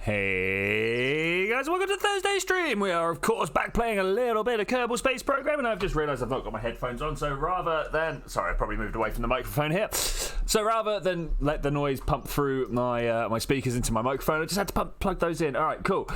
Hey guys, welcome to Thursday stream. We are of course back playing a little bit of Kerbal Space Program, and I've just realised I've not got my headphones on, so rather than... Sorry, I probably moved away from the microphone here. So rather than let the noise pump through my my speakers into my microphone, I just had to plug those in. Alright, cool.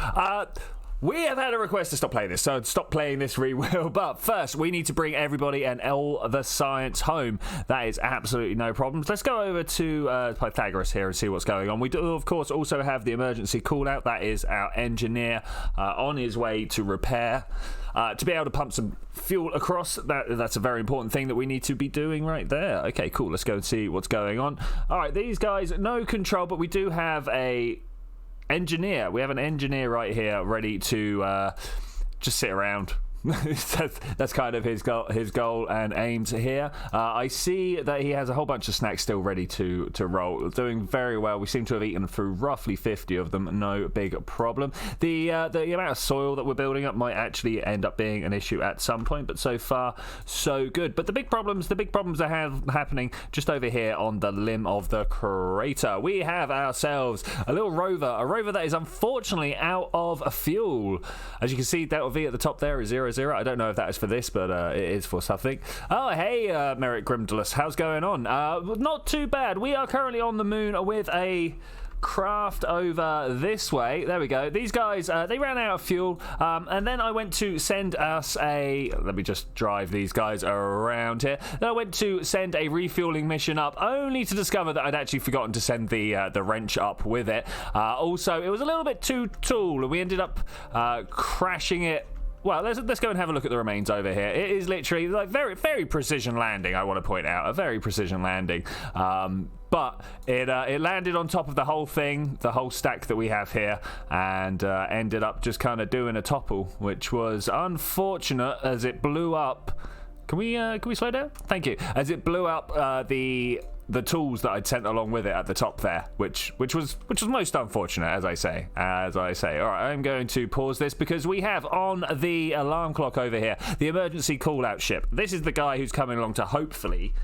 We have had a request to stop playing this, so stop playing this re-will. But first, we need to bring everybody and all the science home. That is absolutely no problems. Let's go over to Pythagoras here and see what's going on. We do, of course, also have the emergency call-out. That is our engineer on his way to repair. To be able to pump some fuel across, that's a very important thing that we need to be doing right there. Okay, cool. Let's go and see what's going on. All right, these guys, no control, but we do have a... engineer. We have an engineer right here ready to just sit around. That's kind of his goal and aims here. I see that he has a whole bunch of snacks still ready to roll. Doing very well. We seem to have eaten through roughly 50 of them. No big problem. The amount of soil that we're building up might actually end up being an issue at some point, but so far so good. But the big problems are happening just over here on the limb of the crater. We have ourselves a little rover, a rover that is unfortunately out of fuel. As you can see, Delta V at the top there is 00. I don't know if that is for this, but it is for something. Oh, hey, Merrick Grimdalus. How's going on? Not too bad. We are currently on the moon with a craft over this way. There we go. These guys, they ran out of fuel, and then I went to send us a... Let me just drive these guys around here. Then I went to send a refueling mission up, only to discover that I'd actually forgotten to send the wrench up with it. Also, it was a little bit too tall, and we ended up crashing it. Well, let's go and have a look at the remains over here. It is literally like very, very precision landing, I want to point out. A very precision landing. But it landed on top of the whole thing, the whole stack that we have here, and ended up just kind of doing a topple, which was unfortunate as it blew up. Can we slow down? Thank you. As it blew up the tools that I'd sent along with it at the top there, which was most unfortunate, as I say. All right, I'm going to pause this because we have on the alarm clock over here the emergency call-out ship. This is the guy who's coming along to hopefully...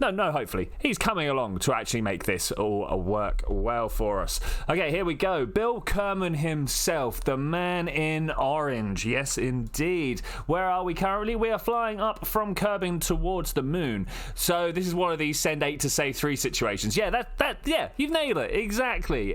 hopefully. He's coming along to actually make this all work well for us. Okay, here we go. Bill Kerman himself, the man in orange. Yes, indeed. Where are we currently? We are flying up from Kerbin towards the moon. So this is one of these send 8 to save 3 situations. Yeah, yeah, you've nailed it. Exactly.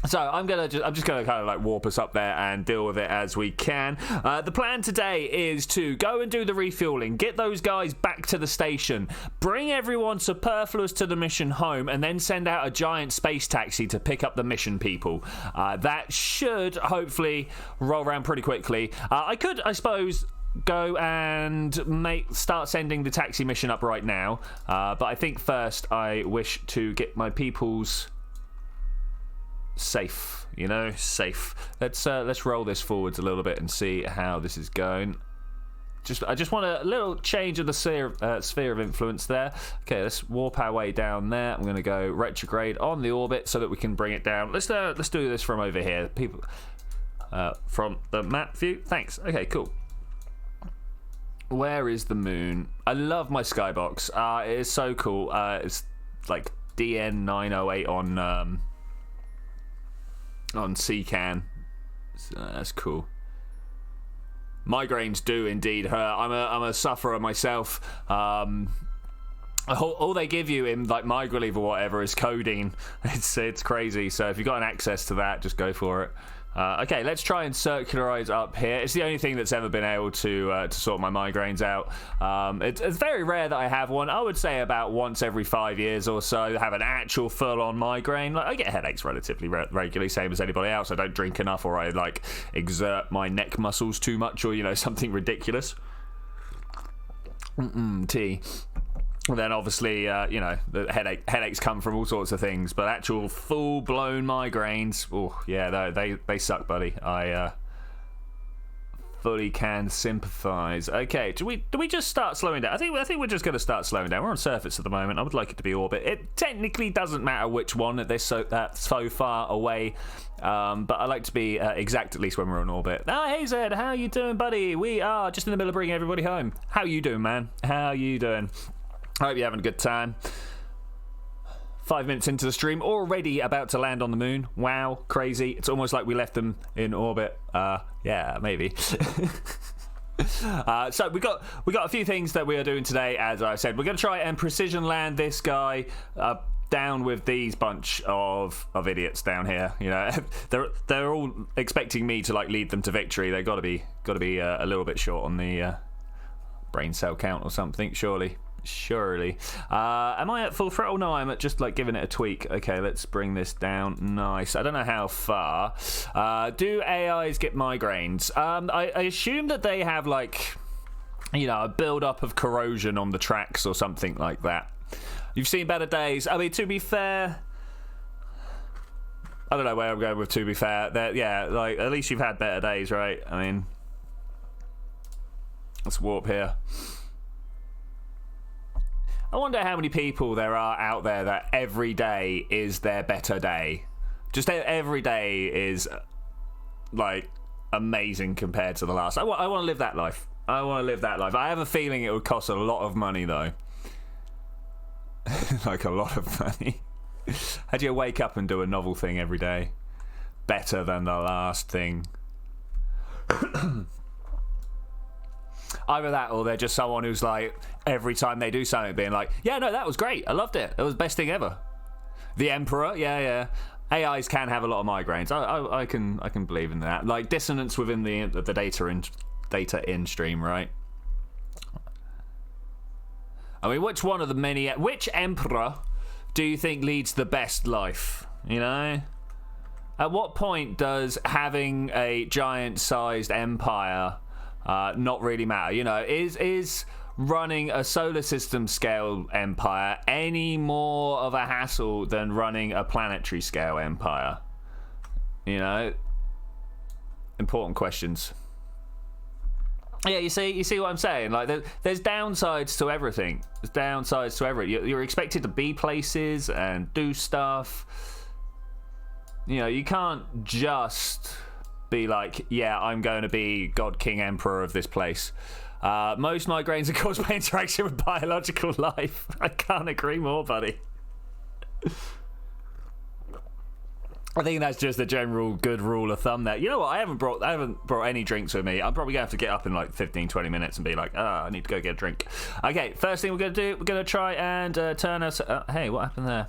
So I'm just gonna kind of like warp us up there and deal with it as we can. The plan today is to go and do the refueling, get those guys back to the station, bring everyone superfluous to the mission home, and then send out a giant space taxi to pick up the mission people. That should hopefully roll around pretty quickly. I could, I suppose, go and start sending the taxi mission up right now, but I think first I wish to get my people's safe. Let's roll this forwards a little bit and see how this is going. I just want a little change of the sphere of influence there. Okay, let's warp our way down there. I'm going to go retrograde on the orbit so that we can bring it down. Let's do this from over here. People from the map view. Thanks. Okay, cool. Where is the moon? I love my skybox. It is so cool. It's like DN908 on CCAN. That's cool. Migraines do indeed hurt. I'm a sufferer myself. All they give you in like MyGrelieve or whatever is codeine. It's crazy. So if you've got an access to that, just go for it. Okay, let's try and circularize up here. It's the only thing that's ever been able to sort my migraines out. It's very rare that I have one. I would say about once every 5 years or so, I have an actual full-on migraine. Like, I get headaches relatively regularly, same as anybody else. I don't drink enough, or I like exert my neck muscles too much, or something ridiculous. Tea. And then obviously, the headaches come from all sorts of things, but actual full-blown migraines, oh yeah, they suck, buddy. I fully can sympathise. Okay, do we just start slowing down? I think we're just going to start slowing down. We're on surface at the moment. I would like it to be orbit. It technically doesn't matter which one. That's so far away. But I like to be exact, at least when we're on orbit. Hey Zed, how you doing, buddy? We are just in the middle of bringing everybody home. How you doing, man? How you doing? I hope you're having a good time. 5 minutes into the stream, already about to land on the moon. Wow, crazy. It's almost like we left them in orbit. Yeah, maybe. So we got a few things that we are doing today. As I said, we're going to try and precision land this guy down with these bunch of idiots down here. You know, they're all expecting me to like lead them to victory. They've got to be a little bit short on the brain cell count or something. Surely. Am I at full throttle? No, I'm at just like giving it a tweak. Okay, let's bring this down. Nice. I don't know how far. Do AIs get migraines? I assume that they have like, you know, a build up of corrosion on the tracks or something like that. You've seen better days. I mean, to be fair, I don't know where I'm going with to be fair. Yeah, like at least you've had better days, right? I mean, let's warp here. I wonder how many people there are out there that every day is their better day. Just every day is like amazing compared to the last. I want to live that life. I have a feeling it would cost a lot of money though. Like a lot of money. How do you wake up and do a novel thing every day? Better than the last thing. Either that or they're just someone who's like, every time they do something being like, yeah, no, that was great. I loved it. It was the best thing ever. The Emperor, yeah. AIs can have a lot of migraines. I can believe in that. Like dissonance within the data in stream, right? I mean, which Emperor do you think leads the best life? You know? At what point does having a giant-sized empire not really matter? You know, is running a solar system scale empire any more of a hassle than running a planetary scale empire? You know? Important questions. Yeah, you see what I'm saying? Like, there's downsides to everything. There's downsides to everything. You're expected to be places and do stuff. You know, you can't just be like, yeah, I'm going to be God, King, Emperor of this place. Most migraines are caused by interaction with biological life. I can't agree more, buddy. I think that's just a general good rule of thumb there. You know what? I haven't brought any drinks with me. I'm probably going to have to get up in like 15-20 minutes and be like, I need to go get a drink. Okay, first thing we're going to do, we're going to try and turn us... hey, what happened there?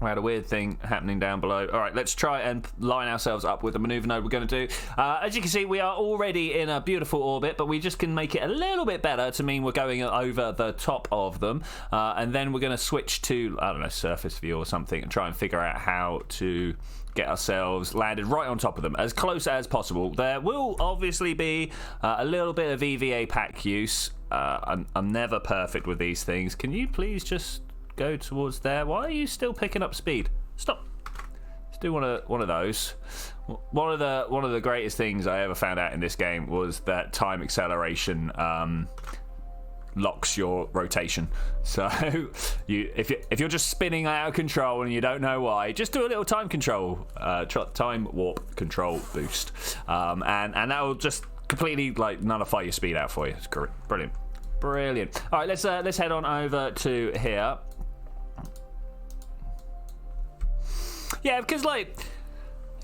We had a weird thing happening down below. All right, let's try and line ourselves up with the maneuver node we're going to do. As you can see, we are already in a beautiful orbit, but we just can make it a little bit better to mean we're going over the top of them. And then we're going to switch to, I don't know, surface view or something and try and figure out how to get ourselves landed right on top of them, as close as possible. There will obviously be a little bit of EVA pack use. I'm never perfect with these things. Can you please just go towards there? Why are you still picking up speed? Stop. Let's do one of those. One of the greatest things I ever found out in this game was that time acceleration locks your rotation. So if you're just spinning out of control and you don't know why, just do a little time control, time warp control boost, and that will just completely like nullify your speed out for you. It's great. Brilliant. All right, let's head on over to here. Yeah, because like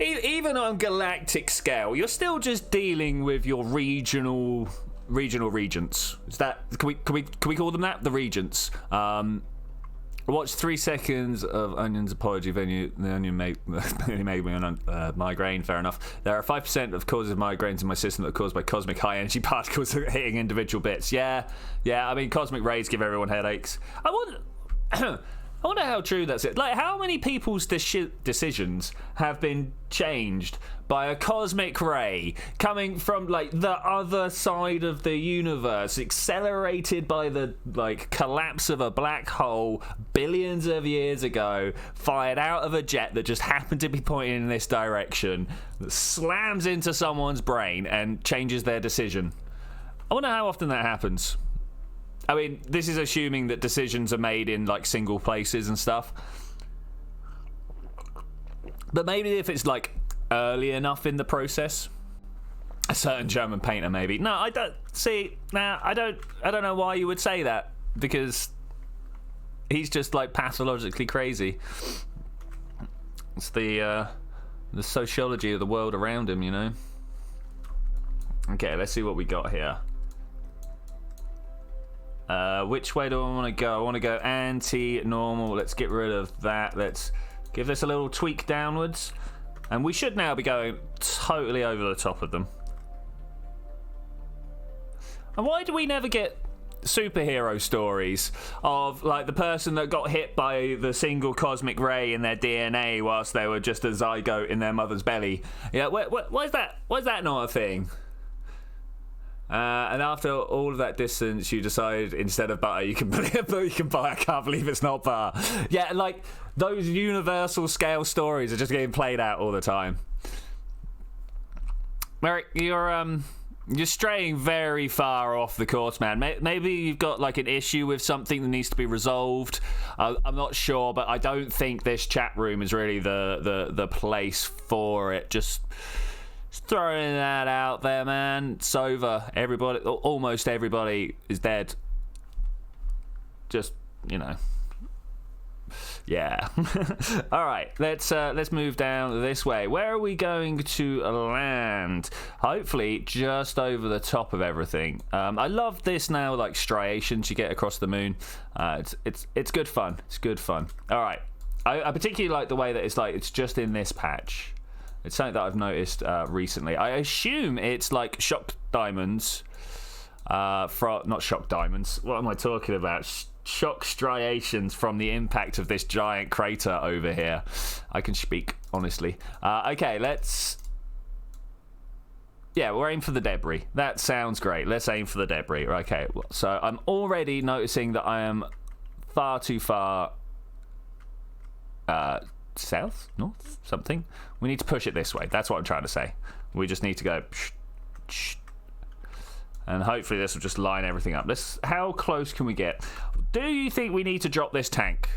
even on galactic scale, you're still just dealing with your regional regents. Is that can we call them that? The regents. Watch 3 seconds of Onion's apology venue. The Onion made me a migraine. Fair enough. There are 5% of causes of migraines in my system that are caused by cosmic high energy particles hitting individual bits. Yeah. I mean, cosmic rays give everyone headaches. I wonder how true that's it. Like, how many people's decisions have been changed by a cosmic ray coming from, like, the other side of the universe, accelerated by the, like, collapse of a black hole billions of years ago, fired out of a jet that just happened to be pointing in this direction, that slams into someone's brain and changes their decision? I wonder how often that happens. I mean, this is assuming that decisions are made in, like, single places and stuff. But maybe if it's, like, early enough in the process. A certain German painter, maybe. No, I don't... See, now, I don't know why you would say that. Because He's just like pathologically crazy. It's the sociology of the world around him, you know. Okay, let's see what we got here. Which way do I want to go? I want to go anti-normal. Let's get rid of that. Let's give this a little tweak downwards. And we should now be going totally over the top of them. And why do we never get superhero stories of like the person that got hit by the single cosmic ray in their DNA whilst they were just a zygote in their mother's belly? Yeah, why is that? Why is that not a thing? And after all of that distance, you decide instead of butter, you can buy. I can't believe it's not butter. Yeah, like those universal scale stories are just getting played out all the time. Merrick, you're straying very far off the course, man. Maybe you've got like an issue with something that needs to be resolved. I'm not sure, but I don't think this chat room is really the place for it. Just throwing that out there, man. It's over. Everybody, almost everybody is dead. Just, you know. Yeah. All right, let's move down this way. Where are we going to land? Hopefully just over the top of everything. I love this now, like striations you get across the moon. It's good fun. It's good fun. All right. I particularly like the way that it's just in this patch. It's something that I've noticed recently. I assume it's like shock diamonds. Not shock diamonds. What am I talking about? Shock striations from the impact of this giant crater over here. I can speak, honestly. Okay, let's... Yeah, we're aiming for the debris. That sounds great. Let's aim for the debris. Okay, so I'm already noticing that I am far too far... south? North? Something? We need to push it this way. That's what I'm trying to say. We just need to go... And hopefully this will just line everything up. How close can we get? Do you think we need to drop this tank?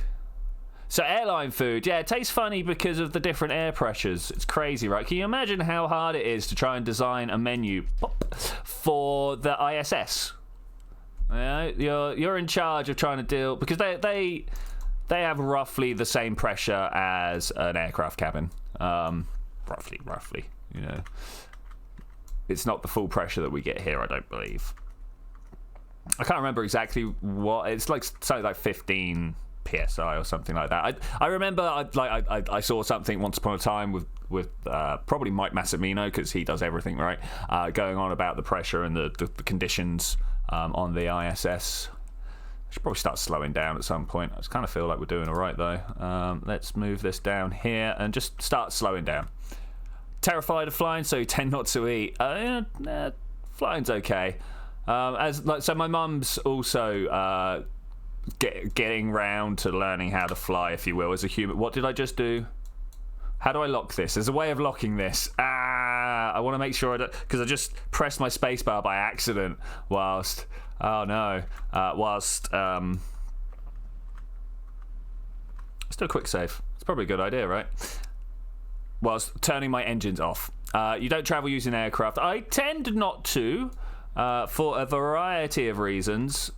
So airline food, yeah, it tastes funny because of the different air pressures. It's crazy, right? Can you imagine how hard it is to try and design a menu for the ISS? You know, you're in charge of trying to deal, because they have roughly the same pressure as an aircraft cabin. Roughly, you know. It's not the full pressure that we get here, I don't believe. I can't remember exactly what. It's like something like 15 psi or something like that. I remember I saw something once upon a time with probably Mike Massimino, because he does everything right, going on about the pressure and the conditions on the ISS. I should probably start slowing down at some point. I just kind of feel like we're doing all right though. Let's move this down here and just start slowing down. Terrified of flying, so you tend not to eat. Flying's okay. So my mum's also getting round to learning how to fly, if you will, as a human. What did I just do? How do I lock this? There's a way of locking this. I want to make sure I don't, because I just pressed my spacebar by accident whilst. Oh no. Let's do a quick save. It's probably a good idea, right? Whilst turning my engines off. You don't travel using aircraft. I tend not to, for a variety of reasons,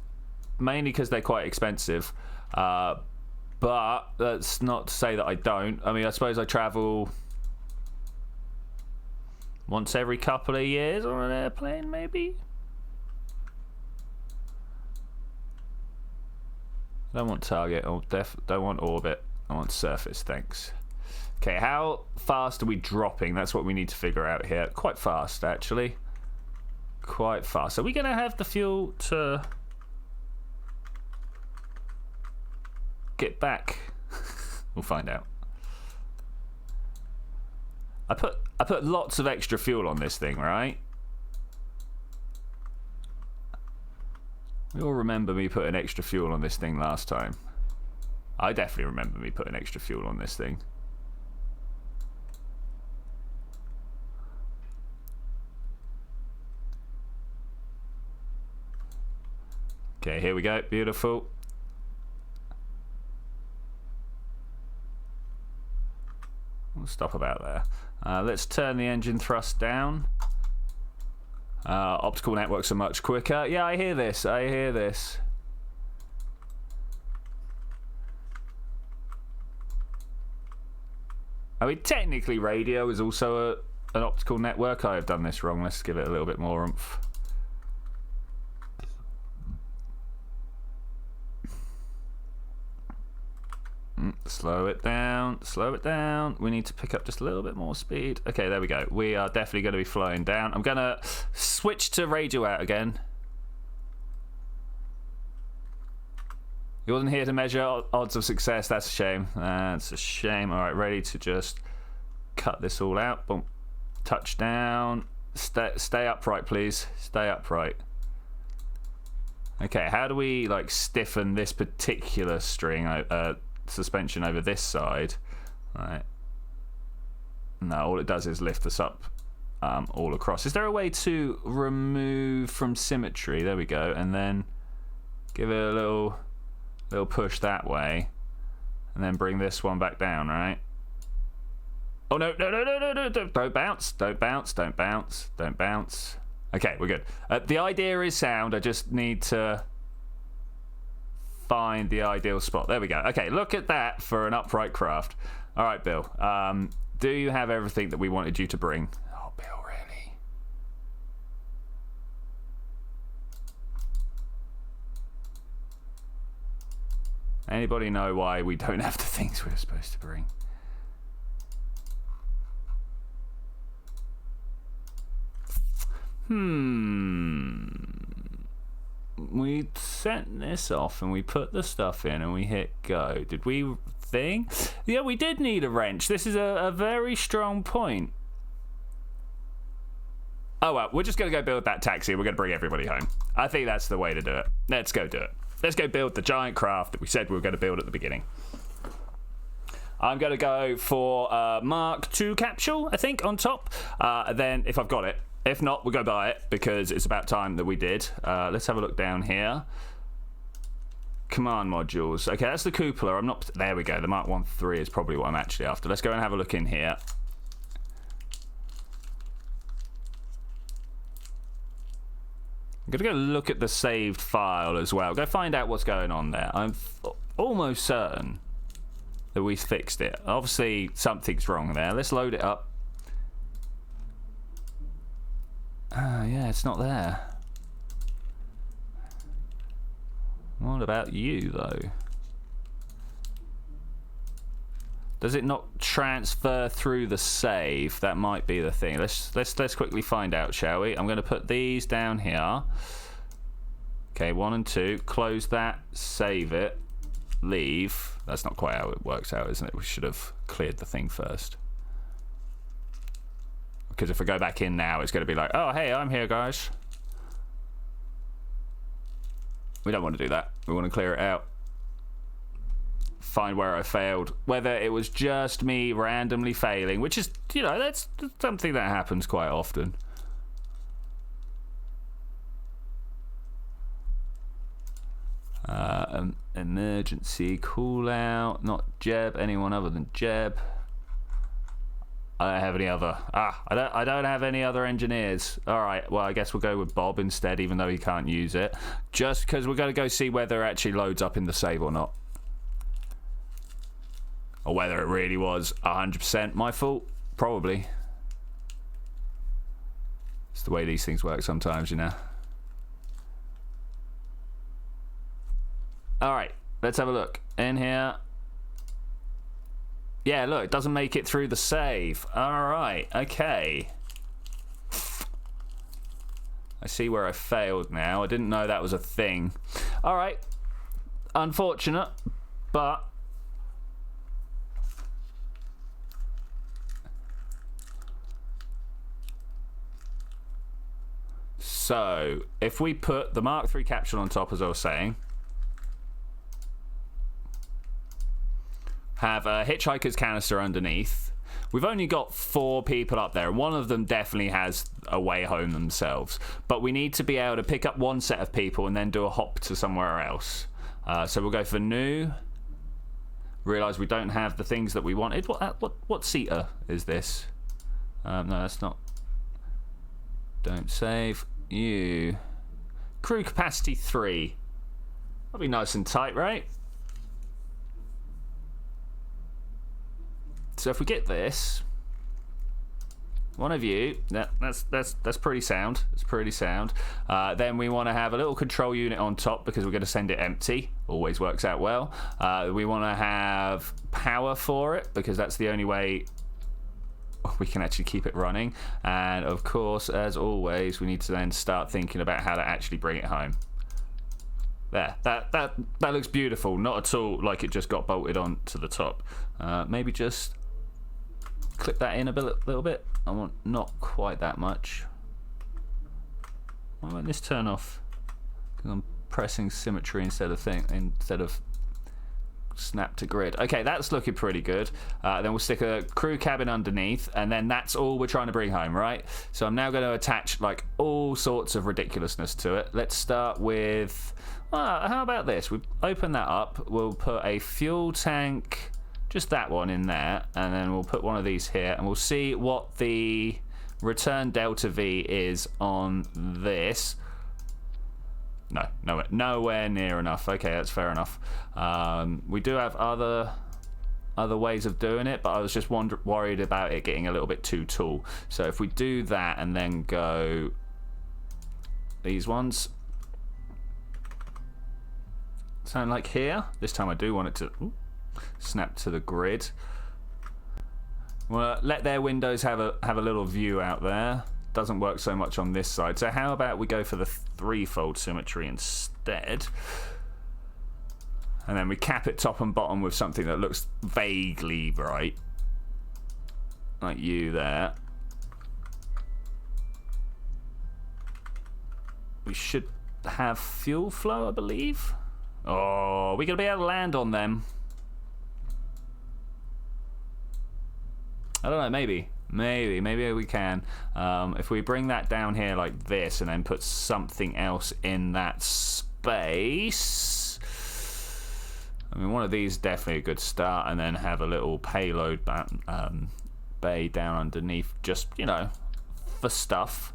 mainly because they're quite expensive. But that's not to say that I don't. I mean, I suppose I travel once every couple of years on an airplane, maybe? Don't want target, or don't want orbit. I want surface, thanks. Okay, how fast are we dropping? That's what we need to figure out here. Quite fast, actually. Quite fast. Are we going to have the fuel to get back? We'll find out. I put lots of extra fuel on this thing, right? You all remember me putting extra fuel on this thing last time. I definitely remember me putting extra fuel on this thing. Okay, here we go. Beautiful. We'll stop about there. Let's turn the engine thrust down. Optical networks are much quicker. Yeah, I hear this. I hear this. I mean, technically radio is also an optical network. I have done this wrong. Let's give it a little bit more oomph. Slow it down, slow it down. We need to pick up just a little bit more speed. Okay, there we go. We are definitely going to be flowing down. I'm going to switch to radio out again. You wasn't here to measure odds of success. That's a shame. That's a shame. All right, ready to just cut this all out. Boom. Touchdown. Stay upright, please. Stay upright. Okay, how do we like stiffen this particular string? Suspension over this side. Right. No, all it does is lift us up all across. Is there a way to remove from symmetry? There we go. And then give it a little push that way. And then bring this one back down, right? Oh, no. Don't bounce. Don't bounce. Don't bounce. Don't bounce. Okay, we're good. The idea is sound. I just need to find the ideal spot. There we go. Okay, look at that for an upright craft. All right, Bill. Do you have everything that we wanted you to bring? Oh, Bill, really? Anybody know why we don't have the things we were supposed to bring? We sent this off and we put the stuff in and we hit go. Did we thing? Yeah, we did need a wrench. This is a very strong point. Oh well, we're just going to go build that taxi. We're going to bring everybody home. I think that's the way to do it. Let's go do it. Let's go build the giant craft that we said we were going to build at the beginning. I'm going to go for Mark II capsule, I think, on top. Then, if I've got it. If not, we'll go buy it, because it's about time that we did. Let's have a look down here. Command modules. Okay, that's the cupola. I'm not... There we go. The Mark 1 is probably what I'm actually after. Let's go and have a look in here. I'm going to go look at the saved file as well. Go find out what's going on there. I'm almost certain that we fixed it. Obviously, something's wrong there. Let's load it up. Yeah, it's not there. What about you, though? Does it not transfer through the save? That might be the thing. Let's quickly find out, shall we? I'm going to put these down here. Okay, 1 and 2. Close that. Save it. Leave. That's not quite how it works out, isn't it? We should have cleared the thing first. Because if I go back in now, it's going to be like, oh, hey, I'm here, guys. We don't want to do that. We want to clear it out. Find where I failed. Whether it was just me randomly failing, which is, you know, that's something that happens quite often. Emergency call out. Not Jeb. Anyone other than Jeb. I don't have any other. I don't have any other engineers. All right. Well, I guess we'll go with Bob instead, even though he can't use it, just because we're going to go see whether it actually loads up in the save or not, or whether it really was 100% my fault. Probably. It's the way these things work sometimes, you know. All right. Let's have a look in here. Yeah, look, it doesn't make it through the save. Alright, okay. I see where I failed now. I didn't know that was a thing. Alright. Unfortunate, but... So, if we put the Mark III capsule on top, as I was saying... have a hitchhiker's canister underneath. We've only got 4 people up there. One of them definitely has a way home themselves. But we need to be able to pick up one set of people and then do a hop to somewhere else. So we'll go for new. Realise we don't have the things that we wanted. What seater is this? No, that's not. Don't save. You. Crew capacity 3. That'll be nice and tight, right? So if we get this, one of you, that's pretty sound. It's pretty sound. Then we want to have a little control unit on top because we're going to send it empty. Always works out well. We want to have power for it because that's the only way we can actually keep it running. And of course, as always, we need to then start thinking about how to actually bring it home. There, that looks beautiful. Not at all like it just got bolted on to the top. Maybe just clip that in a little bit. I want not quite that much. Why won't this turn off? Because I'm pressing symmetry instead of snap to grid. Okay, that's looking pretty good. Then we'll stick a crew cabin underneath, and then that's all we're trying to bring home, right? So I'm now going to attach like all sorts of ridiculousness to it. Let's start with, how about this? We open that up. We'll put a fuel tank, just that one in there, and then we'll put one of these here, and we'll see what the return delta V is on this. No, nowhere near enough. Okay, that's fair enough. We do have other ways of doing it, but I was just worried about it getting a little bit too tall. So if we do that and then go these ones, sound like here. This time I do want it to snap to the grid. Well, let their windows have a little view out there. Doesn't work so much on this side. So how about we go for the threefold symmetry instead, and then we cap it top and bottom with something that looks vaguely right, like you there. We should have fuel flow, I believe. Oh, we're gonna be able to land on them. I don't know, maybe we can. If we bring that down here like this and then put something else in that space, I mean, one of these is definitely a good start, and then have a little payload bay down underneath, just, you know, for stuff.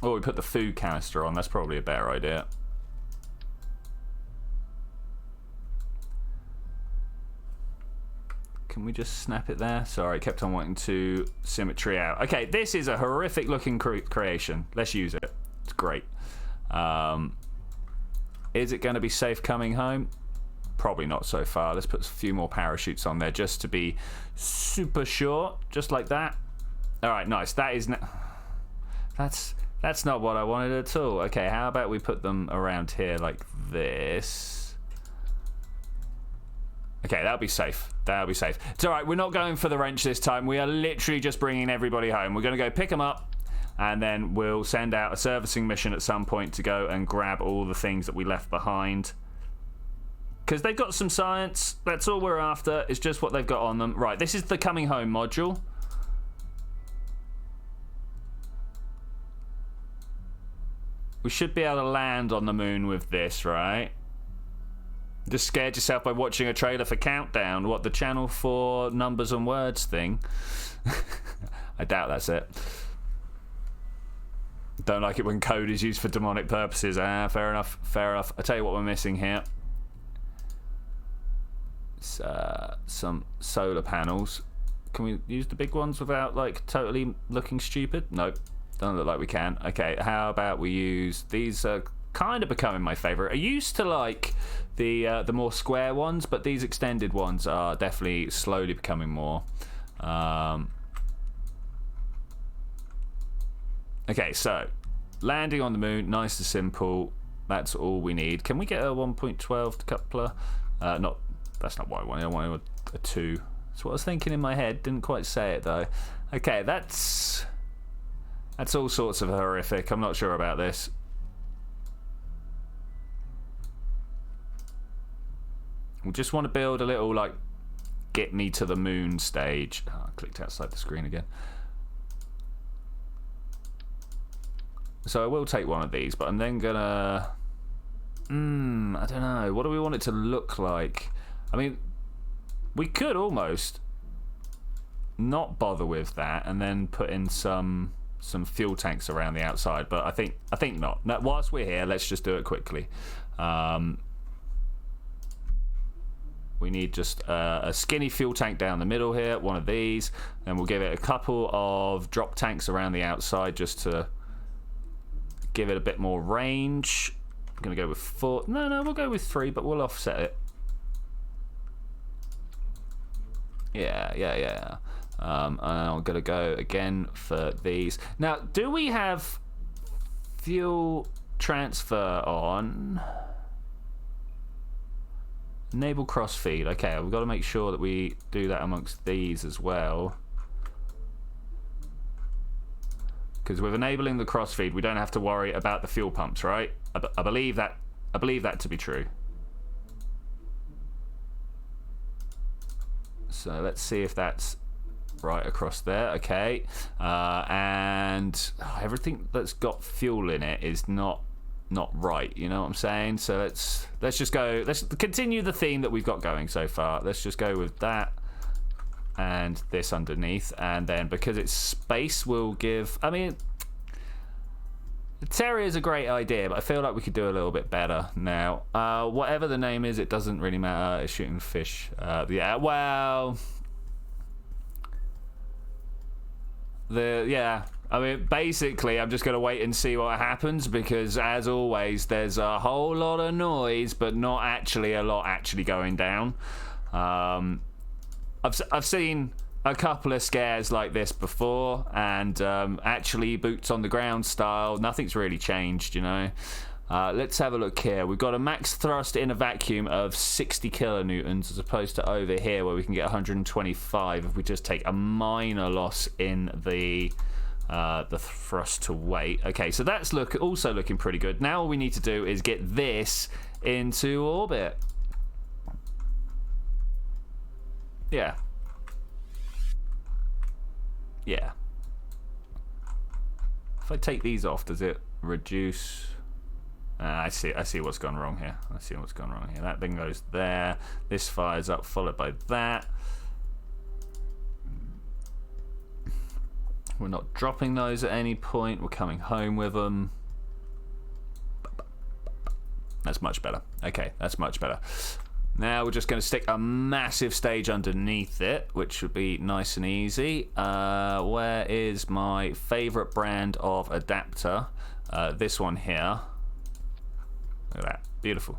Or we put the food canister on. That's probably a better idea. Can we just snap it there? Sorry, I kept on wanting to symmetry out. Okay, this is a horrific looking creation. Let's use it. It's great. Is it going to be safe coming home? Probably not so far. Let's put a few more parachutes on there just to be super sure. Just like that. All right, nice. That is... That's not what I wanted at all. Okay, how about we put them around here like this? Okay, that'll be safe. That'll be safe. It's all right. We're not going for the wrench this time. We are literally just bringing everybody home. We're going to go pick them up, and then we'll send out a servicing mission at some point to go and grab all the things that we left behind. Because they've got some science. That's all we're after. It's just what they've got on them. Right, this is the coming home module. We should be able to land on the moon with this, right? Just scared yourself by watching a trailer for Countdown. What, the Channel 4 numbers and words thing? I doubt that's it. Don't like it when code is used for demonic purposes. Fair enough, fair enough. I tell you what we're missing here. It's, some solar panels. Can we use the big ones without, like, totally looking stupid? Nope. Doesn't look like we can. Okay, how about we use these? Kind of becoming my favorite. I used to like the more square ones, but these extended ones are definitely slowly becoming more. Okay, so landing on the moon, nice and simple. That's all we need. Can we get a 1.12 coupler? Not. That's not what I wanted. I wanted a 2. That's what I was thinking in my head. Didn't quite say it though. Okay, that's all sorts of horrific. I'm not sure about this. We just want to build a little, like, get me to the moon stage. Oh, I clicked outside the screen again. So I will take one of these, but I'm then gonna... I don't know. What do we want it to look like? I mean, we could almost not bother with that and then put in some fuel tanks around the outside, but I think not. Now, whilst we're here, let's just do it quickly. We need just a skinny fuel tank down the middle here, one of these, and we'll give it a couple of drop tanks around the outside just to give it a bit more range. I'm gonna go with 4. No, we'll go with 3, but we'll offset it. Yeah. And I'm gonna go again for these. Now, do we have fuel transfer on? Enable cross feed. Okay, we've got to make sure that we do that amongst these as well. Because with enabling the cross feed, we don't have to worry about the fuel pumps, right? I believe that to be true. So let's see if that's right across there. Okay, and everything that's got fuel in it is not right. You know what I'm saying? So let's just go. Let's continue the theme that we've got going so far. Let's just go with that and this underneath, and then because it's space, we'll give. I mean, the Terrier is a great idea, but I feel like we could do a little bit better now. Whatever the name is, it doesn't really matter. It's shooting fish. Yeah, well, I mean, basically, I'm just going to wait and see what happens because, as always, there's a whole lot of noise, but not actually a lot actually going down. I've seen a couple of scares like this before, and actually boots on the ground style, nothing's really changed, you know. Let's have a look here. We've got a max thrust in a vacuum of 60 kilonewtons as opposed to over here where we can get 125 if we just take a minor loss in the thrust to weight. Okay, so that's also looking pretty good. Now all we need to do is get this into orbit. Yeah. If I take these off, does it reduce? I see what's gone wrong here. That thing goes there. This fires up, followed by that. We're not dropping those at any point. We're coming home with them. That's much better. Okay, that's much better. Now we're just going to stick a massive stage underneath it, which should be nice and easy. Where is my favorite brand of adapter? This one here. Look at that. Beautiful.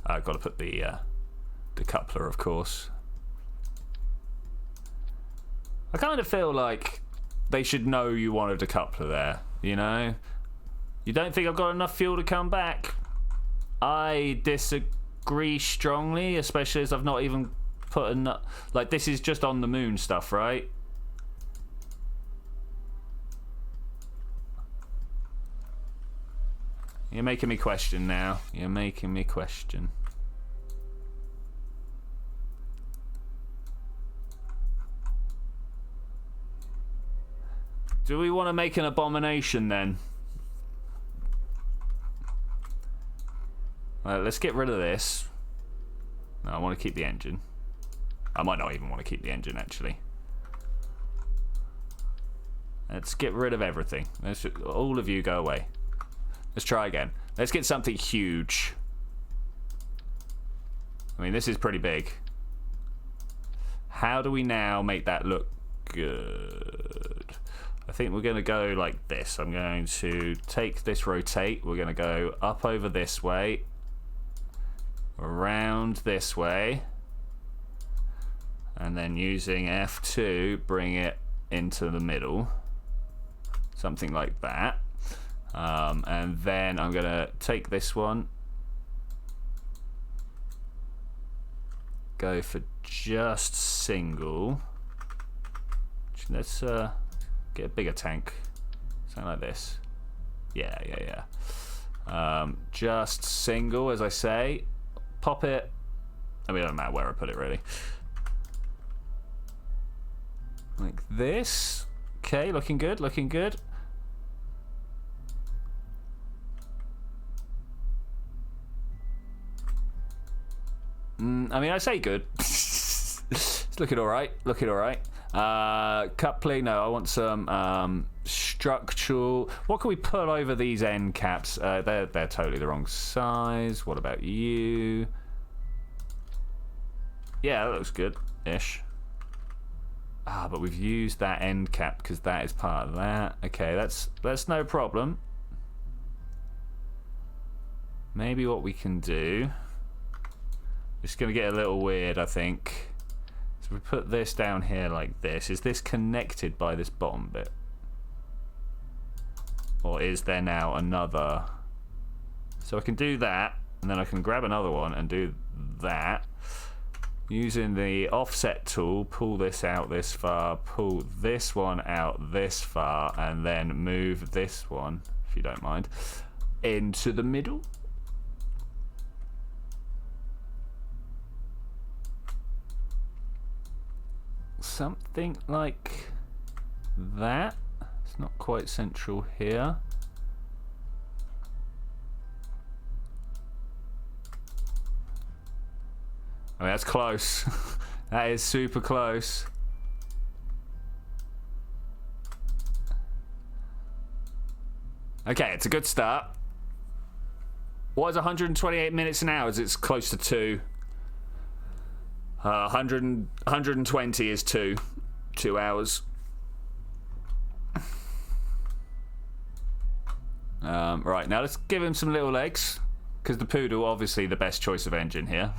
I've got to put the decoupler, of course. I kind of feel like they should know you want a decoupler there, you know? You don't think I've got enough fuel to come back? I disagree strongly, especially as I've not even put enough. Like, this is just on the moon stuff, right? You're making me question now. You're making me question. Do we want to make an abomination then? Let's get rid of this. No, I want to keep the engine. I might not even want to keep the engine, actually. Let's get rid of everything. All of you go away. Let's try again. Let's get something huge. I mean, this is pretty big. How do we now make that look good? I think we're going to go like this. I'm going to take this rotate. We're going to go up over this way. Around this way. And then using F2, bring it into the middle. Something like that. And then I'm going to take this one. Go for just single. Let's get a bigger tank. Something like this. Yeah. Just single, as I say. Pop it. I mean, it doesn't matter where I put it, really. Like this. Okay, looking good. I mean, I say good. It's looking alright. Coupling, no, I want some structural. What can we put over these end caps? They're totally the wrong size. What about you? Yeah, that looks good-ish. Ah, but we've used that end cap because that is part of that. Okay, that's no problem. Maybe what we can do... It's going to get a little weird, I think. So we put this down here like this. Is this connected by this bottom bit? Or is there now another? So I can do that, and then I can grab another one and do that. Using the offset tool, pull this out this far, pull this one out this far, and then move this one, if you don't mind, into the middle. Something like that. It's not quite central here. I mean, that's close. That is super close. Okay, it's a good start. What is 128 minutes an hour? It's close to 2. 120 is 2 hours. Right, now let's give him some little legs, because the Poodle, obviously the best choice of engine here.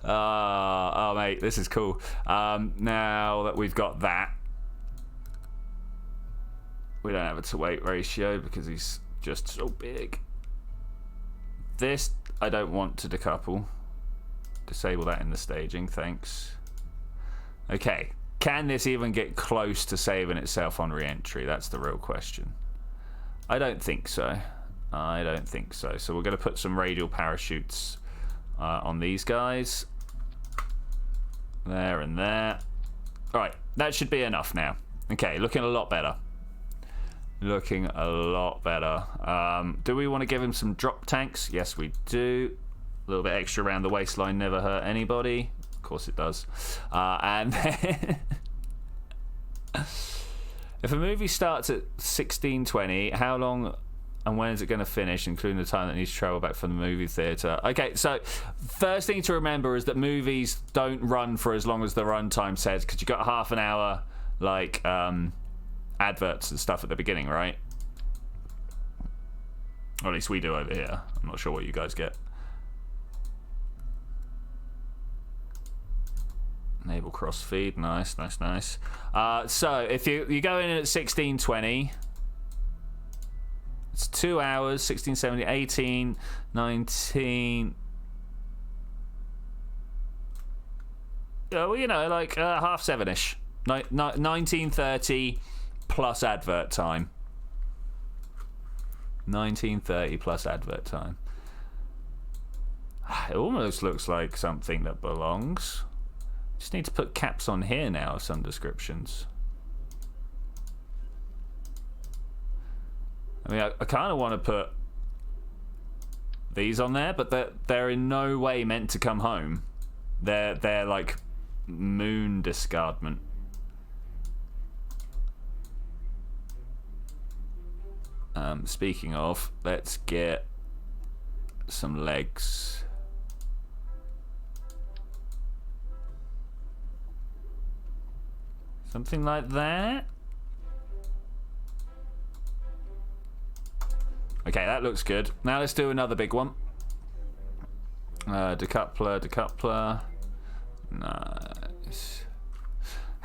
Oh mate, this is cool. Now that we've got that, we don't have a to weight ratio because he's just so big. This I don't want to decouple. Disable that in the staging, thanks. Okay, can this even get close to saving itself on re-entry? That's the real question. I don't think so. I don't think so. So we're going to put some radial parachutes on these guys. There and there. Alright, that should be enough now. Okay, looking a lot better. Looking a lot better. Do we want to give him some drop tanks? Yes, we do. A little bit extra around the waistline never hurt anybody. Of course it does. And then if a movie starts at 16:20, how long and when is it going to finish, including the time that needs to travel back from the movie theatre? Okay, so first thing to remember is that movies don't run for as long as the runtime says, because you've got half an hour, like, adverts and stuff at the beginning, right? Or at least we do over here. I'm not sure what you guys get. Enable cross feed, nice, nice, nice. So if you go in at 16:20, it's 2 hours, 16, 17, 18, 19. Well, you know, like 7:30-ish. 19:30 plus advert time. 19:30 plus advert time. It almost looks like something that belongs. Just need to put caps on here now of some descriptions. I mean, I kind of want to put these on there, but they're in no way meant to come home. They're like moon discardment. Speaking of, let's get some legs. Something like that. Okay, that looks good. Now let's do another big one. Decoupler. Nice.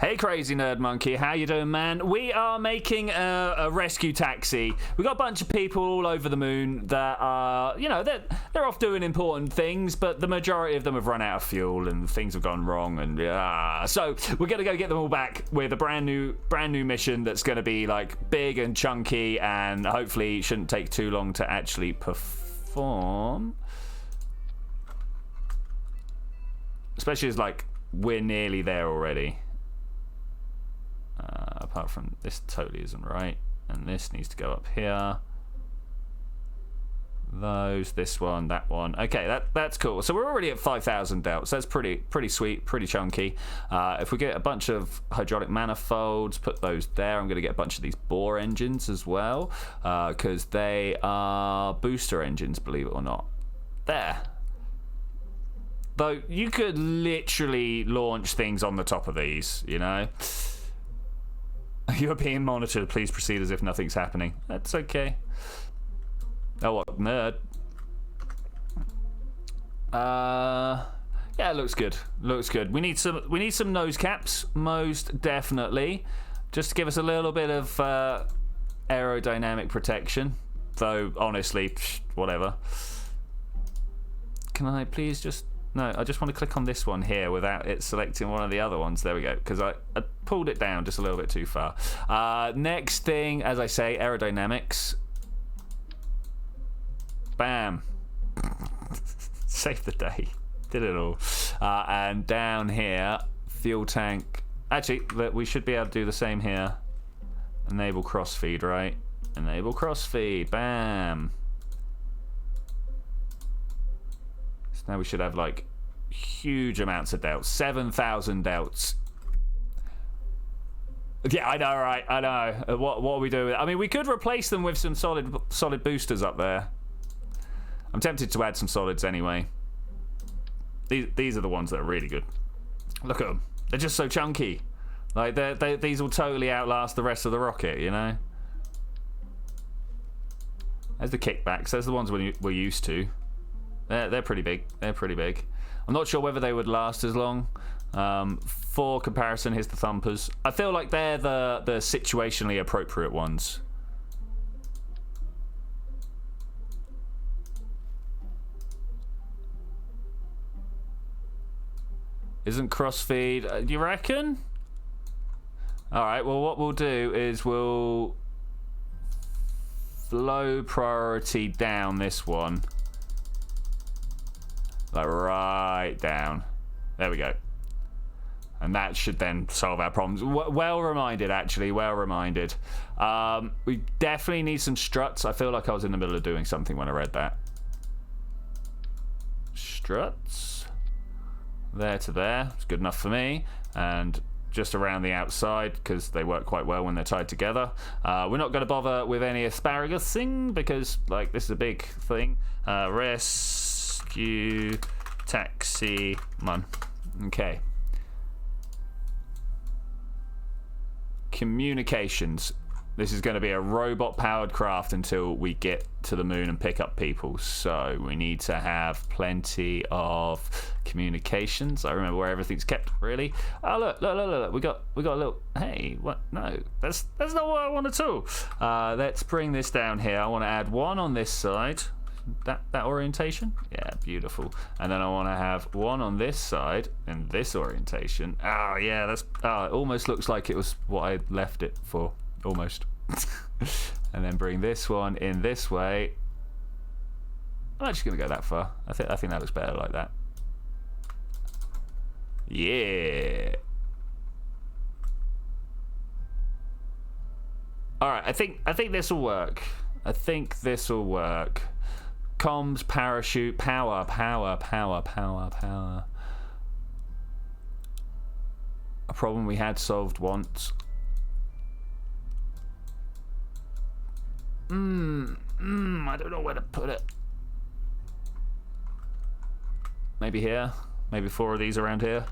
Hey, Crazy Nerd Monkey, how you doing, man? We are making a rescue taxi. We got a bunch of people all over the moon that are, you know, they're off doing important things, but the majority of them have run out of fuel and things have gone wrong, and so we're gonna go get them all back with a brand new mission that's gonna be like big and chunky, and hopefully shouldn't take too long to actually perform. Especially as like we're nearly there already. Apart from this totally isn't right, and this needs to go up here. This one, that one. Okay, that's cool. So we're already at 5,000 delts. That's pretty sweet, pretty chunky. If we get a bunch of hydraulic manifolds, put those there. I'm going to get a bunch of these bore engines as well, because they are booster engines, believe it or not. Though you could literally launch things on the top of these, you know. You're being monitored. Please proceed as if nothing's happening. That's okay. Oh, what nerd? Yeah, it looks good. Looks good. We need some nose caps, most definitely, just to give us a little bit of aerodynamic protection. Though honestly, whatever. Can I please just? No, I just want to click on this one here without it selecting one of the other ones. There we go, because I pulled it down just a little bit too far. Next thing, as I say, aerodynamics. Bam. Save the day. Did it all. And down here, fuel tank. Actually, we should be able to do the same here. Enable crossfeed, right? Enable crossfeed. Bam. So now we should have like huge amounts of delts. 7,000 delts. Yeah, I know, right? I know. What are we doing? I mean, we could replace them with some solid boosters up there. I'm tempted to add some solids anyway. These are the ones that are really good. Look at them. They're just so chunky. Like these will totally outlast the rest of the rocket, you know? There's the kickbacks. There's the ones we're used to. They're pretty big. They're pretty big. I'm not sure whether they would last as long. For comparison, here's the thumpers. I feel like they're the situationally appropriate ones. Isn't crossfeed? Do you reckon? Alright, well what we'll do is we'll low priority down this one. Like right down. There we go. And that should then solve our problems. Well reminded, actually. Well reminded. We definitely need some struts. I feel like I was in the middle of doing something when I read that. Struts. There to there. It's good enough for me. And just around the outside, because they work quite well when they're tied together. We're not going to bother with any asparagusing, because like this is a big thing. Rescue taxi man. Okay. Communications. This is going to be a robot-powered craft until we get to the moon and pick up people. So we need to have plenty of communications. I remember where everything's kept. Really? Oh look! We got a little. Hey, what? No, that's not what I want at all. Let's bring this down here. I want to add one on this side. That orientation. Yeah, beautiful. And then I want to have one on this side in this orientation. Oh yeah, that's. Oh, it almost looks like it was what I left it for. Almost. And then bring this one in this way. I'm actually gonna go that far. I think that looks better like that. Yeah. Alright, I think this will work. I think this will work. Comms, parachute, power. A problem we had solved once. I don't know where to put it. Maybe here. Maybe 4 of these around here.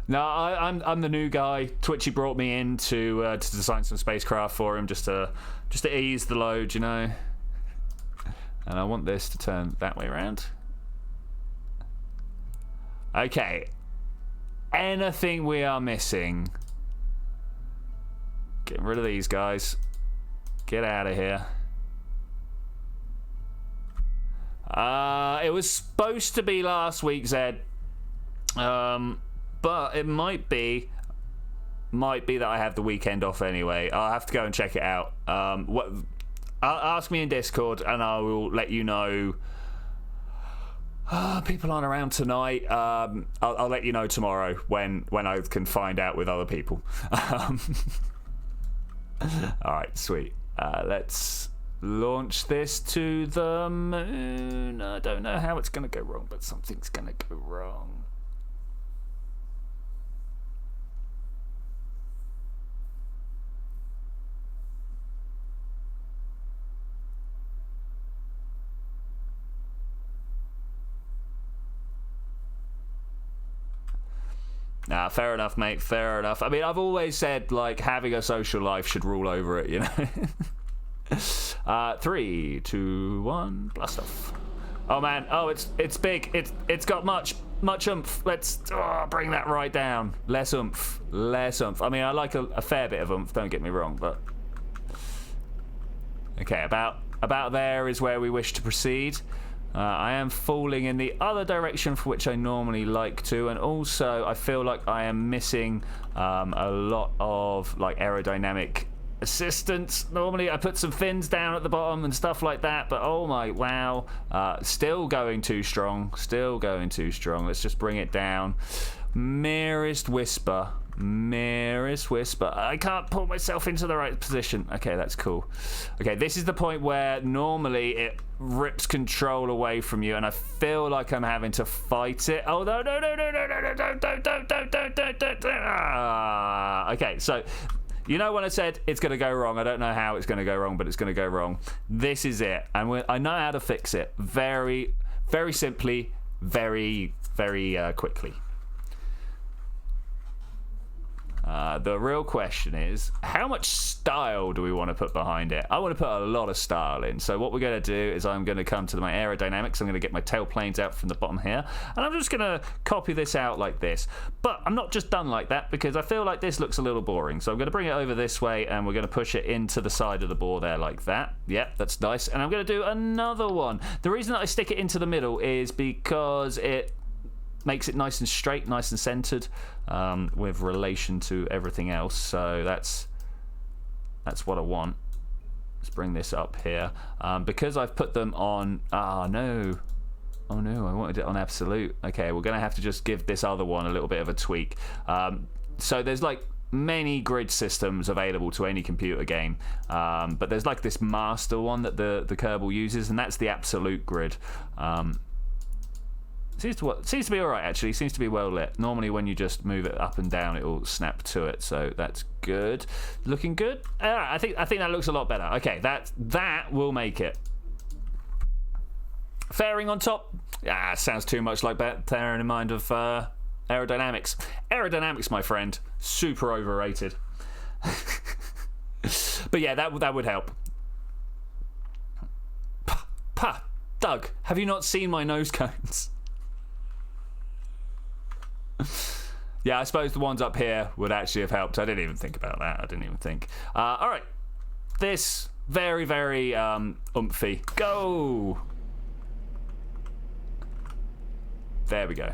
No, I'm the new guy. Twitchi brought me in to design some spacecraft for him, just to ease the load, you know. And I want this to turn that way around. Okay. Anything we are missing? Getting rid of these guys. Get out of here. It was supposed to be last week, Zed. But it might be that I have the weekend off anyway. I'll have to go and check it out. Ask me in Discord and I will let you know. People aren't around tonight. I'll let you know tomorrow when I can find out with other people. Alright, sweet. Let's launch this to the moon. I don't know how it's going to go wrong, but something's going to go wrong. Nah, fair enough, mate. Fair enough. I mean, I've always said, like, having a social life should rule over it, you know? 3, 2, 1, blast off. Oh, man. Oh, it's big. It's got much oomph. Let's bring that right down. Less oomph. Less oomph. I mean, I like a fair bit of oomph, don't get me wrong, but... Okay, about there is where we wish to proceed. I am falling in the other direction for which I normally like to, and also I feel like I am missing a lot of like aerodynamic assistance. Normally I put some fins down at the bottom and stuff like that, but oh my wow, still going too strong. Let's just bring it down. Merest whisper. I can't pull myself into the right position. Okay, that's cool. Okay, this is the point where normally it rips control away from you, and I feel like I'm having to fight it. Oh no! Don't. Okay, so you know when I said it's going to go wrong, I don't know how it's going to go wrong, but it's going to go wrong. This is it, and I know how to fix it very, very simply, very, very quickly. The real question is, how much style do we want to put behind it? I want to put a lot of style in. So what we're going to do is I'm going to come to my aerodynamics. I'm going to get my tail planes out from the bottom here. And I'm just going to copy this out like this. But I'm not just done like that, because I feel like this looks a little boring. So I'm going to bring it over this way, and we're going to push it into the side of the bore there like that. Yep, that's nice. And I'm going to do another one. The reason that I stick it into the middle is because it makes it nice and straight, nice and centered with relation to everything else. So that's what I want. Let's bring this up here. Because I've put them on... Oh no, I wanted it on absolute. Okay, we're going to have to just give this other one a little bit of a tweak. So there's like many grid systems available to any computer game, but there's like this master one that the Kerbal uses, and that's the absolute grid. Seems to be alright, actually. Seems to be well lit. Normally when you just move it up and down, it will snap to it, so that's good. Looking good. I think that looks a lot better. Okay, that will make it. Fairing on top. Sounds too much like bearing in mind of aerodynamics. Aerodynamics, my friend, super overrated. But yeah, that would help. Doug, have you not seen my nose cones? Yeah, I suppose the ones up here would actually have helped. I didn't even think about that. All right, this very, very oomphy. Go. There we go.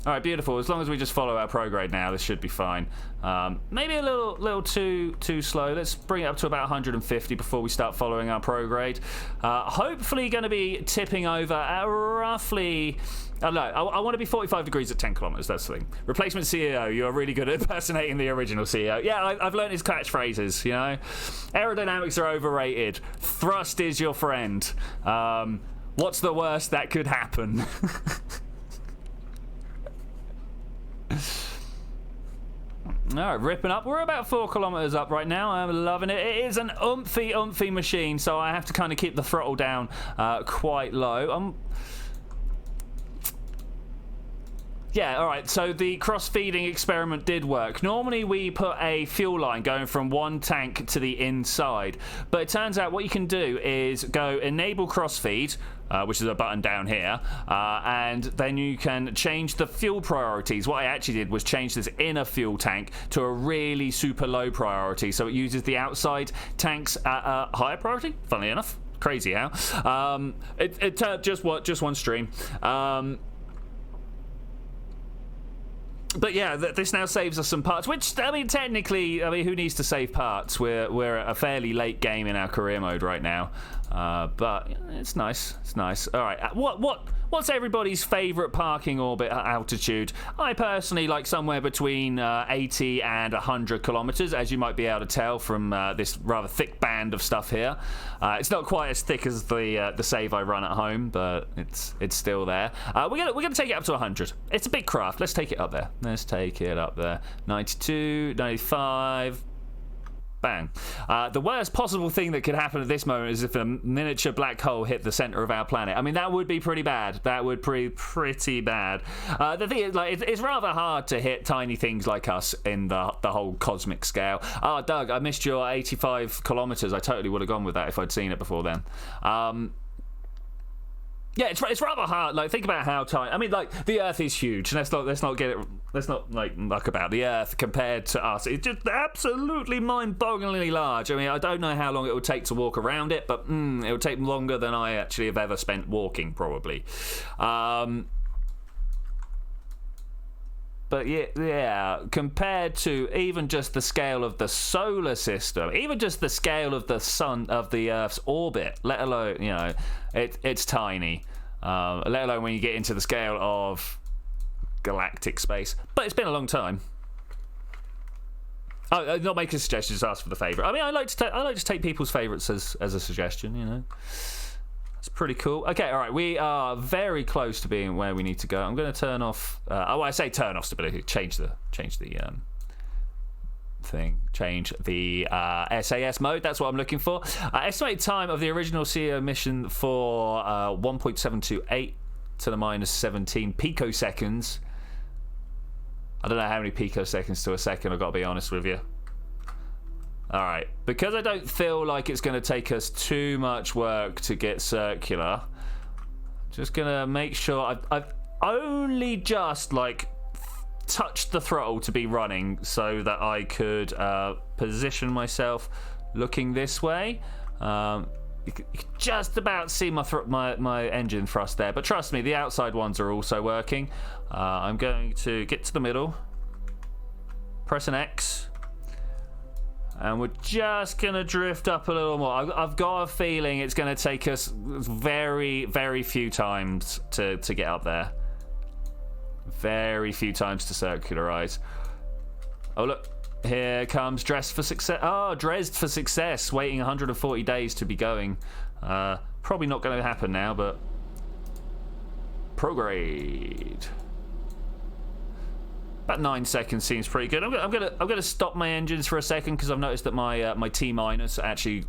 All right, beautiful. As long as we just follow our prograde now, this should be fine. Maybe a little too slow. Let's bring it up to about 150 before we start following our prograde. Hopefully going to be tipping over at roughly... I want to be 45 degrees at 10 kilometers. That's the thing. Replacement CEO, you are really good at impersonating the original CEO. Yeah, I've learned his catchphrases, you know. Aerodynamics are overrated. Thrust is your friend. What's the worst that could happen? Alright, ripping up. We're about 4 kilometers up right now. I'm loving it. It is an oomphy machine, so I have to kind of keep the throttle down quite low. Yeah, alright, so the cross-feeding experiment did work. Normally we put a fuel line going from one tank to the inside, but it turns out what you can do is go enable cross-feed, which is a button down here, and then you can change the fuel priorities. What I actually did was change this inner fuel tank to a really super low priority, so it uses the outside tanks at a higher priority, funnily enough. Crazy how. It turned just one stream. But yeah, this now saves us some parts, which, I mean, technically, who needs to save parts? We're at a fairly late game in our career mode right now. But it's nice. All right, what's everybody's favourite parking orbit at altitude? I personally like somewhere between 80 and 100 kilometres, as you might be able to tell from this rather thick band of stuff here. It's not quite as thick as the save I run at home, but it's still there. We're gonna take it up to 100. It's a big craft. Let's take it up there. 92, 95. bang. The worst possible thing that could happen at this moment is if a miniature black hole hit the center of our planet. I mean, that would be pretty bad. That would be pretty bad. The thing is, like, it's rather hard to hit tiny things like us in the whole cosmic scale. Oh, Doug, I missed your 85 kilometers. I totally would have gone with that if I'd seen it before then. Yeah, it's rather hard. Like, think about how tiny. I mean, like, the Earth is huge. Let's not like muck about the Earth compared to us. It's just absolutely mind-bogglingly large. I mean, I don't know how long it would take to walk around it, but it would take longer than I actually have ever spent walking, probably. But yeah, compared to even just the scale of the solar system, even just the scale of the sun, of the Earth's orbit, let alone, you know, it's tiny. Let alone when you get into the scale of galactic space. But it's been a long time. Oh, not making suggestions, ask for the favourite. I mean, I like to take people's favourites as a suggestion, you know. It's pretty cool. Okay, all right, we are very close to being where we need to go. I'm going to turn off. I say turn off stability. Change the thing. Change the SAS mode. That's what I'm looking for. Estimated time of the original CEO mission for 1.728 to the minus 17 picoseconds. I don't know how many picoseconds to a second. I've got to be honest with you. All right, because I don't feel like it's going to take us too much work to get circular, just going to make sure I've only just, like, touched the throttle to be running so that I could position myself looking this way. You can just about see my engine thrust there, but trust me, the outside ones are also working. I'm going to get to the middle, press an X, and we're just going to drift up a little more. I've got a feeling it's going to take us very, very few times to get up there. Very few times to circularize. Oh, look. Here comes Dressed for Success. Oh, Dresd for Success. Waiting 140 days to be going. Probably not going to happen now, but... Prograde. About 9 seconds seems pretty good. I'm gonna stop my engines for a second because I've noticed that my T minus actually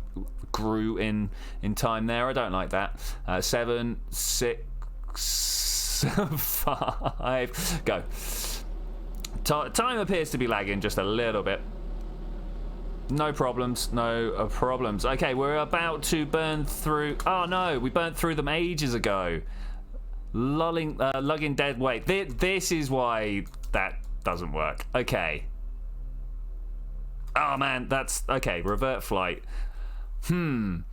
grew in time there. I don't like that. 7, 6, 5, go. Time appears to be lagging just a little bit. No problems, no problems. Okay, we're about to burn through. Oh no, we burnt through them ages ago. Lugging dead weight. This is why that doesn't work. Okay. Oh man, that's okay. Revert flight. So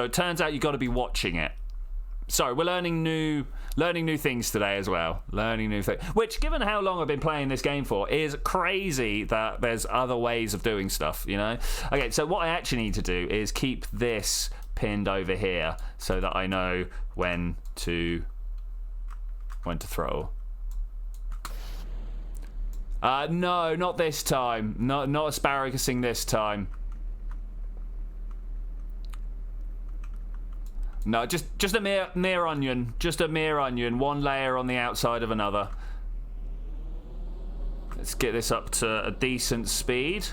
it turns out you got to be watching it. So we're learning new things today as well. Learning new things, which, given how long I've been playing this game for, is crazy that there's other ways of doing stuff. You know. Okay, so what I actually need to do is keep this pinned over here so that I know when to throw. No, not this time. Not asparagusing this time. No, just a mere onion. Just a mere onion. One layer on the outside of another. Let's get this up to a decent speed.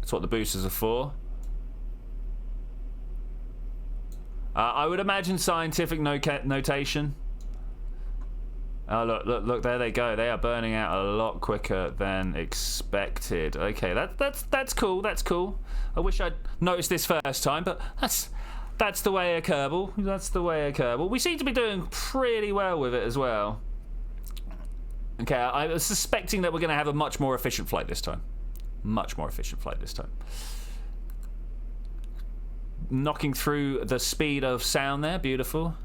That's what the boosters are for. I would imagine scientific notation. Oh, look, there they go. They are burning out a lot quicker than expected. Okay, that's cool. That's cool. I wish I'd noticed this first time, but that's the way of Kerbal. That's the way of Kerbal. We seem to be doing pretty well with it as well. Okay, I was suspecting that we're going to have a much more efficient flight this time. Much more efficient flight this time. Knocking through the speed of sound there. Beautiful.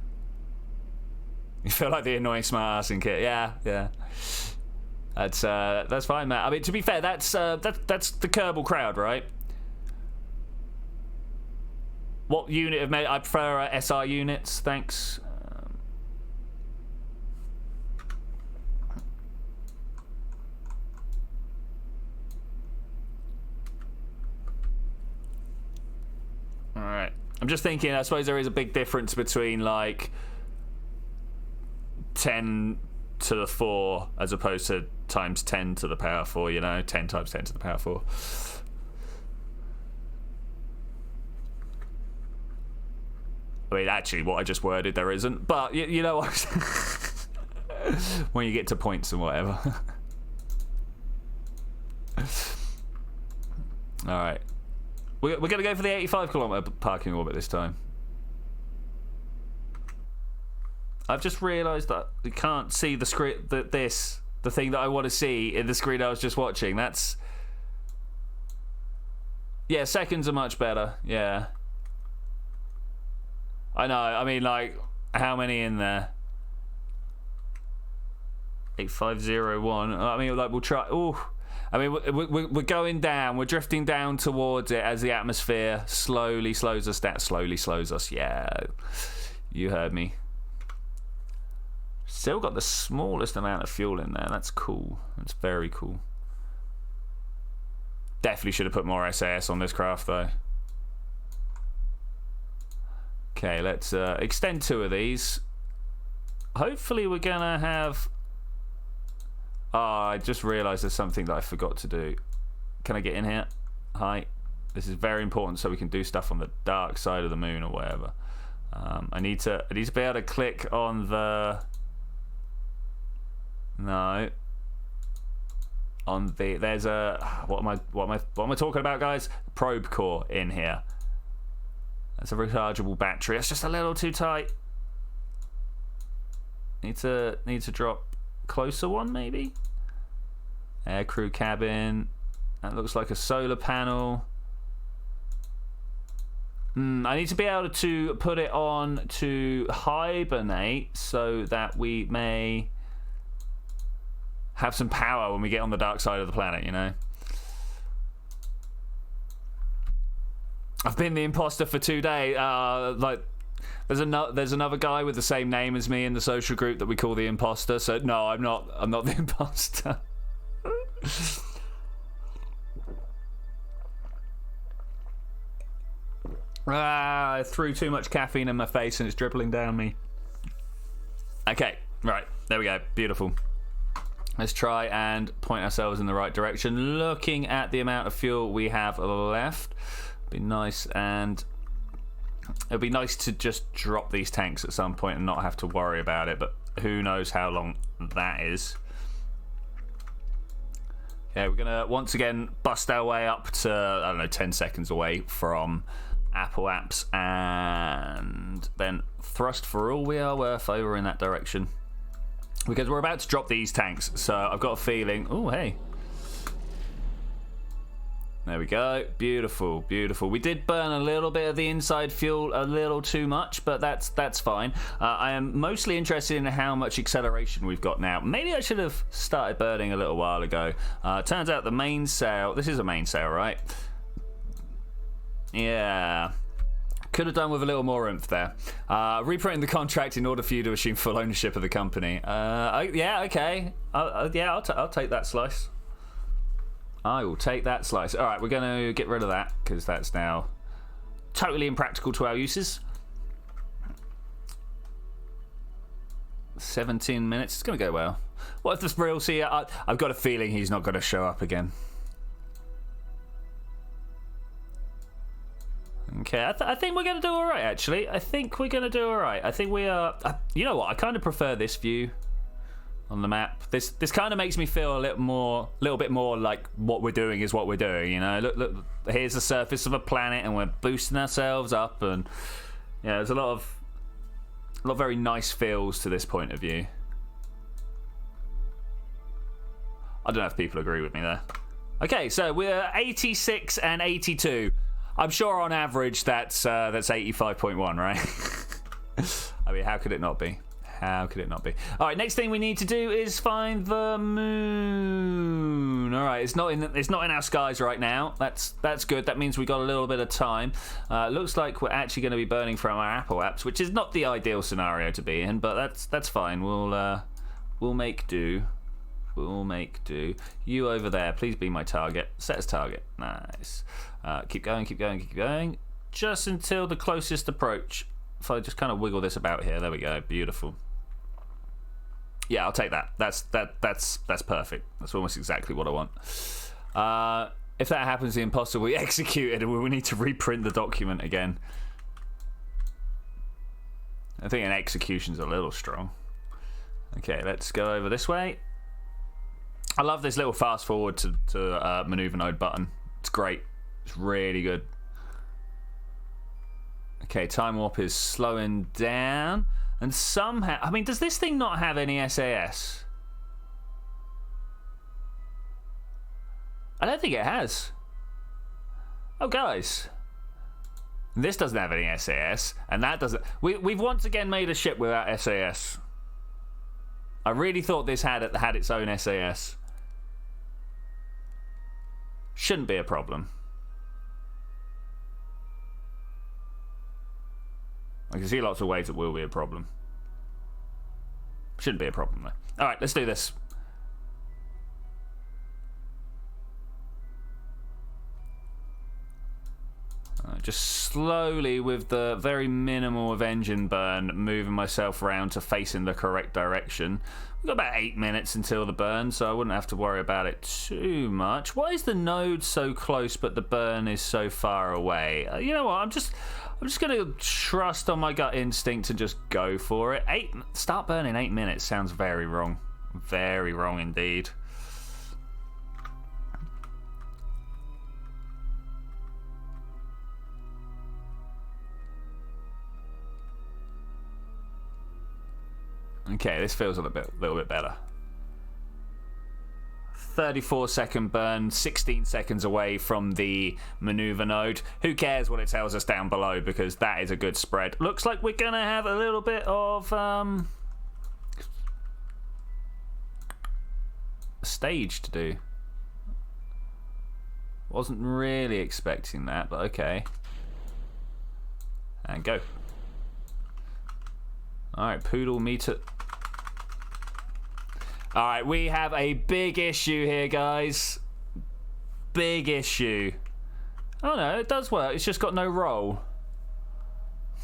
You feel like the annoying smart ass in kit. Yeah. That's fine, Matt. I mean, to be fair, that's the Kerbal crowd, right? What unit of made? I prefer SR units. Thanks. All right. I'm just thinking. I suppose there is a big difference between like 10 to the 4 as opposed to times 10 to the power 4, you know, 10 times 10 to the power 4. I mean, actually, what I just worded, there isn't. But, you know what? When you get to points and whatever. Alright. We're going to go for the 85-kilometre parking orbit this time. I've just realised that you can't see the screen, the thing that I want to see in the screen I was just watching. That's... Yeah, seconds are much better. Yeah. I know. I mean, like, how many in there? 8501. I mean, like, we'll try... Ooh. I mean, we're going down. We're drifting down towards it as the atmosphere slowly slows us down. Slowly slows us. Yeah. You heard me. Still got the smallest amount of fuel in there. That's cool. That's very cool. Definitely should have put more SAS on this craft, though. Okay, let's extend 2 of these. Hopefully we're going to have... Oh, I just realised there's something that I forgot to do. Can I get in here? Hi. This is very important so we can do stuff on the dark side of the moon or whatever. I need to be able to click on the... No. On the... There's a... What am I talking about, guys? Probe core in here. That's a rechargeable battery. It's just a little too tight. Need to drop closer one, maybe? Aircrew cabin. That looks like a solar panel. I need to be able to put it on to hibernate so that we may have some power when we get on the dark side of the planet, you know? I've been the imposter for 2 days. Like, there's another guy with the same name as me in the social group that we call the imposter. So no, I'm not the imposter. I threw too much caffeine in my face and it's dribbling down me. Okay, right, there we go. Beautiful. Let's try and point ourselves in the right direction. Looking at the amount of fuel we have left. Be nice, and it'd be nice to just drop these tanks at some point and not have to worry about it, but who knows how long that is. Yeah, we're gonna once again bust our way up to, I don't know, 10 seconds away from Apple apps, and then thrust for all we are worth over in that direction, because we're about to drop these tanks. So I've got a feeling... Oh, hey. There we go. Beautiful, beautiful. We did burn a little bit of the inside fuel, a little too much, but that's fine. I am mostly interested in how much acceleration we've got now. Maybe I should have started burning a little while ago. Turns out the mainsail... This is a mainsail, right? Yeah. Could have done with a little more oomph there. Reprinting the contract in order for you to assume full ownership of the company. Yeah, okay. I'll take that slice. I will take that slice. All right, we're going to get rid of that because that's now totally impractical to our uses. 17 minutes. It's going to go well. What if the Spreel see? I've got a feeling he's not going to show up again. Okay, I think we're going to do all right, actually. I think we're going to do all right. I think we are... you know what? I kind of prefer this view on the map. This kind of makes me feel a little bit more like what we're doing is what we're doing, you know? Look, here's the surface of a planet and we're boosting ourselves up, and yeah, there's a lot of very nice feels to this point of view. I don't know if people agree with me there. Okay, so we're 86 and 82. I'm sure on average that's 85.1, right? I mean, how could it not be? How could it not be? All right, next thing we need to do is find the moon. All right, it's not in our skies right now. That's good. That means we got a little bit of time. Looks like we're actually going to be burning from our Apple apps, which is not the ideal scenario to be in, but that's fine. We'll make do. We'll make do. You over there, please be my target. Set as target. Nice. Keep going, keep going, keep going. Just until the closest approach. If I just kind of wiggle this about here. There we go. Beautiful. Yeah, I'll take that. That's perfect. That's almost exactly what I want. If that happens, the imposter will be executed, and we will need to reprint the document again. I think an execution's a little strong. Okay, let's go over this way. I love this little fast forward to maneuver node button. It's great. It's really good. Okay, time warp is slowing down. And somehow... I mean, does this thing not have any SAS? I don't think it has. Oh, guys. This doesn't have any SAS. And that doesn't... We've once again made a ship without SAS. I really thought this had its own SAS. Shouldn't be a problem. I can see lots of ways it will be a problem. Shouldn't be a problem though. Alright, let's do this. Just slowly, with the very minimal of engine burn, moving myself around to facing the correct direction. We've got about 8 minutes until the burn, so I wouldn't have to worry about it too much. Why is the node so close but the burn is so far away? You know what, I'm just going to trust on my gut instinct and just go for it. Start burning 8 minutes sounds very wrong. Very wrong indeed. Okay, this feels a little bit better. 34-second burn, 16 seconds away from the maneuver node. Who cares what it tells us down below, because that is a good spread. Looks like we're going to have a little bit of a stage to do. Wasn't really expecting that, but okay. And go. Alright, Poodle meter. Alright, we have a big issue here, guys. Big issue. Oh no, it does work. It's just got no roll.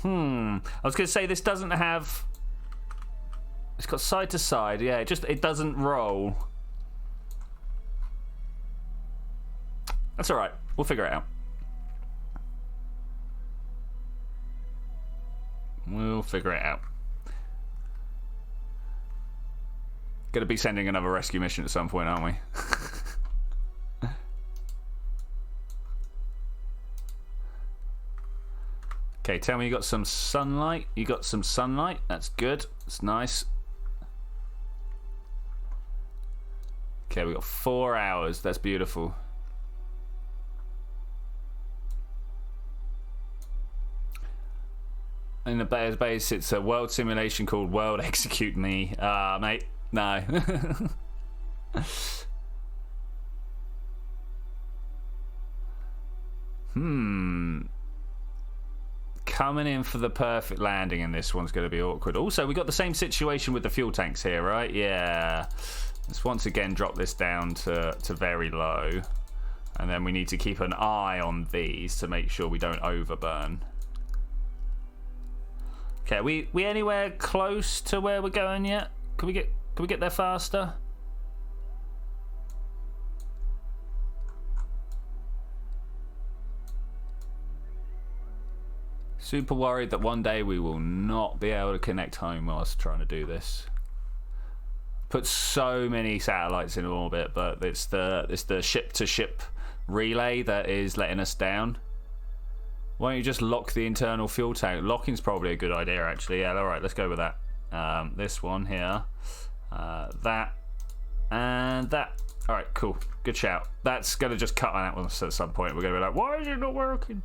I was going to say this doesn't have... It's got side to side. Yeah, it doesn't roll. That's alright. We'll figure it out. We'll figure it out. Gonna be sending another rescue mission at some point, aren't we? Okay, tell me you got some sunlight. You got some sunlight. That's good. That's nice. Okay, we got 4 hours. That's beautiful. In the base, it's a world simulation called World Execute Me. Mate, no. Coming in for the perfect landing, and this one's going to be awkward. Also, we got the same situation with the fuel tanks here, right? Yeah. Let's once again drop this down to very low. And then we need to keep an eye on these to make sure we don't overburn. Okay, we anywhere close to where we're going yet? Can we get there faster? Super worried that one day we will not be able to connect home whilst trying to do this. Put so many satellites in orbit, but it's the ship-to-ship relay that is letting us down. Why don't you just lock the internal fuel tank? Locking's probably a good idea, actually. Yeah, all right, let's go with that. This one here, that, and that. All right, cool. Good shout. That's going to just cut on that one at some point. We're going to be like, why is it not working?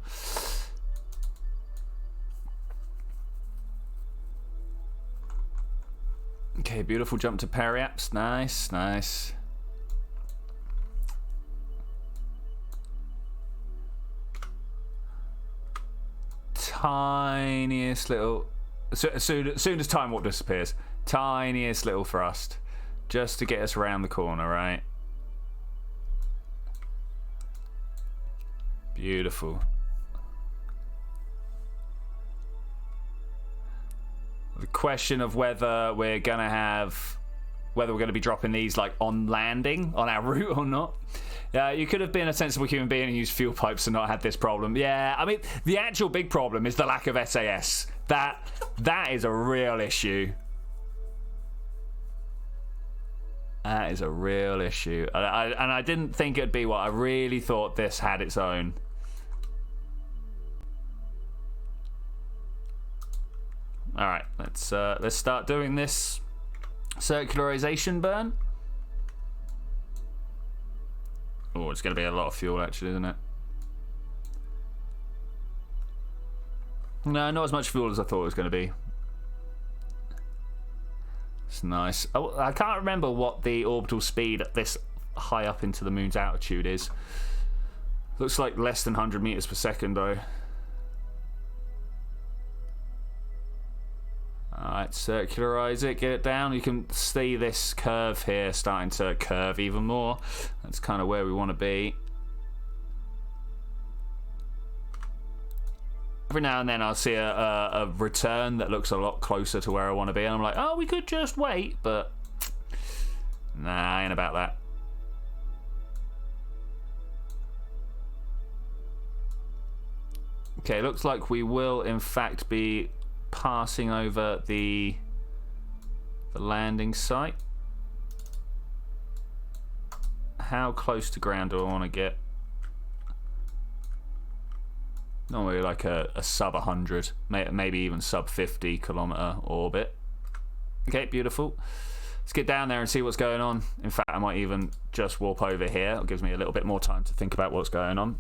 Okay, beautiful jump to periaps. Nice, nice. Tiniest little, as soon as time warp disappears, tiniest little thrust just to get us around the corner, right? Beautiful. The question of whether we're gonna have whether we're going to be dropping these like on landing on our route or not. You could have been a sensible human being and used fuel pipes and not had this problem. Yeah, I mean, the actual big problem is the lack of SAS. That is a real issue. That is a real issue. And I didn't think it'd be what I really thought this had its own. All right, let's start doing this circularization burn. Oh, it's going to be a lot of fuel, actually, isn't it? No, not as much fuel as I thought it was going to be. It's nice. Oh, I can't remember what the orbital speed at this high up into the moon's altitude is. Looks like less than 100 meters per second, though. Alright, circularize it, get it down. You can see this curve here starting to curve even more. That's kind of where we want to be. Every now and then I'll see a return that looks a lot closer to where I want to be, and I'm like, oh, we could just wait, but nah, ain't about that. Okay, looks like we will in fact be passing over the landing site. How close to ground do I want to get? Normally like a sub 100, maybe even sub 50 kilometer orbit. Okay, beautiful. Let's get down there and see what's going on. In fact, I might even just warp over here. It gives me a little bit more time to think about what's going on.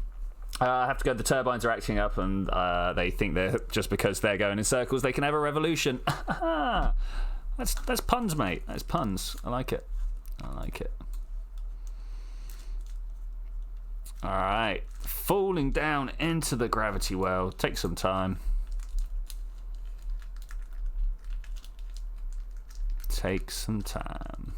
I have to go. The turbines are acting up, and they think they're just because they're going in circles, they can have a revolution. That's puns, mate. That's puns. I like it. I like it. All right, falling down into the gravity well. Take some time. Take some time.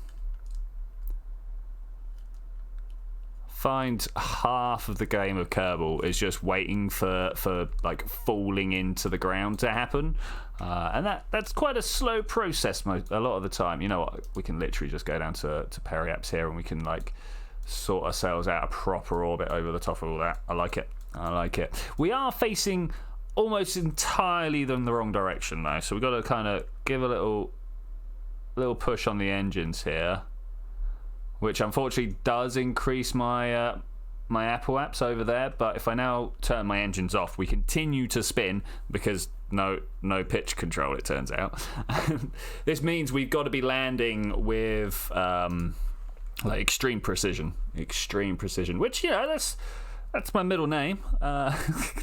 Find half of the game of Kerbal is just waiting for like falling into the ground to happen, and that's quite a slow process a lot of the time. You know what? We can literally just go down to periaps here, and we can like sort ourselves out a proper orbit over the top of all that. I like it. I like it. We are facing almost entirely in the wrong direction though, so we've got to kind of give a little push on the engines here, which unfortunately does increase my my Apple apps over there. But if I now turn my engines off, we continue to spin because no pitch control, it turns out. This means we've got to be landing with like extreme precision, which, you know, that's my middle name.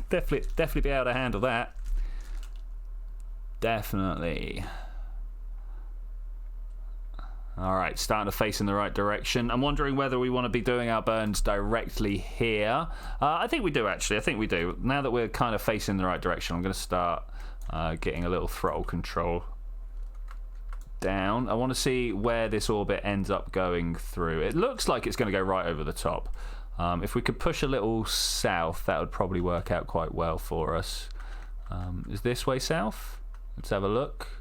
Definitely be able to handle that. Definitely. All right, starting to face in the right direction. I'm wondering whether we want to be doing our burns directly here. I think we do, actually. I think we do. Now that we're kind of facing the right direction, I'm going to start getting a little throttle control down. I want to see where this orbit ends up going through. It looks like it's going to go right over the top. If we could push a little south, that would probably work out quite well for us. Is this way south? Let's have a look.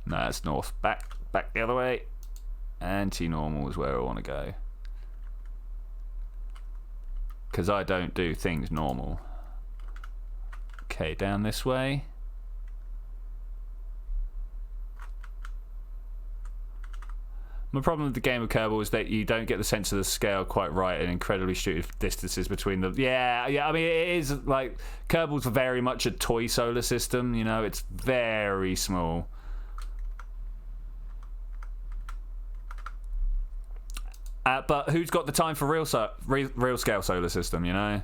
No, it's north. Back the other way. Anti-normal is where I want to go. Because I don't do things normal. Okay, down this way. My problem with the game of Kerbal is that you don't get the sense of the scale quite right and incredibly stupid distances between them. Yeah, I mean, it is like Kerbal's very much a toy solar system, you know, it's very small. But who's got the time for real scale solar system, you know?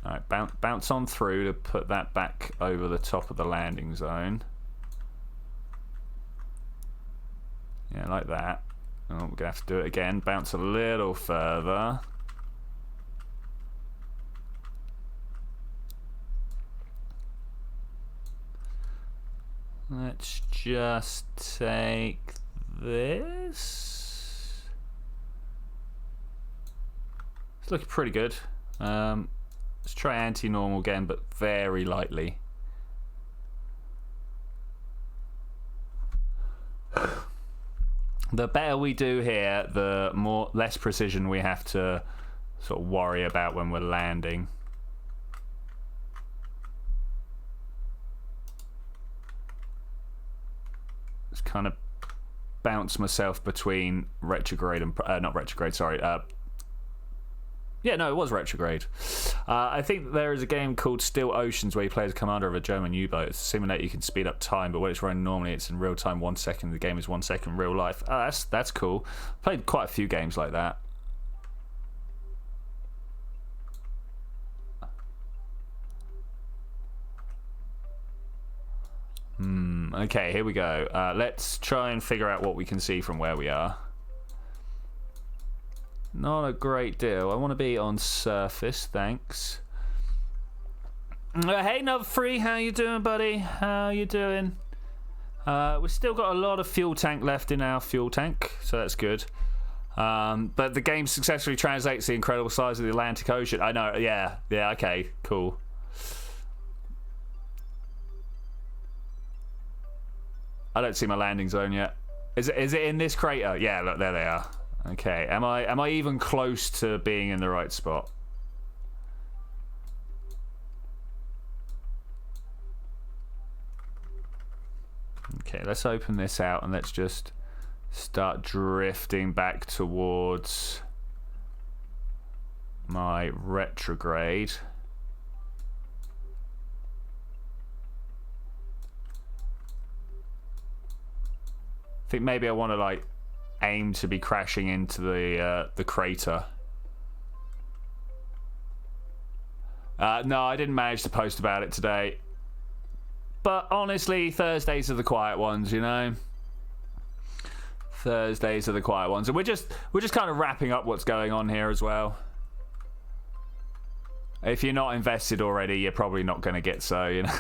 Alright, bounce on through to put that back over the top of the landing zone. Yeah, like that. Oh, we're going to have to do it again. Bounce a little further. Let's just take this. It's looking pretty good. Let's try anti-normal again, but very lightly. The better we do here, the less precision we have to sort of worry about when we're landing. Just kind of bounce myself between retrograde and not retrograde, sorry. Yeah, no, it was retrograde. I think there is a game called Still Oceans where you play as a commander of a German U-boat. It's a simulator, you can speed up time, but when it's running normally, it's in real time, 1 second. The game is 1 second real life. That's cool. Played quite a few games like that. Okay, here we go. Let's try and figure out what we can see from where we are. Not a great deal. I want to be on surface, thanks. Hey, Nub3, how you doing, buddy? How you doing? We've still got a lot of fuel tank left in our fuel tank, so that's good. But the game successfully translates the incredible size of the Atlantic Ocean. I know, yeah, okay, cool. I don't see my landing zone yet. Is it in this crater? Yeah, look, there they are. Okay, am I even close to being in the right spot? Okay, let's open this out and let's just start drifting back towards my retrograde. I think maybe I want to like aim to be crashing into the crater. No, I didn't manage to post about it today. But honestly, Thursdays are the quiet ones, you know. Thursdays are the quiet ones, and we're just kind of wrapping up what's going on here as well. If you're not invested already, you're probably not going to get so, you know.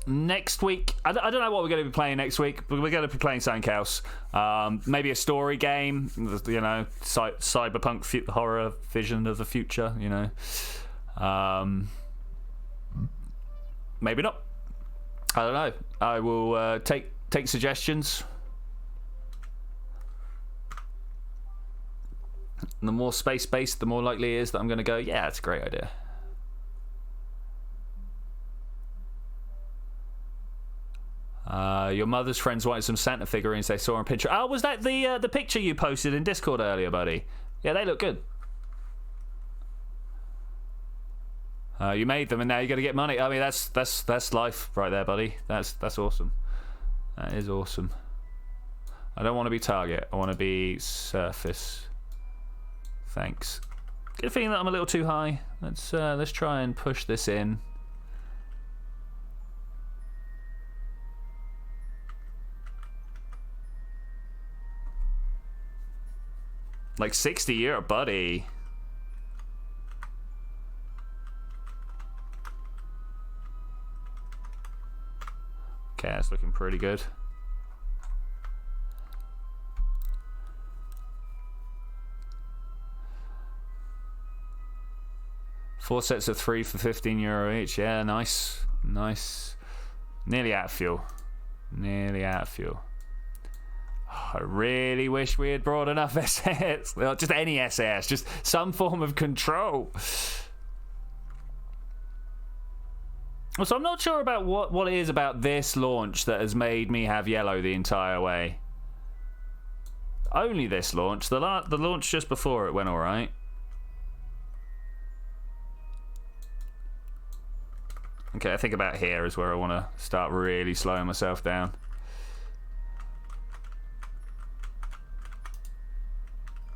Next week, I don't know what we're going to be playing next week, but we're going to be playing something else. Maybe a story game, you know, cyberpunk horror vision of the future, you know. Maybe not. I don't know. I will take suggestions. The more space-based, the more likely it is that I'm going to go, yeah, that's a great idea. Your mother's friends wanted some Santa figurines they saw on Pinterest. Oh, was that the picture you posted in Discord earlier, buddy? Yeah, they look good. You made them, and now you got to get money. I mean, that's life right there, buddy. That's awesome. That is awesome. I don't want to be target. I want to be surface. Thanks. Get a feeling that I'm a little too high. Let's try and push this in. Like 60, you're a buddy. Okay, that's looking pretty good. Four sets of 3 for €15 each. Yeah, nice. Nice. Nearly out of fuel. Nearly out of fuel. I really wish we had brought enough SAS. Well, just any SAS, just some form of control. So I'm not sure about what it is about this launch that has made me have yellow the entire way. Only this launch. The launch just before it went all right. Okay, I think about here is where I want to start really slowing myself down.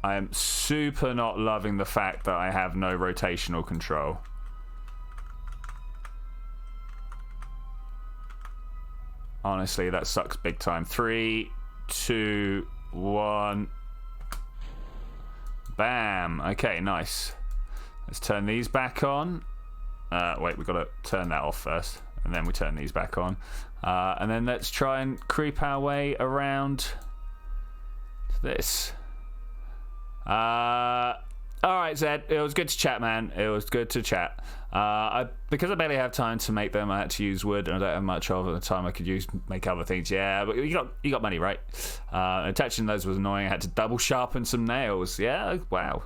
I am super not loving the fact that I have no rotational control. Honestly, that sucks big time. 3, 2, 1. Bam. Okay, nice. Let's turn these back on. Wait, we've got to turn that off first. And then we turn these back on. And then let's try and creep our way around to this. Alright, right, Zed. It was good to chat, man. It was good to chat. Because I barely have time to make them, I had to use wood, and I don't have much of the time I could make other things. Yeah, but you got money, right? Attaching those was annoying. I had to double sharpen some nails. Yeah, wow.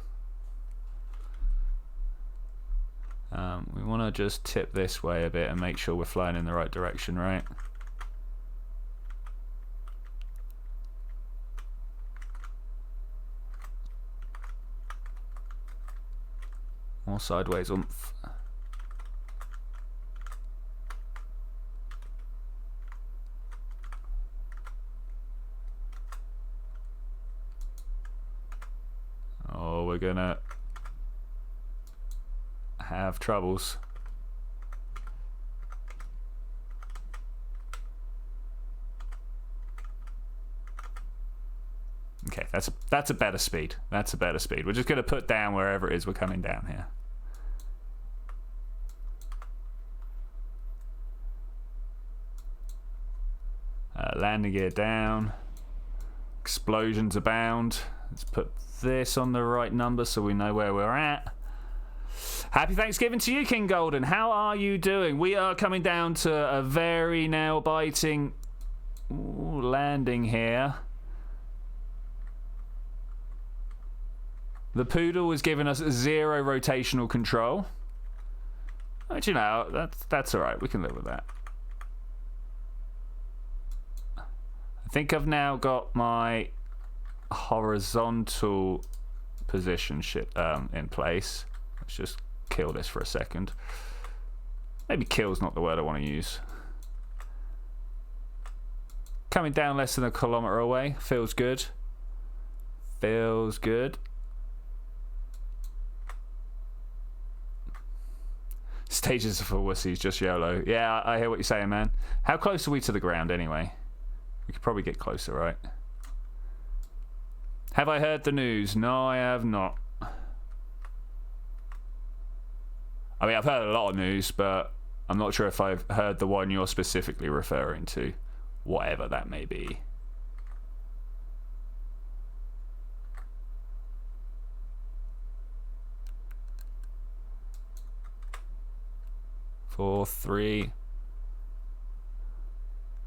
We want to just tip this way a bit and make sure we're flying in the right direction, right? More sideways oomph. Oh, we're gonna have troubles. Okay, that's a better speed. That's a better speed. We're just gonna put down wherever it is we're coming down here. Landing gear down. Explosions abound. Let's put this on the right number so we know where we're at. Happy Thanksgiving to you, King Golden. How are you doing? We are coming down to a very nail-biting landing here. The Poodle is giving us 0 rotational control. But you know, that's alright. We can live with that. I think I've now got my horizontal position in place. Let's just kill this for a second. Maybe kill's not the word I want to use. Coming down less than a kilometer away. Feels good. Feels good. Stages are for wussies, just YOLO. Yeah, I hear what you're saying, man. How close are we to the ground anyway? We could probably get closer, right? Have I heard the news? No, I have not. I mean, I've heard a lot of news, but I'm not sure if I've heard the one you're specifically referring to. Whatever that may be. Four, three.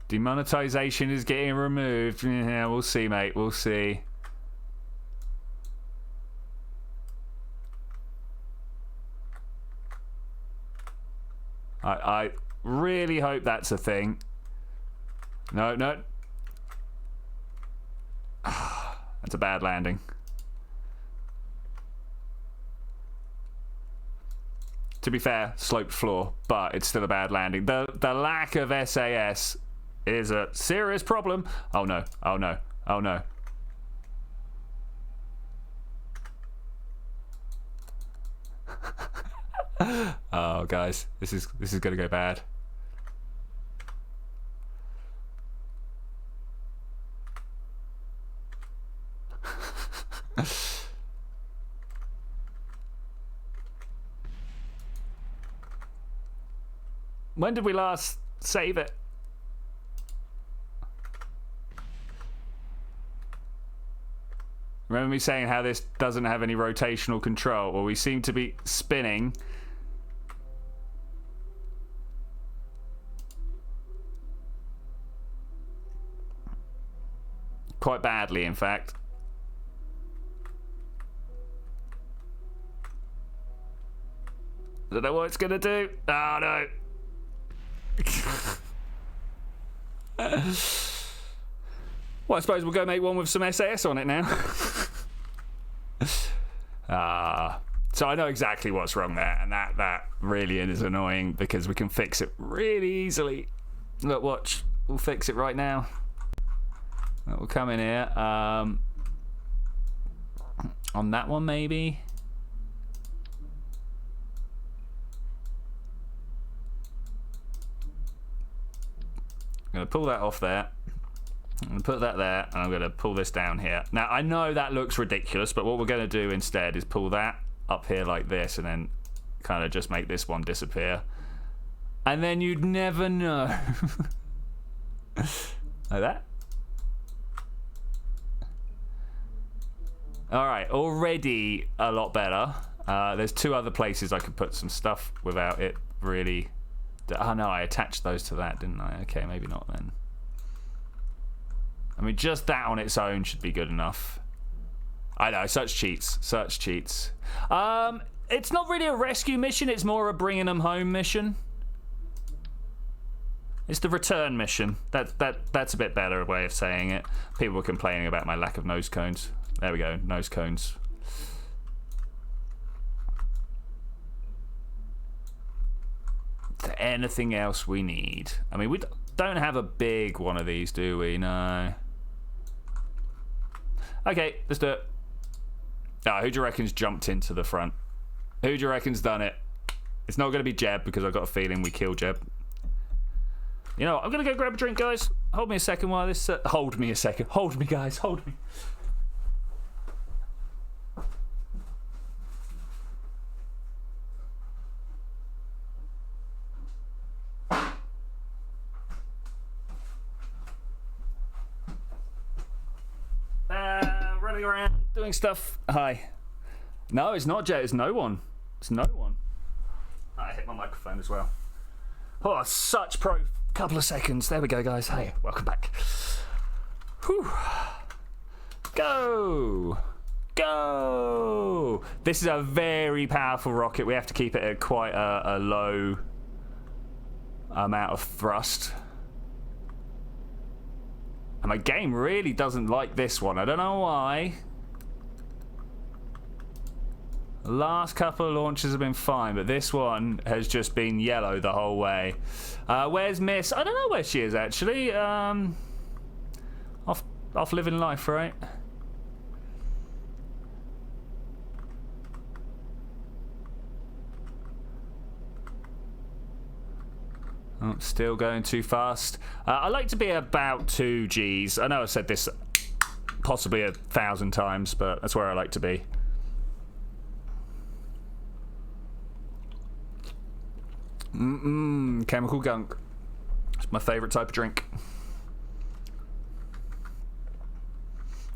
Demonetization is getting removed. Yeah, we'll see, mate. We'll see. I really hope that's a thing. No. That's a bad landing. To be fair, sloped floor, but it's still a bad landing. The lack of SAS is a serious problem. Oh no, oh no, oh no. Oh guys, this is gonna go bad. When did we last save it? Remember me saying how this doesn't have any rotational control? Well, we seem to be spinning. Quite badly, in fact. I don't know what it's gonna do. Oh no. Well, I suppose we'll go make one with some SAS on it now. So I know exactly what's wrong there, and that really is annoying because we can fix it really easily. Look, watch. We'll fix it right now. We'll come in here. On that one, maybe. I'm going to pull that off there. I'm going to put that there, and I'm going to pull this down here. Now, I know that looks ridiculous, but what we're going to do instead is pull that up here like this, and then kind of just make this one disappear. And then you'd never know. Like that. All right, already a lot better. There's 2 other places I could put some stuff without it really... Oh, no, I attached those to that, didn't I? Okay, maybe not then. I mean, just that on its own should be good enough. I know, such cheats. Such cheats. It's not really a rescue mission. It's more a bringing them home mission. It's the return mission. That's a bit better way of saying it. People were complaining about my lack of nose cones. There we go, nose cones. Is there anything else we need? I mean, we don't have a big one of these, do we? No. Okay, let's do it. Who do you reckon's jumped into the front? Who do you reckon's done it? It's not going to be Jeb, because I've got a feeling we killed Jeb. You know what? I'm going to go grab a drink, guys. Hold me a second while this... hold me a second. Hold me, guys. Hold me. Running around, doing stuff. Hi. No, it's not Jay. It's no one. It's no one. I hit my microphone as well. Oh, such pro. Couple of seconds. There we go, guys. Hey, welcome back. Whew. Go. Go. This is a very powerful rocket. We have to keep it at quite a low amount of thrust. And my game really doesn't like this one. I don't know why. The last couple of launches have been fine, but this one has just been yellow the whole way. Where's Miss? I don't know where she is, actually. Off living life, right? Oh, still going too fast. I like to be about 2 Gs. I know I've said this possibly 1,000 times, but that's where I like to be. Chemical gunk. It's my favourite type of drink.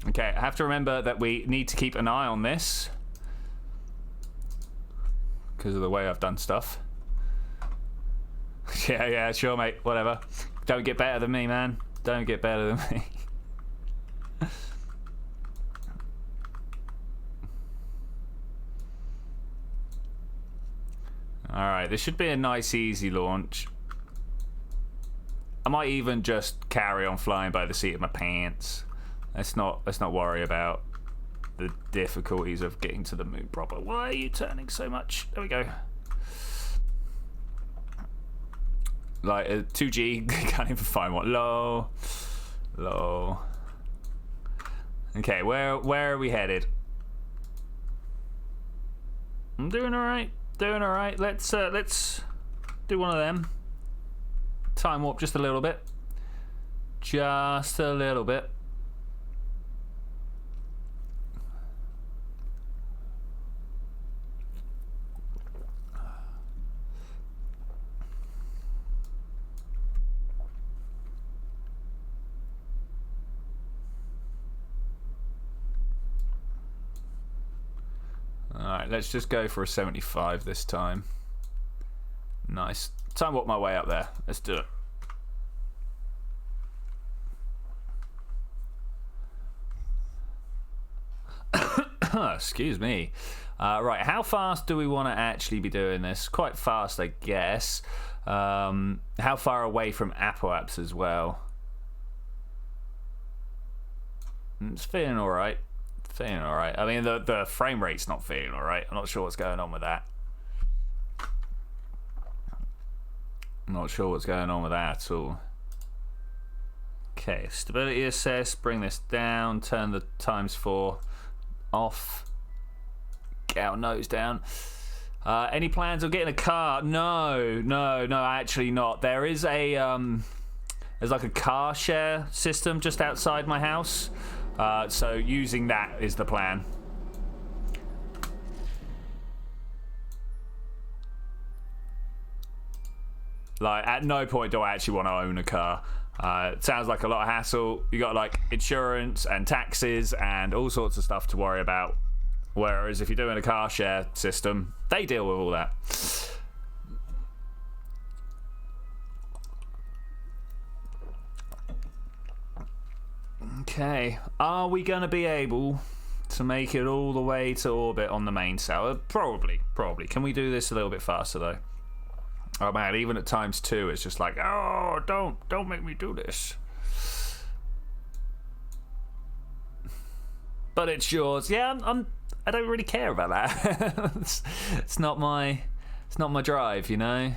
Okay, I have to remember that we need to keep an eye on this because of the way I've done stuff. Yeah, sure, mate. Whatever. Don't get better than me, man. Don't get better than me. Alright, this should be a nice, easy launch. I might even just carry on flying by the seat of my pants. Let's not worry about the difficulties of getting to the moon proper. Why are you turning so much? There we go. Like a 2G, can't even find one. Low. Okay, where are we headed? I'm doing alright. Let's do one of them. Time warp just a little bit. Just a little bit. Alright, let's just go for a 75 this time. Nice. Time warp my way up there. Let's do it. Excuse me. Right, how fast do we want to actually be doing this? Quite fast, I guess. How far away from Apoaps as well? It's feeling alright. I mean, the frame rate's not feeling alright. I'm not sure what's going on with that. At all. Okay, stability assess. Bring this down. Turn the ×4 off. Get our nose down. Any plans of getting a car? No, actually not. There is a there's like a car share system just outside my house. So using that is the plan. Like, at no point do I actually want to own a car. It sounds like a lot of hassle. You got like insurance and taxes and all sorts of stuff to worry about. Whereas if you're doing a car share system, they deal with all that. Okay, are we going to be able to make it all the way to orbit on the main cell? Probably. Can we do this a little bit faster though? Oh man, even at ×2, it's just like, oh, don't make me do this. But it's yours. Yeah, I don't really care about that. it's not my drive, you know.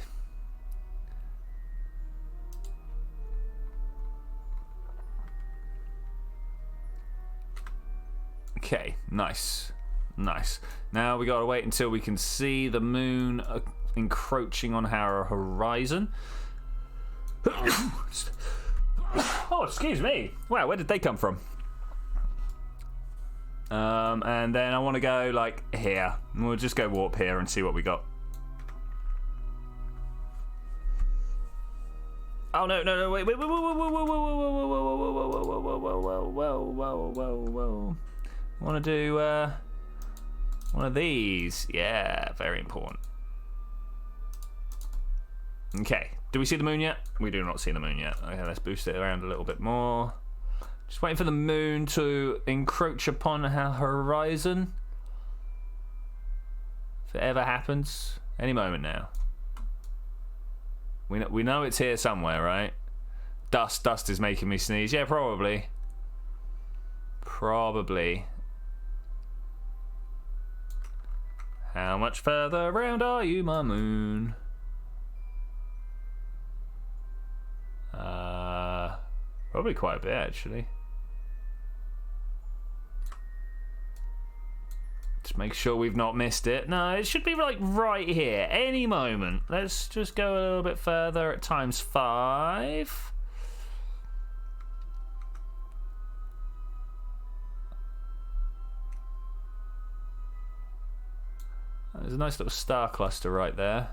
Okay, nice. Now we gotta wait until we can see the moon encroaching on our horizon. Oh, excuse me. Wow, where did they come from? And then I want to go like here. We'll just go warp here and see what we got. Oh no, wait. Whoa. I want to do one of these. Yeah, very important. Okay, do we see the moon yet? We do not see the moon yet. Okay, let's boost it around a little bit more. Just waiting for the moon to encroach upon our horizon. If it ever happens, any moment now. We know it's here somewhere, right? Dust is making me sneeze. Yeah, probably. How much further around are you, my moon? Probably quite a bit, actually. Just make sure we've not missed it. No, it should be like right here, any moment. Let's just go a little bit further at ×5. There's a nice little star cluster right there.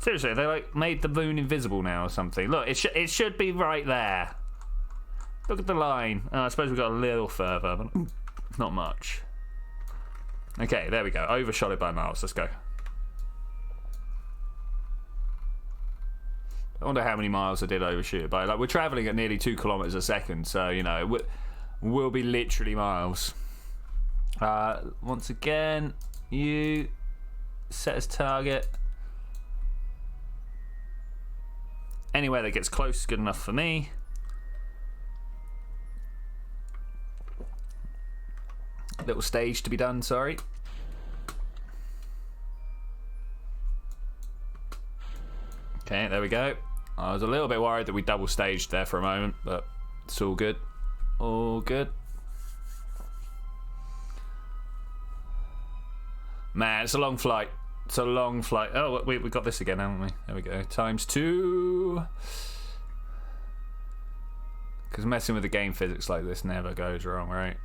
Seriously, they like made the moon invisible now or something. Look, it should be right there. Look at the line. Oh, I suppose we got a little further, but not much. Okay, there we go. Overshot it by miles. Let's go. I wonder how many miles I did overshoot it by. Like, we're traveling at nearly 2 kilometers a second, so you know it will be literally miles. Once again, you set as target. Anywhere that gets close is good enough for me. Little stage to be done, sorry. Okay, there we go. I was a little bit worried that we double staged there for a moment, but it's all good. All good. Man, it's a long flight. It's a long flight. Oh, we got this again, haven't we? There we go. ×2. Because messing with the game physics like this never goes wrong, right?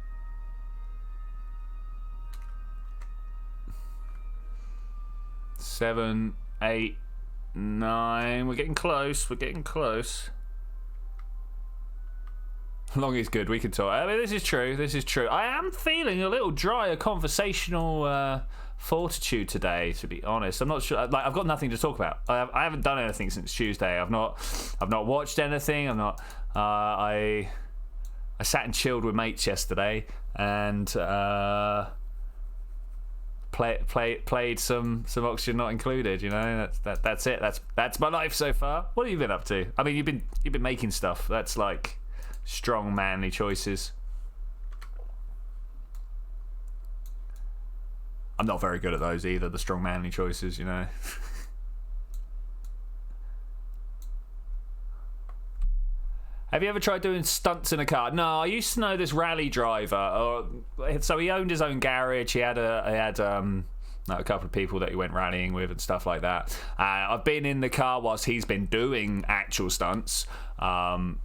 Seven, 8, 9. We're getting close. Long is good. We can talk. I mean, this is true. I am feeling a little drier conversational fortitude today, to be honest. I'm not sure. Like, I've got nothing to talk about. I haven't done anything since Tuesday. I've not watched anything. I sat and chilled with mates yesterday and played some Oxygen Not Included. You know, that's it. That's my life so far. What have you been up to? I mean, you've been making stuff. That's like strong, manly choices. I'm not very good at those either, the strong, manly choices, you know. Have you ever tried doing stunts in a car? No, I used to know this rally driver. So he owned his own garage. He had a couple of people that he went rallying with and stuff like that. I've been in the car whilst he's been doing actual stunts. But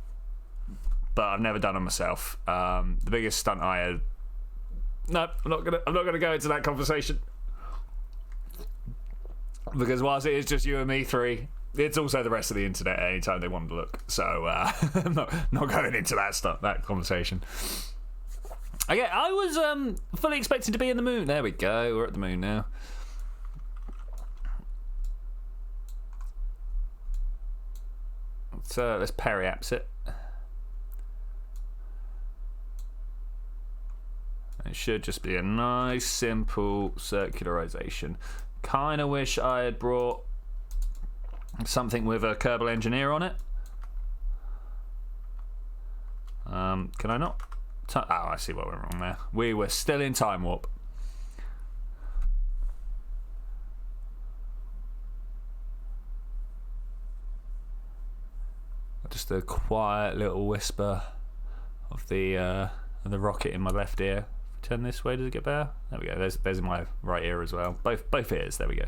I've never done them myself. The biggest stunt I had. No, I'm not gonna go into that conversation because whilst it is just you and me three, it's also the rest of the internet anytime they want to look. So I'm not going into that conversation. Okay, I was fully expecting to be in the moon. There we go. We're at the moon now. So let's periapse it. It should just be a nice, simple circularization. Kind of wish I had brought something with a Kerbal engineer on it. Can I not? Oh, I see what went wrong there. We were still in time warp. Just a quiet little whisper of the rocket in my left ear. Turn this way, does it get better? There we go. There's in my right ear as well. Both ears. There we go.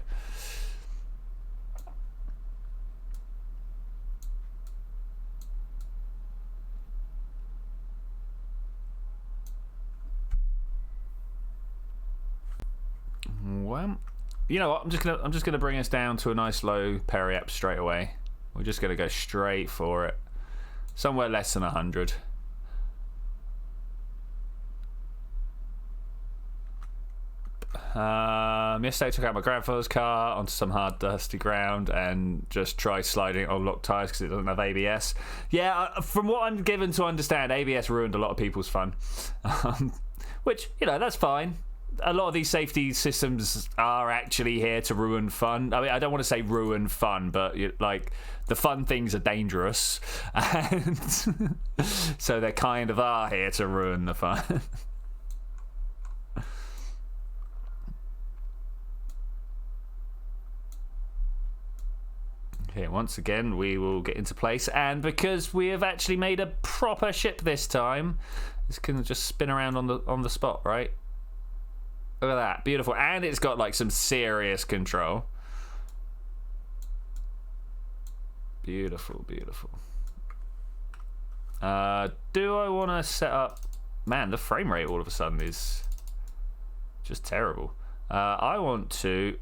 Well, you know what? I'm just gonna bring us down to a nice low periapse straight away. We're just gonna go straight for it. Somewhere less than 100. Yesterday I took out my grandfather's car onto some hard dusty ground and just tried sliding it on locked tyres because it doesn't have ABS. Yeah, from what I'm given to understand, ABS ruined a lot of people's fun. Which, you know, that's fine. A lot of these safety systems are actually here to ruin fun. I mean, I don't want to say ruin fun, but like the fun things are dangerous, and so they kind of are here to ruin the fun. Okay, once again we will get into place, and because we have actually made a proper ship this time, this can just spin around on the spot, right? Look at that, beautiful, and it's got like some serious control. Beautiful, beautiful. Do I want to set up? Man, the frame rate all of a sudden is just terrible. I want to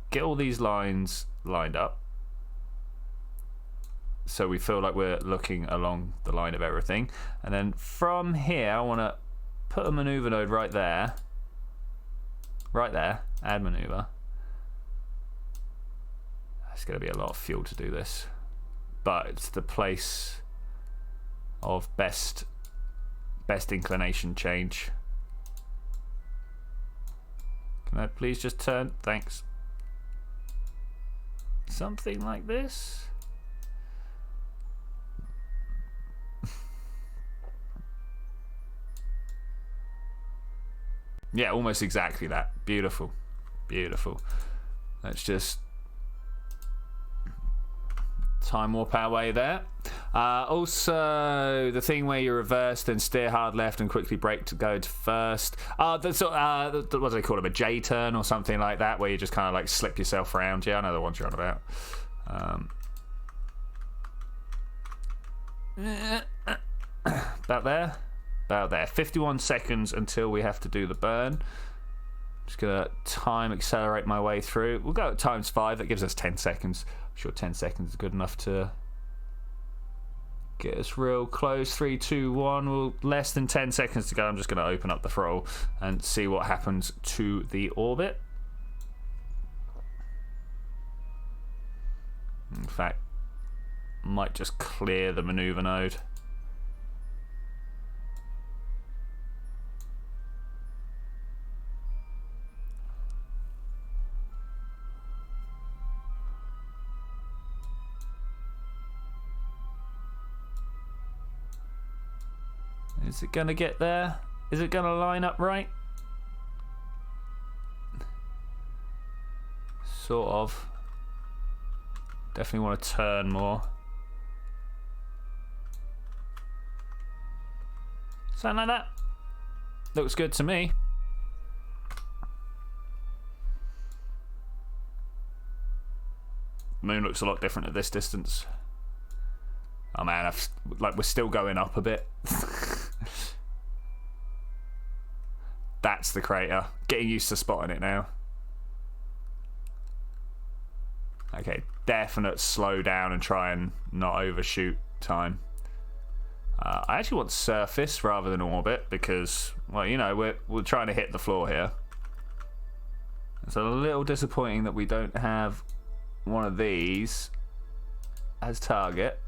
get all these lines lined up so we feel like we're looking along the line of everything, and then from here I want to put a maneuver node right there. Right there, add maneuver. It's going to be a lot of fuel to do this, but it's the place of best inclination change. Can I please just turn? Thanks. Something like this. Yeah, almost exactly that. Beautiful. Beautiful. Let's just time warp our way there. Also, the thing where you reverse, then steer hard left and quickly brake to go to first. What do they call it? A J turn or something like that, where you just kind of like slip yourself around. Yeah, I know the ones you're on about. About there. About there. 51 seconds until we have to do the burn. Just gonna time accelerate my way through. We'll go at ×5. That gives us 10 seconds. I'm sure 10 seconds is good enough to get us real close. 3, 2, 1. Well, less than 10 seconds to go. I'm just gonna open up the throttle and see what happens to the orbit. In fact, might just clear the maneuver node. Is it going to get there? Is it going to line up right? Sort of. Definitely want to turn more. Something like that. Looks good to me. Moon looks a lot different at this distance. Oh man, we're still going up a bit. That's the crater. Getting used to spotting it now. Okay, definite slow down and try and not overshoot time. I actually want surface rather than orbit because, well, you know, we're trying to hit the floor here. It's a little disappointing that we don't have one of these as target.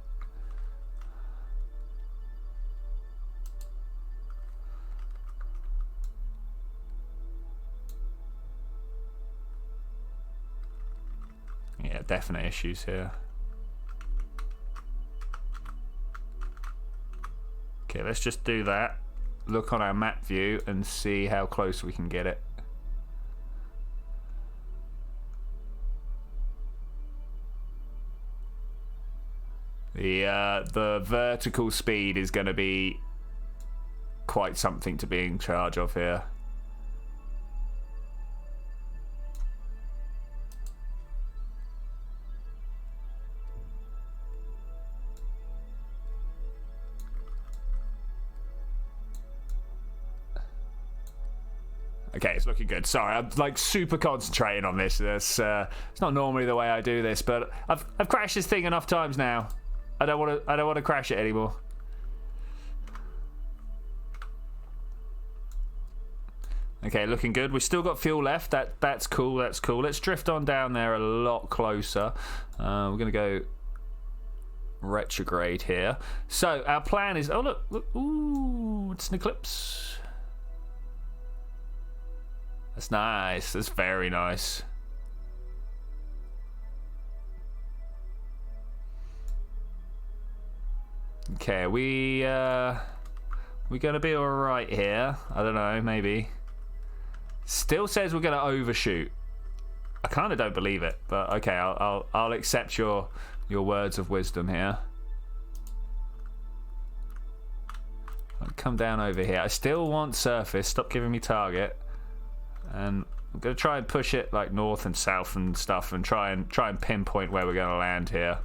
Yeah, definite issues here. Okay, let's just do that. Look on our map view and see how close we can get it. The vertical speed is going to be quite something to be in charge of here. Okay, it's looking good. Sorry, I'm like super concentrating on this. It's not normally the way I do this, but I've crashed this thing enough times now. I don't want to crash it anymore. Okay, looking good. We've still got fuel left. That's cool. That's cool. Let's drift on down there a lot closer. We're gonna go retrograde here. So our plan is. Oh look! Ooh, it's an eclipse. That's nice. That's very nice. Okay, we gonna be all right here. I don't know, maybe. Still says we're gonna overshoot. I kind of don't believe it, but okay, I'll accept your words of wisdom here. I'll come down over here. I still want surface. Stop giving me target. And I'm gonna try and push it like north and south and stuff, and try and pinpoint where we're gonna land here.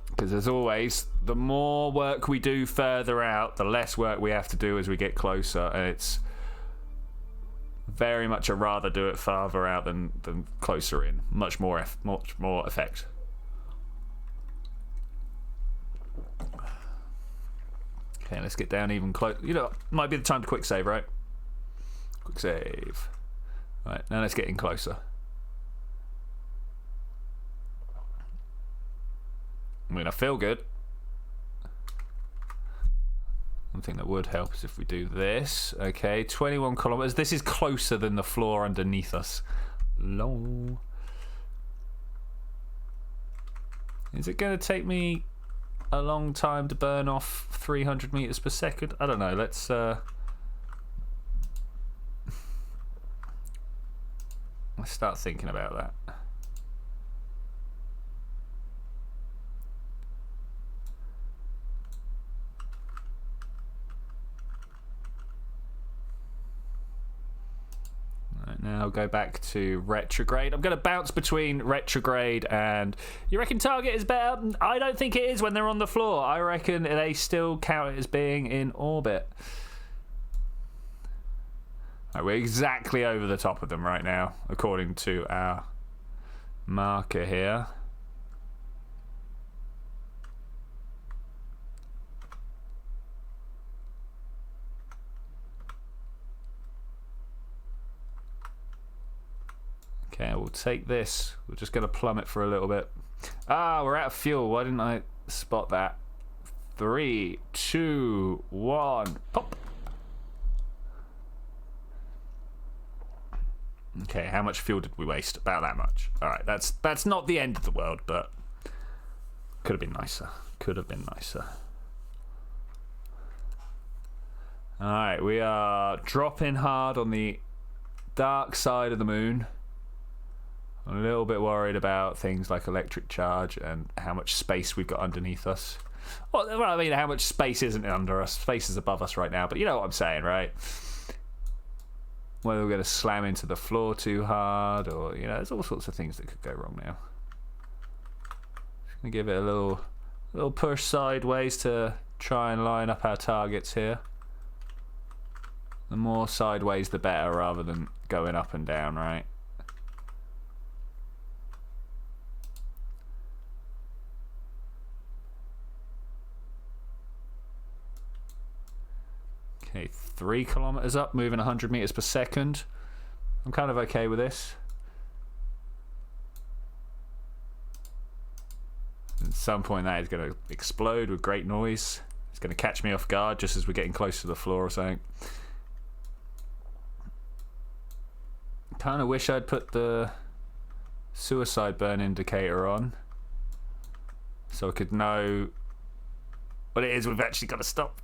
Because as always, the more work we do further out, the less work we have to do as we get closer, and it's very much a rather do it farther out than closer in. Much more effect. Okay, let's get down even close. You know, might be the time to quick save, right? Quick save. Right, now let's get in closer. I mean, I feel good. One thing that would help is if we do this. Okay, 21 kilometers. This is closer than the floor underneath us. Lol. Is it going to take me a long time to burn off 300 meters per second? I don't know. Let's start thinking about that. Right, now go back to retrograde. I'm going to bounce between retrograde and... You reckon target is better? I don't think it is when they're on the floor. I reckon they still count it as being in orbit. Right, we're exactly over the top of them right now, according to our marker here. Okay, we'll take this. We're just going to plummet for a little bit. Ah, we're out of fuel. Why didn't I spot that? 3, 2, 1, pop. Okay, how much fuel did we waste? About that much. All right, that's not the end of the world, but could have been nicer. Could have been nicer. All right, we are dropping hard on the dark side of the moon. I'm a little bit worried about things like electric charge and how much space we've got underneath us. Well, I mean, how much space isn't under us. Space is above us right now, but you know what I'm saying, right? Whether we're going to slam into the floor too hard, or, you know, there's all sorts of things that could go wrong now. Just going to give it a little push sideways to try and line up our targets here. The more sideways the better, rather than going up and down, right? Okay, 3 kilometers up, moving 100 meters per second. I'm kind of okay with this. At some point that is going to explode with great noise. It's going to catch me off guard just as we're getting close to the floor or something. Kind of wish I'd put the suicide burn indicator on so I could know what it is we've actually got to stop.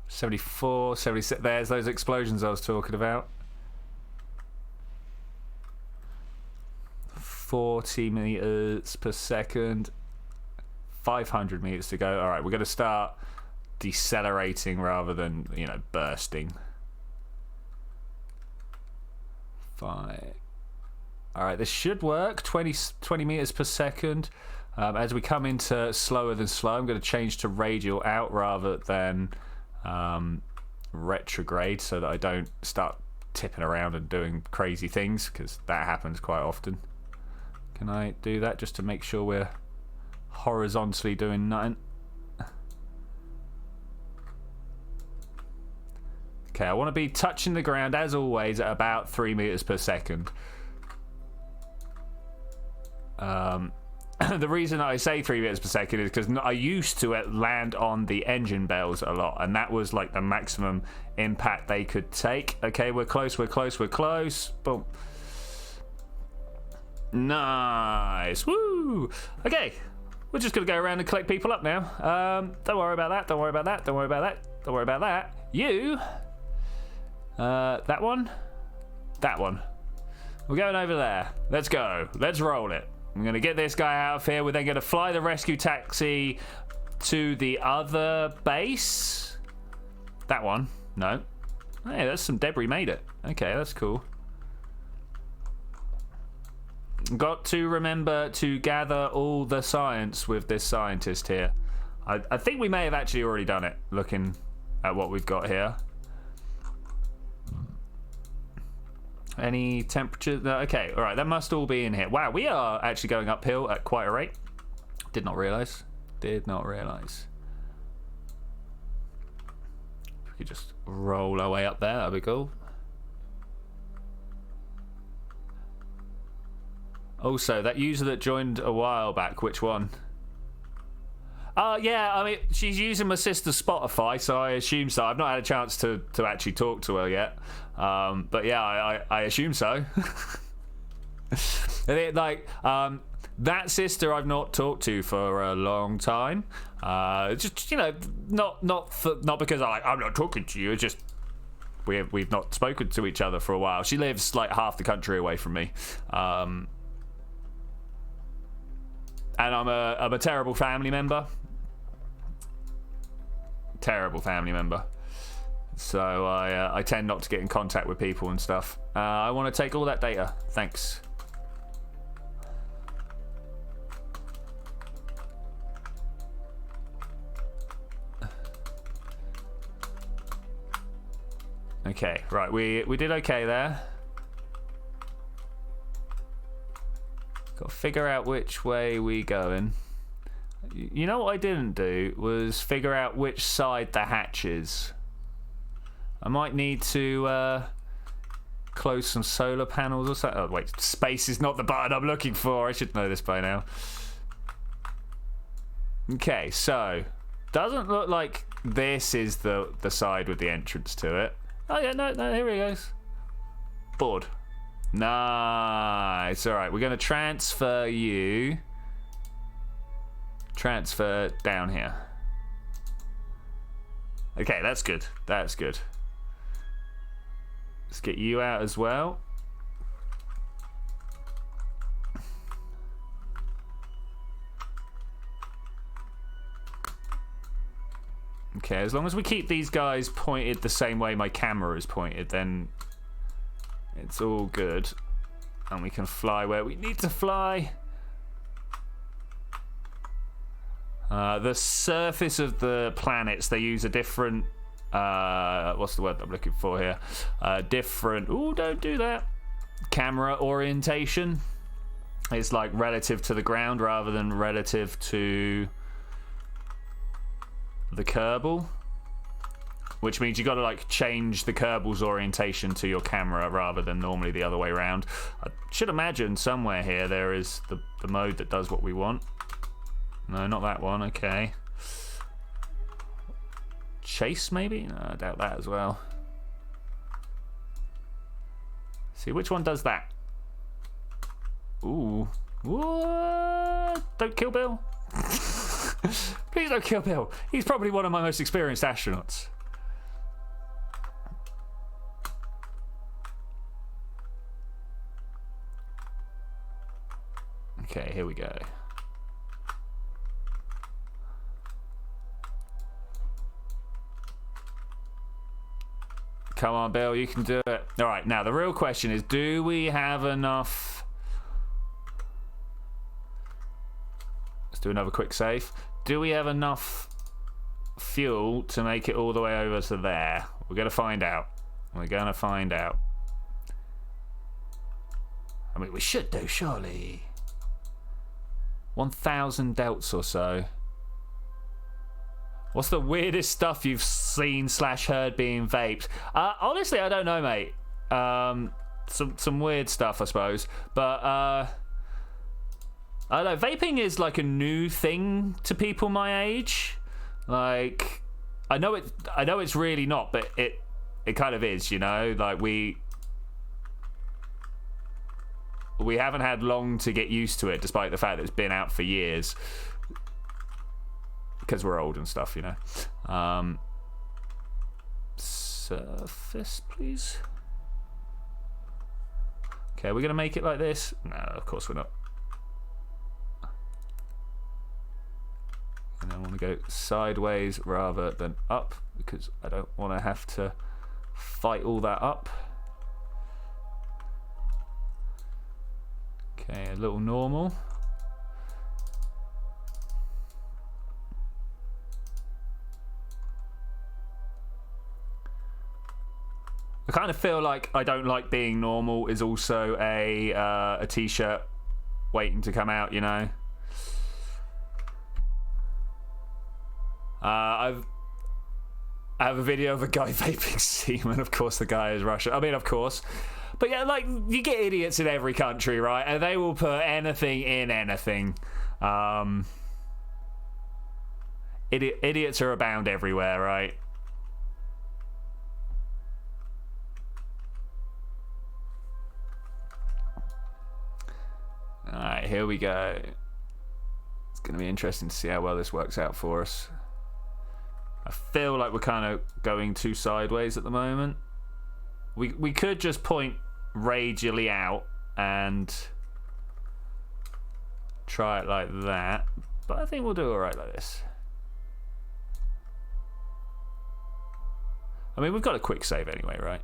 74, 76, there's those explosions I was talking about. 40 meters per second, 500 meters to go. All right, we're going to start decelerating rather than, you know, bursting. 5. All right, this should work. 20 meters per second. As we come into slower than slow, I'm going to change to radial out rather than retrograde so that I don't start tipping around and doing crazy things, because that happens quite often. Can I do that just to make sure we're horizontally doing nothing? Okay, I want to be touching the ground as always at about 3 meters per second. The reason I say 3 meters per second is because I used to land on the engine bells a lot, and that was like the maximum impact they could take. Okay, we're close, we're close, we're close. Boom. Nice. Woo! Okay, we're just going to go around and collect people up now. Don't worry about that, don't worry about that, don't worry about that, don't worry about that. You. That one. That one. We're going over there. Let's go. Let's roll it. I'm going to get this guy out of here. We're then going to fly the rescue taxi to the other base. That one. No. Hey, that's some debris made it. Okay, that's cool. Got to remember to gather all the science with this scientist here. I think we may have actually already done it, looking at what we've got here. Any temperature? No, okay, all right, that must all be in here. Wow, we are actually going uphill at quite a rate. Did not realize. Did not realize. If we could just roll our way up there, that'd be cool. Also, that user that joined a while back, which one? Yeah, I mean, she's using my sister's Spotify, so I assume so. I've not had a chance to actually talk to her yet. But yeah, I assume so. That sister I've not talked to for a long time. Just, you know, not because I'm not talking to you. It's just we've not spoken to each other for a while. She lives like half the country away from me. And I'm a terrible family member. Terrible family member. So I tend not to get in contact with people and stuff. I want to take all that data. Thanks. Okay, right. We did okay there. Got to figure out which way we going. You know what I didn't do was figure out which side the hatch is. I might need to close some solar panels or something. Oh wait, space is not the button I'm looking for. I should know this by now. Okay, so doesn't look like this is the side with the entrance to it. Oh yeah, no, here he goes. Board. Nice. All right, we're going to transfer you. Transfer down here. Okay, that's good. That's good. Let's get you out as well. Okay, as long as we keep these guys pointed the same way my camera is pointed, then it's all good. And we can fly where we need to fly. The surface of the planets, they use a different... what's the word I'm looking for here? Different... Ooh, don't do that. Camera orientation. It's like relative to the ground rather than relative to the Kerbal. which means you got to like change the Kerbal's orientation to your camera rather than normally the other way around. I should imagine somewhere here there is the mode that does what we want. No, not that one. Okay. Chase, maybe? No, I doubt that as well. See, which one does that? Ooh. What? Don't kill Bill. Please don't kill Bill. He's probably one of my most experienced astronauts. Okay, here we go. Come on, Bill, you can do it. All right, now the real question is, do we have enough? Let's do another quick save. Do we have enough fuel to make it all the way over to there? We're going to find out. We're going to find out. I mean, we should do, surely. 1,000 delts or so. What's the weirdest stuff you've seen / heard being vaped? Honestly, I don't know, mate. Some weird stuff, I suppose. But I don't know. Vaping is like a new thing to people my age. Like, I know it's really not, but it kind of is. You know, like we haven't had long to get used to it, despite the fact that it's been out for years. Because we're old and stuff, you know. Surface, please. Okay, we're going to make it like this? No, of course we're not. And I want to go sideways rather than up, because I don't want to have to fight all that up. Okay, a little normal. I kind of feel like I don't like being normal is also a t-shirt waiting to come out, you know. I have a video of a guy vaping semen. Of course the guy is Russian. I mean, of course. But yeah, like, you get idiots in every country, right? And they will put anything in anything. Idiots are abound everywhere, right? Alright, here we go. It's going to be interesting to see how well this works out for us. I feel like we're kind of going too sideways at the moment. We could just point radially out and try it like that, but I think we'll do alright like this. I mean, we've got a quick save anyway, right?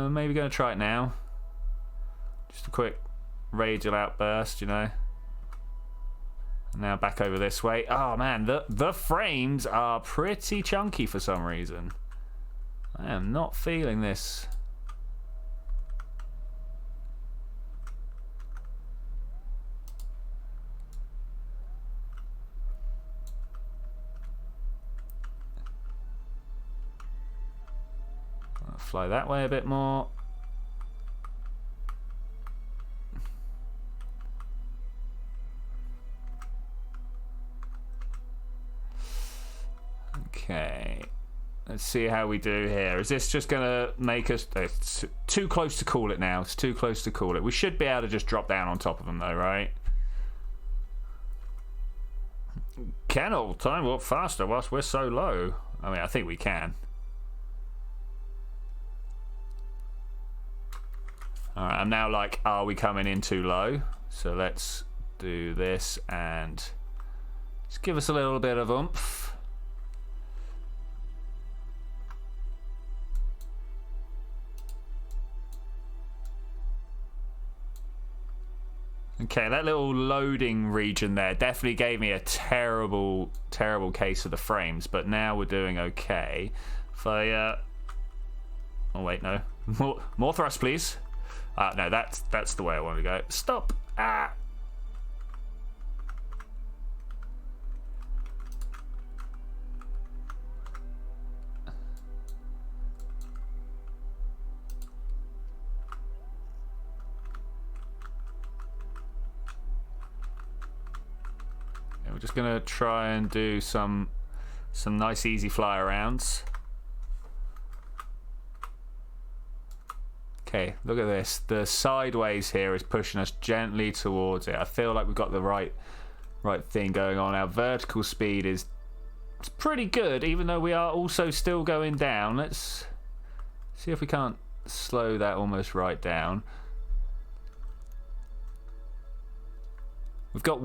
Maybe going to try it now. Just a quick radial outburst, you know. Now back over this way. Oh man, the frames are pretty chunky for some reason. I am not feeling this. I'll fly that way a bit more. Okay, let's see how we do here. Is this just gonna make us... It's too close to call it now. It's too close to call it. We should be able to just drop down on top of them though, right? Can all time warp faster whilst we're so low? I mean, I think we can. Alright, I'm now like, are we coming in too low? So let's do this and just give us a little bit of oomph. Okay, that little loading region there definitely gave me a terrible case of the frames, but now we're doing okay. If I... oh wait, no. More thrust, please. No, that's the way I want to go. Stop. Ah. We're just gonna try and do some nice easy fly arounds. Okay, look at this. The sideways here is pushing us gently towards it. I feel like we've got the right thing going on. Our vertical speed is pretty good, even though we are also still going down. Let's see if we can't slow that almost right down. We've got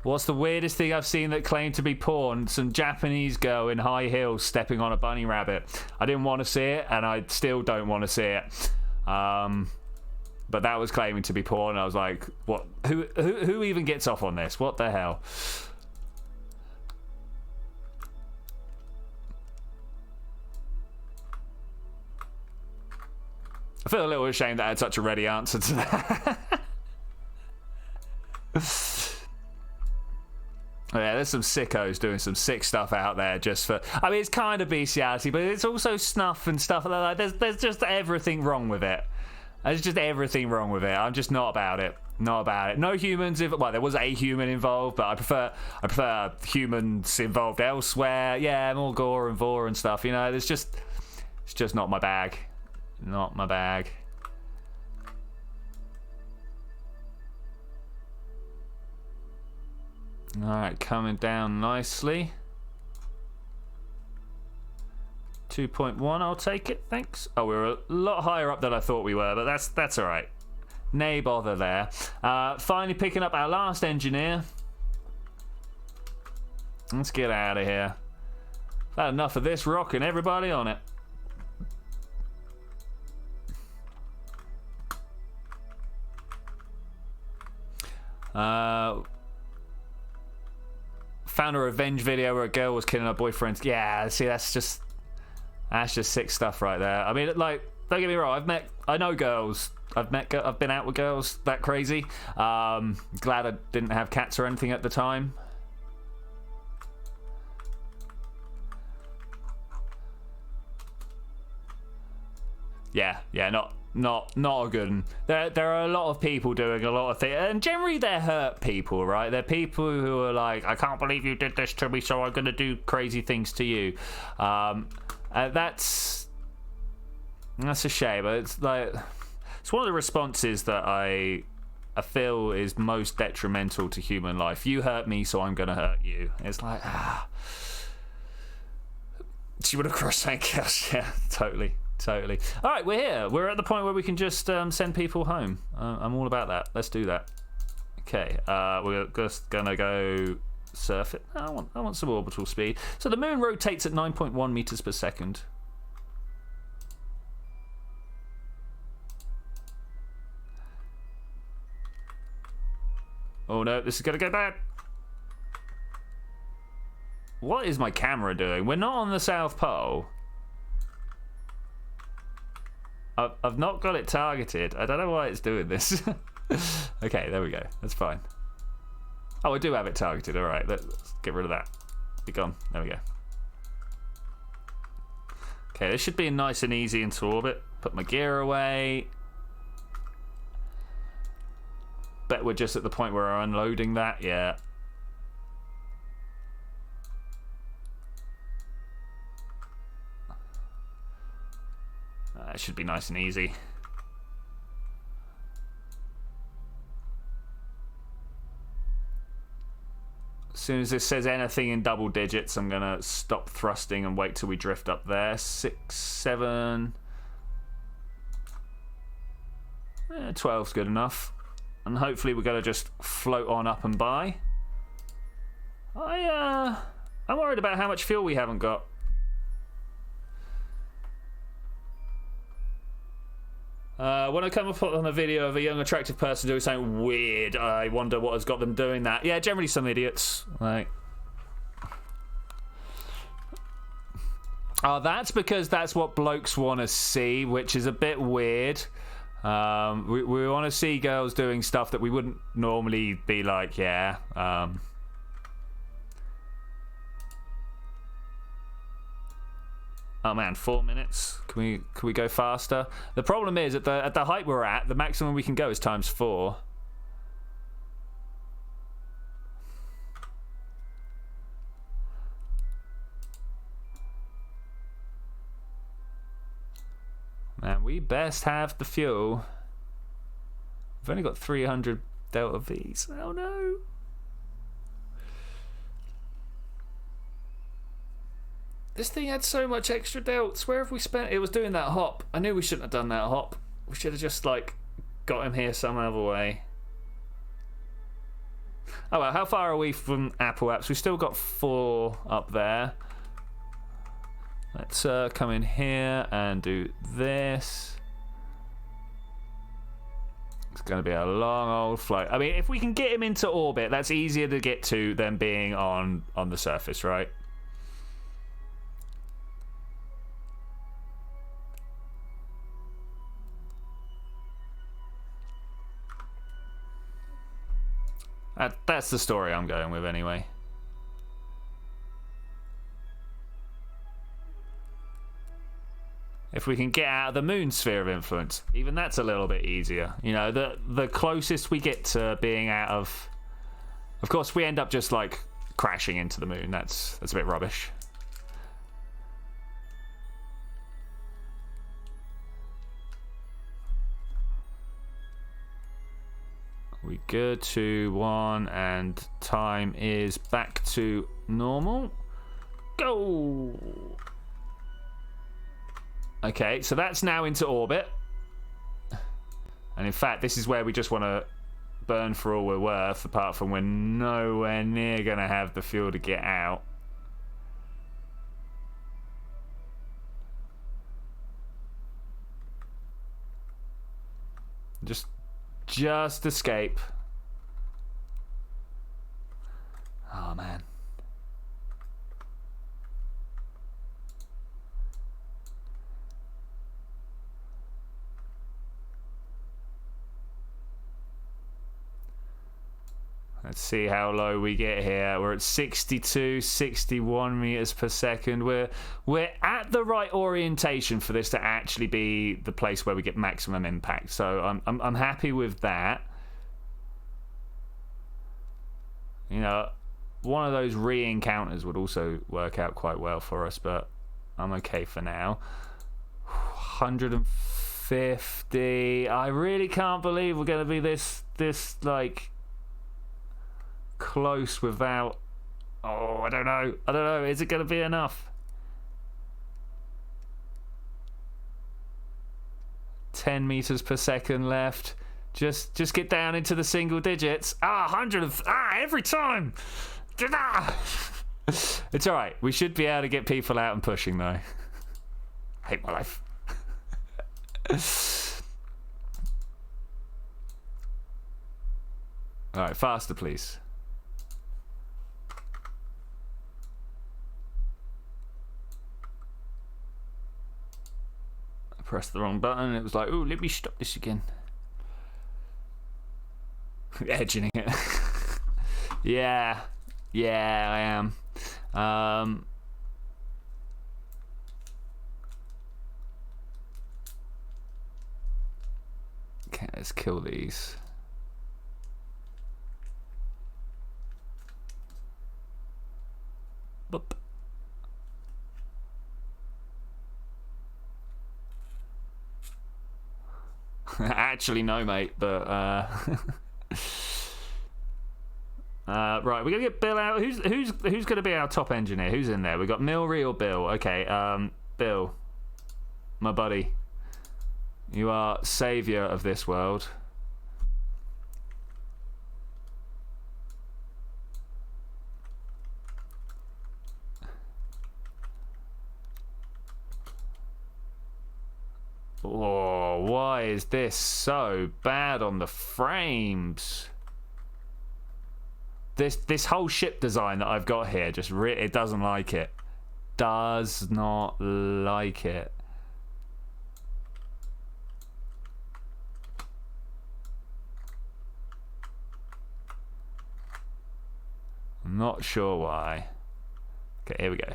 what's the weirdest thing I've seen that claimed to be porn? Some Japanese girl in high heels stepping on a bunny rabbit. I didn't want to see it, and I still don't want to see it. But that was claiming to be porn. I was like, what? Who even gets off on this? What the hell? I feel a little ashamed that I had such a ready answer to that. Yeah, there's some sickos doing some sick stuff out there just for... I mean, it's kind of bestiality, but it's also snuff and stuff like that. There's just everything wrong with it. There's just everything wrong with it. I'm just not about it. Not about it. No humans... Well, there was a human involved, but I prefer humans involved elsewhere. Yeah, more gore and vor and stuff. You know, it's just not my bag. Not my bag. Alright, coming down nicely. 2.1, I'll take it, thanks. Oh, we were a lot higher up than I thought we were, but that's alright. Nay bother there. Finally picking up our last engineer. Let's get out of here. I've had enough of this rocking everybody on it. Found a revenge video where a girl was killing her boyfriend. Yeah, see, that's just sick stuff right there. I mean, like, don't get me wrong. I know girls. I've been out with girls that crazy. Glad I didn't have cats or anything at the time. Yeah, not a good one. There are a lot of people doing a lot of things, and generally they're hurt people, right? They're people who are like, I can't believe you did this to me, so I'm gonna do crazy things to you. That's a shame. But it's like, it's one of the responses that I feel is most detrimental to human life. You hurt me, so I'm gonna hurt you. It's like, she would have crossed something else. Yeah, totally. All right, we're here. We're at the point where we can just send people home. I'm all about that. Let's do that. Okay, we're just gonna go surf it. I want some orbital speed. So the moon rotates at 9.1 meters per second. Oh no, this is gonna go bad. What is my camera doing? We're not on the South Pole. I've not got it targeted. I don't know why it's doing this. Okay, there we go. That's fine. Oh, I do have it targeted. All right, let's get rid of that. Be gone. There we go. Okay, this should be nice and easy into orbit. Put my gear away. Bet we're just at the point where we're unloading that. Yeah. It should be nice and easy. As soon as this says anything in double digits, I'm gonna stop thrusting and wait till we drift up there. 6, 7, 12's good enough, and hopefully we're gonna just float on up and by. I'm worried about how much fuel we haven't got. When I come up on a video of a young attractive person doing something weird, I wonder what has got them doing that. Yeah, generally some idiots. Like, oh, that's because that's what blokes want to see, which is a bit weird. We want to see girls doing stuff that we wouldn't normally be like, yeah. Oh man, 4 minutes. Can we go faster? The problem is at the height we're at, the maximum we can go is ×4. Man, we best have the fuel. We've only got 300 Delta Vs. Oh no. This thing had so much extra delts. Where have we spent? It was doing that hop. I knew we shouldn't have done that hop. We should have just, like, got him here some other way. Oh well, how far are we from Apple Apps? We've still got 4 up there. Let's come in here and do this. It's going to be a long old flight. I mean, if we can get him into orbit, that's easier to get to than being on the surface, right? That's the story I'm going with anyway. If we can get out of the moon's sphere of influence, even that's a little bit easier. You know, the closest we get to being out of course, we end up just like crashing into the moon. That's a bit rubbish. We good to 1 and time is back to normal. Go! Okay, so that's now into orbit. And in fact, this is where we just want to burn for all we're worth, apart from we're nowhere near going to have the fuel to get out. Just escape. Oh man. Let's see how low we get here. We're at 62, 61 meters per second. We're at the right orientation for this to actually be the place where we get maximum impact. So I'm happy with that. You know, one of those re-encounters would also work out quite well for us, but I'm okay for now. 150. I really can't believe we're going to be this like close without. Oh, I don't know. Is it going to be enough? 10 meters per second left. Just get down into the single digits. 100 every time. It's all right. We should be able to get people out and pushing though. I hate my life. All right, faster, please. I pressed the wrong button. It was like, oh, let me stop this again. Edging it. Yeah, I am. Okay, let's kill these. Boop. Actually, no, mate, but right, we're gonna get Bill out. Who's gonna be our top engineer? Who's in there? We got Milry or Bill? Okay, Bill, my buddy, you are savior of this world. Oh, why is this so bad on the frames? This whole ship design that I've got here just it doesn't like it. Does not like it. Not sure why. Okay, here we go.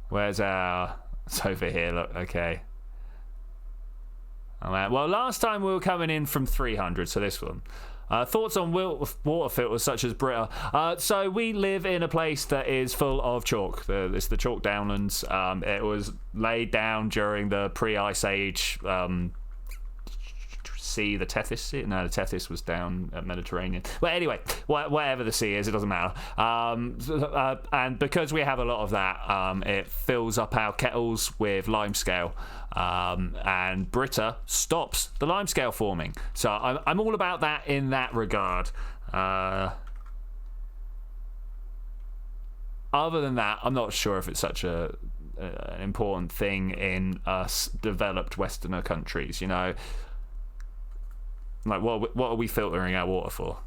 Where's our... It's over here, look, okay. Oh, man. Well, last time we were coming in from 300, so this one. Thoughts on water filters such as Brita? So we live in a place that is full of chalk. It's the chalk downlands. It was laid down during the pre-Ice Age sea, the Tethys Sea. No, the Tethys was down at Mediterranean. Well, anyway, whatever the sea is, it doesn't matter. And because we have a lot of that, it fills up our kettles with limescale. And Brita stops the limescale forming. So I'm all about that in that regard. Other than that, I'm not sure if it's such an important thing in us developed Westerner countries, you know. Like, what are we filtering our water for?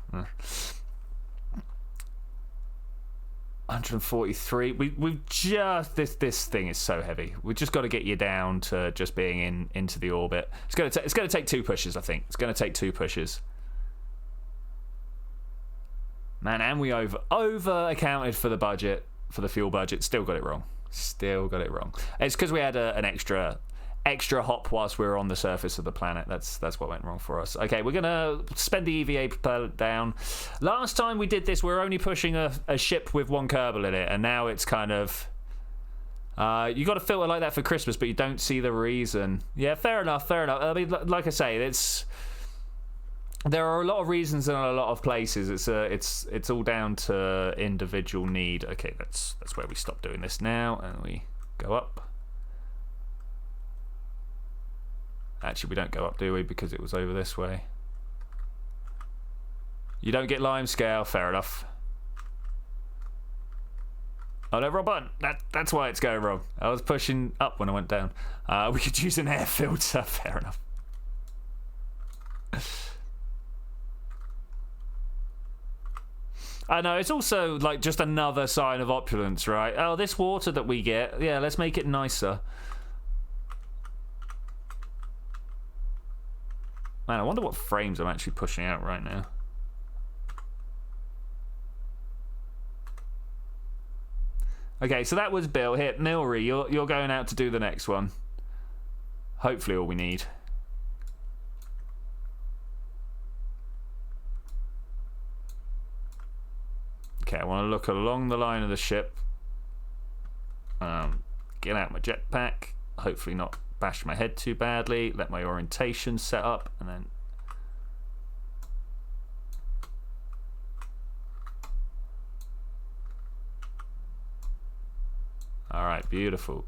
143. We've just this thing is so heavy. We've just got to get you down to just being into the orbit. It's gonna take 2 pushes. I think it's gonna take 2 pushes. Man, and we over accounted for the budget, for the fuel budget. Still got it wrong. It's because we had an extra hop whilst we were on the surface of the planet. That's what went wrong for us. Okay, we're gonna spend the EVA propeller down. Last time we did this, we were only pushing a ship with 1 Kerbal in it, and now it's kind of you got to filter like that for Christmas, but you don't see the reason. Yeah, fair enough. I mean, like I say, there are a lot of reasons in a lot of places. It's all down to individual need. Okay, that's where we stop doing this now, and we go up. Actually, we don't go up, do we? Because it was over this way. You don't get limescale. Fair enough. Oh, no, wrong button. That's why it's going wrong. I was pushing up when I went down. We could use an air filter. Fair enough. I know, it's also like just another sign of opulence, right? Oh, this water that we get, yeah, let's make it nicer. Man, I wonder what frames I'm actually pushing out right now. Okay, so that was Bill. Here, Milry, you're going out to do the next one. Hopefully all we need. Okay, I want to look along the line of the ship. Get out my jetpack. Hopefully not bash my head too badly. Let my orientation set up, and then all right, beautiful.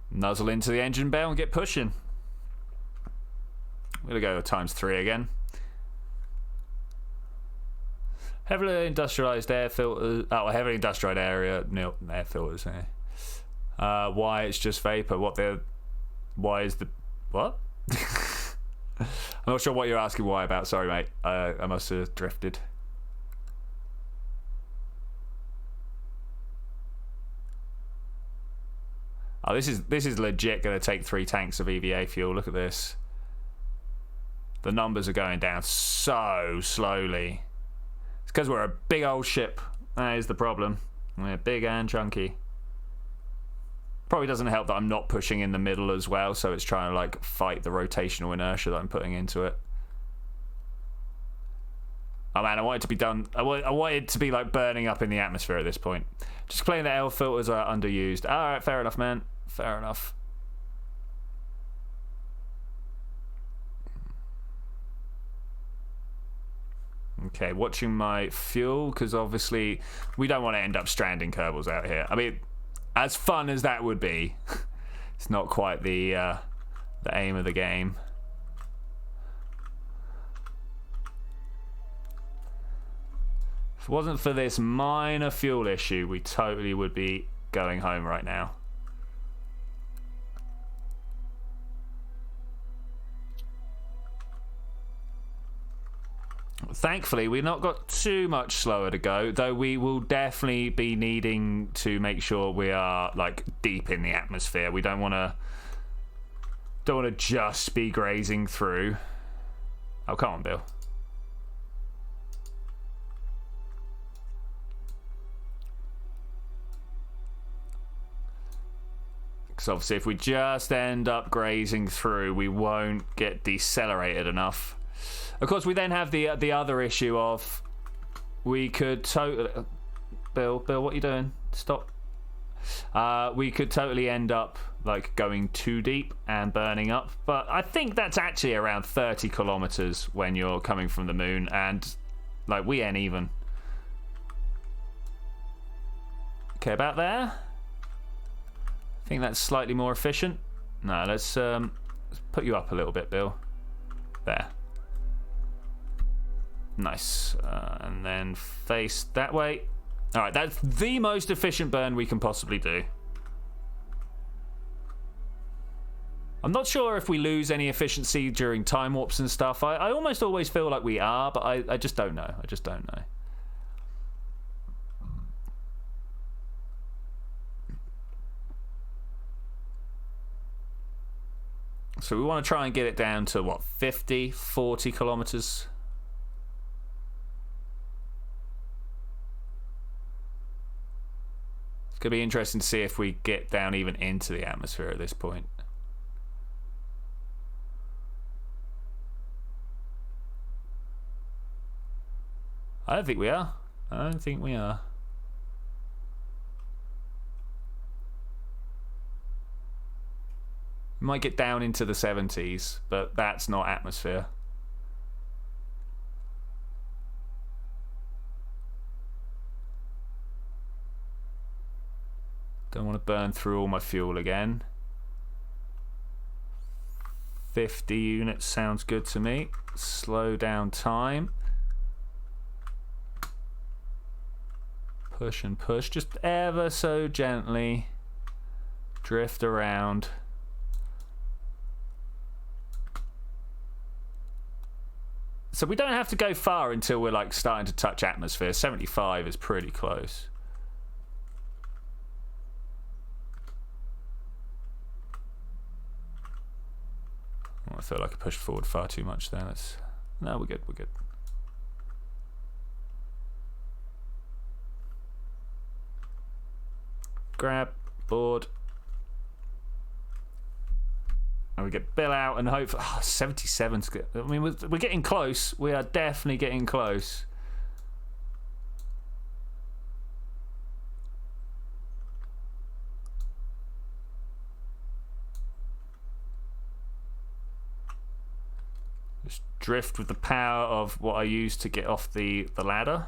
Nuzzle into the engine bell and get pushing. We're gonna go ×3 again. Heavily industrialized air filters. Oh, heavily industrialized area. No, air filters. Why it's just vapor? Why is the what? I'm not sure what you're asking why about. Sorry, mate. I must have drifted. Oh, this is legit going to take 3 tanks of EVA fuel. Look at this. The numbers are going down so slowly. It's because we're a big old ship. That is the problem. We're big and chunky. Probably doesn't help that I'm not pushing in the middle as well, so it's trying to like fight the rotational inertia that I'm putting into it. Oh man, I want it to be done. I want it to be like burning up in the atmosphere at this point. Just playing the L filters are underused. Alright, fair enough, man. Fair enough. Okay, watching my fuel, because obviously we don't want to end up stranding Kerbals out here. I mean, as fun as that would be, it's not quite the aim of the game. If it wasn't for this minor fuel issue, we totally would be going home right now. Thankfully, we've not got too much slower to go, though we will definitely be needing to make sure we are like deep in the atmosphere. We don't want to Don't want to just be grazing through. Oh, come on, Bill. Because obviously if we just end up grazing through, we won't get decelerated enough. Of course, we then have the other issue of we could totally... Bill, what are you doing? Stop. We could totally end up like going too deep and burning up, but I think that's actually around 30 kilometers when you're coming from the moon, and like we ain't even. Okay, about there. I think that's slightly more efficient. No, let's put you up a little bit, Bill. There. Nice. And then face that way. All right, that's the most efficient burn we can possibly do. I'm not sure if we lose any efficiency during time warps and stuff. I almost always feel like we are, but I just don't know. I just don't know. So we want to try and get it down to, what, 50, 40 kilometers? It's going to be interesting to see if we get down even into the atmosphere at this point. I don't think we are. I don't think we are. We might get down into the 70s, but that's not atmosphere. Don't want to burn through all my fuel again. 50 units sounds good to me. Slow down time. Push and push, just ever so gently. Drift around. So we don't have to go far until we're like starting to touch atmosphere. 75 is pretty close. Oh, I feel like I pushed forward far too much there. No, we're good, we're good. Grab, board. And we get Bill out and hope for 77's good. I mean, we're getting close. We are definitely getting close. Just drift with the power of what I use to get off the ladder.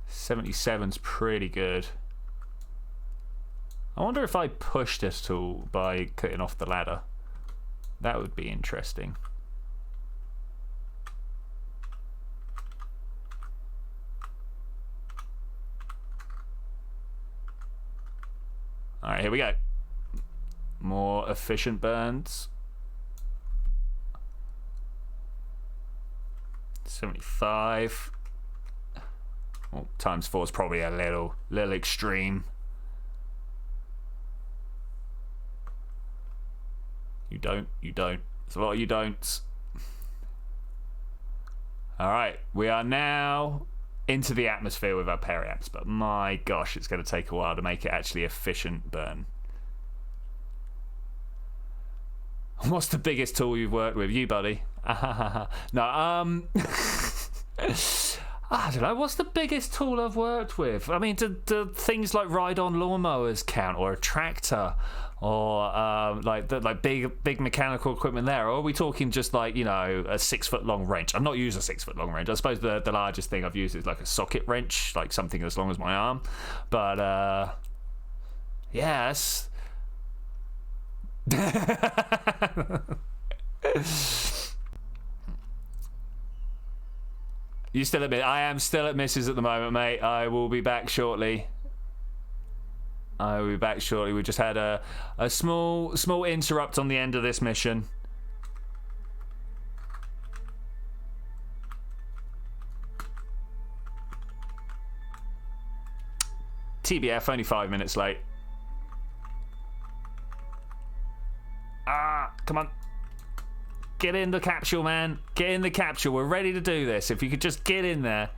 '77's pretty good. I wonder if I pushed this tool by cutting off the ladder. That would be interesting. Alright, here we go. More efficient burns. 75. Well, ×4 is probably a little extreme. You don't. There's a lot of you don'ts. Alright, we are now into the atmosphere with our periaps, but my gosh, it's going to take a while to make it actually efficient burn. What's the biggest tool you've worked with? You, buddy. No, I don't know. What's the biggest tool I've worked with? I mean, do things like ride-on lawnmowers count, or a tractor, or like big mechanical equipment there? Or are we talking just like, you know, a 6-foot-long wrench? I've not used a 6-foot-long wrench. I suppose the largest thing I've used is like a socket wrench, like something as long as my arm. But yes. You still at I am still at misses at the moment, mate. I will be back shortly. We just had a small interrupt on the end of this mission. TBF, only 5 minutes late. Ah, come on. Get in the capsule, man. Get in the capsule. We're ready to do this. If you could just get in there.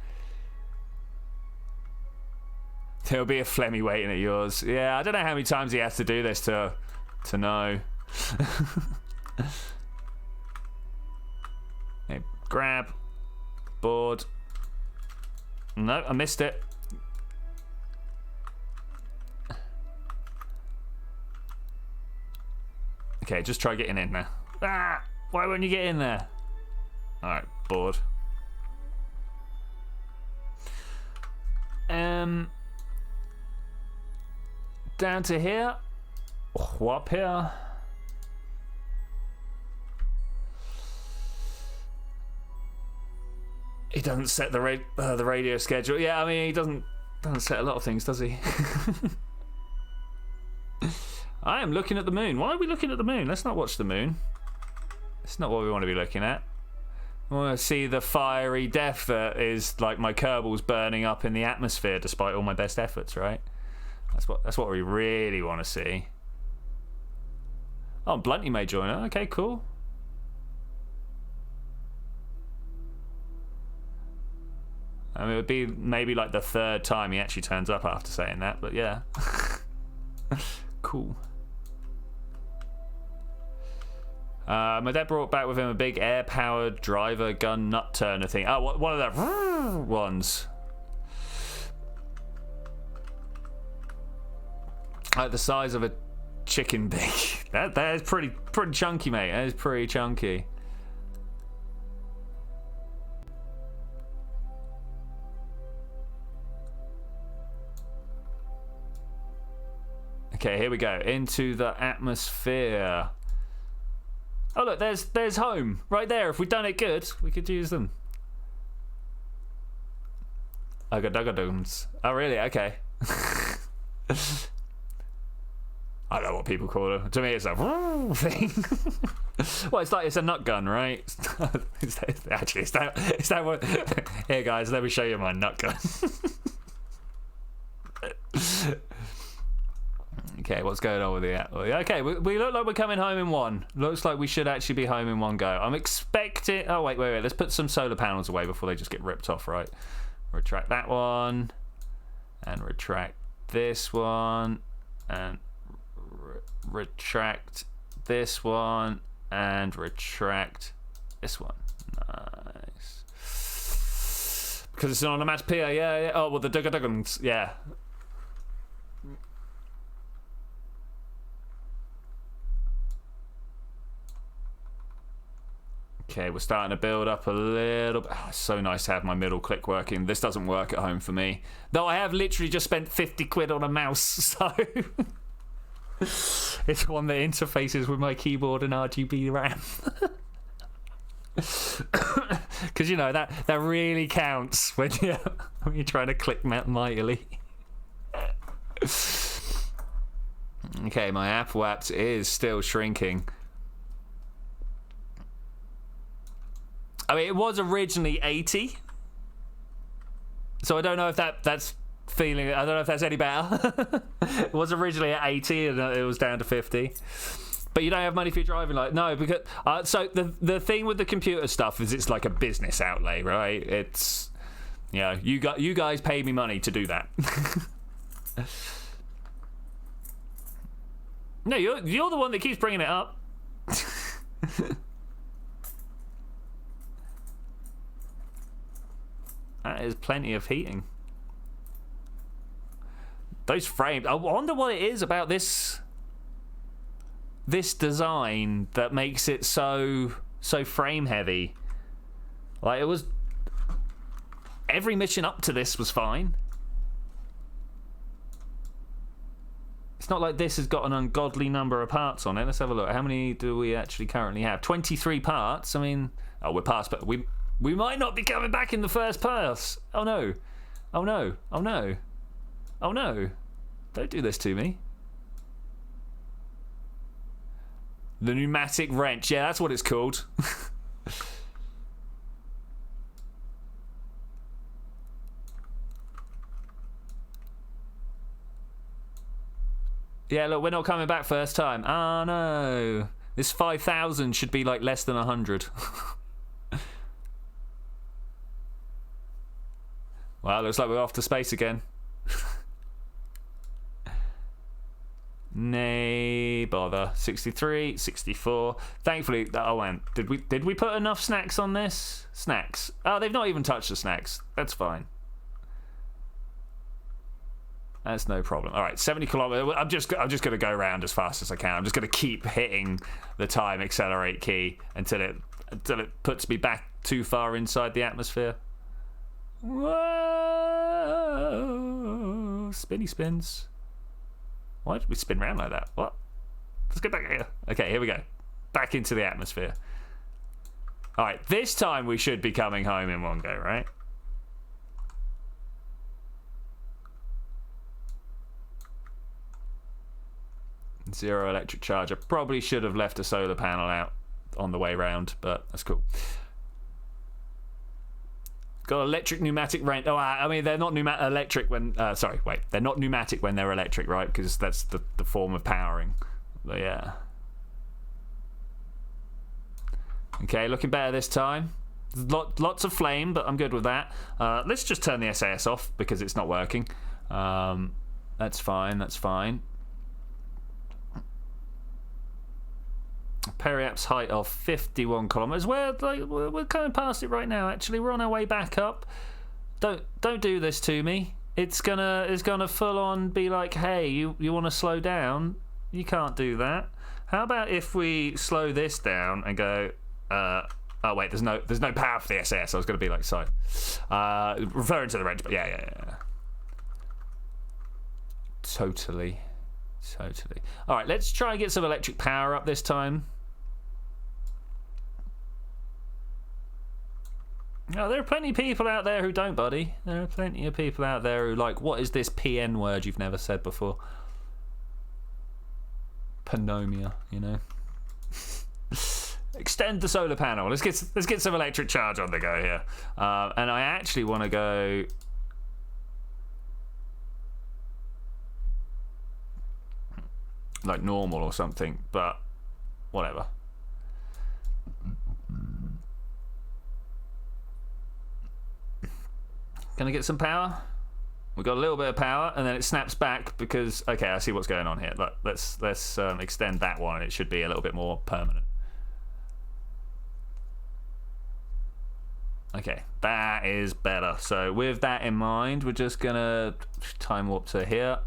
There'll be a Flemmy waiting at yours. Yeah, I don't know how many times he has to do this to know. Hey, grab. Board. No, I missed it. Okay, just try getting in there. Ah! Why won't you get in there? Alright, board. Down to here. Up here. He doesn't set the radio schedule. Yeah, I mean, he doesn't set a lot of things, does he? I am looking at the moon. Why are we looking at the moon? Let's not watch the moon. It's not what we want to be looking at. I want to see the fiery death that is like my Kerbals burning up in the atmosphere despite all my best efforts, right? That's what we really want to see. Oh, Blunty may join her. Okay, cool. I mean, it would be maybe like the 3rd time he actually turns up after saying that, but yeah. Cool. My dad brought back with him a big air-powered driver gun nut turner thing. Oh, one of the ones. Like the size of a chicken big. That is pretty chunky, mate. That is pretty chunky. Okay, here we go. Into the atmosphere. Oh look, there's home right there. If we'd done it good, we could use them. Ugga-dugga-dooms. Oh really? Okay. I don't know what people call them. To me, it's a thing. Well, it's a nut gun, right? Actually, is that what? Here, guys, let me show you my nut gun. Okay, what's going on with the... Okay, we look like we're coming home in one. Looks like we should actually be home in one go. I'm expecting... Oh, wait. Let's put some solar panels away before they just get ripped off, right? Retract that one. And retract this one. And retract this one. And retract this one. Nice. Because it's an onomatopoeia, yeah. Oh, well, the dugga-duggums, yeah. Okay, we're starting to build up a little bit. Oh, it's so nice to have my middle click working. This doesn't work at home for me. Though I have literally just spent 50 quid on a mouse, so... It's one that interfaces with my keyboard and RGB RAM. Because, you know, that really counts when you're trying to click mightily. Okay, my app waps is still shrinking. I mean, it was originally 80, so I don't know if that's feeling. I don't know if that's any better. It was originally at 80, and it was down to 50. But you don't have money for your driving license. No, because so the thing with the computer stuff is it's like a business outlay, right? It's you guys paid me money to do that. No, you're the one that keeps bringing it up. That is plenty of heating. Those frames. I wonder what it is about this design that makes it so frame heavy. Like, it was... Every mission up to this was fine. It's not like this has got an ungodly number of parts on it. Let's have a look. How many do we actually currently have? 23 parts. I mean... Oh, we're past... But we might not be coming back in the first pass. Oh no. Oh no. Oh no. Oh no. Don't do this to me. The pneumatic wrench. Yeah, that's what it's called. Yeah, look, we're not coming back first time. Oh, no. This 5,000 should be, like, less than 100. Well, looks like we're off to space again. Nay, bother. 63, 64. Thankfully, oh man, did we put enough snacks on this? Snacks. Oh, they've not even touched the snacks. That's fine. That's no problem. All right, 70 kilometers. I'm just going to go around as fast as I can. I'm just going to keep hitting the time accelerate key until it puts me back too far inside the atmosphere. Whoa! Spinny spins. Why did we spin around like that? What? Let's get back here. Okay, here we go. Back into the atmosphere. All right, this time we should be coming home in one go, right? Zero electric charge. I probably should have left a solar panel out on the way round, but that's cool. Got electric pneumatic wrench. Oh, I mean, they're not electric when... sorry, wait. They're not pneumatic when they're electric, right? Because that's the form of powering. But yeah. Okay, looking better this time. Lots of flame, but I'm good with that. Let's just turn the SAS off because it's not working. That's fine, that's fine. Periapse height of 51 kilometers. We're coming past it right now. Actually, we're on our way back up. Don't do this to me. It's gonna full on be like, hey, you want to slow down? You can't do that. How about if we slow this down and go? Oh wait, there's no power for the SAS. I was gonna be like, sorry, referring to the wrench, but yeah. Totally. All right, let's try and get some electric power up this time. No, there are plenty of people out there who don't, buddy. There are plenty of people out there who like, what is this PN word you've never said before? Panomia, you know. Extend the solar panel. Let's get some electric charge on the go here. And I actually want to go. Like normal or something, but whatever. Gonna get some power. We got a little bit of power, and then it snaps back because okay, I see what's going on here. Look, let's extend that one, and it should be a little bit more permanent. Okay, that is better. So with that in mind, we're just gonna time warp to here.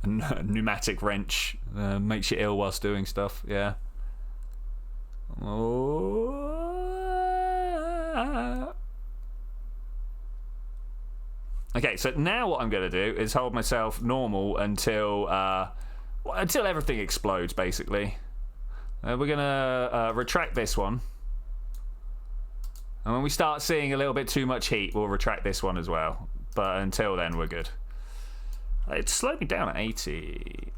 A pneumatic wrench makes you ill whilst doing stuff. Yeah. Okay, so now what I'm going to do is hold myself normal until everything explodes, basically. We're going to retract this one. And when we start seeing a little bit too much heat, we'll retract this one as well. But until then, we're good. It slowed me down at 80.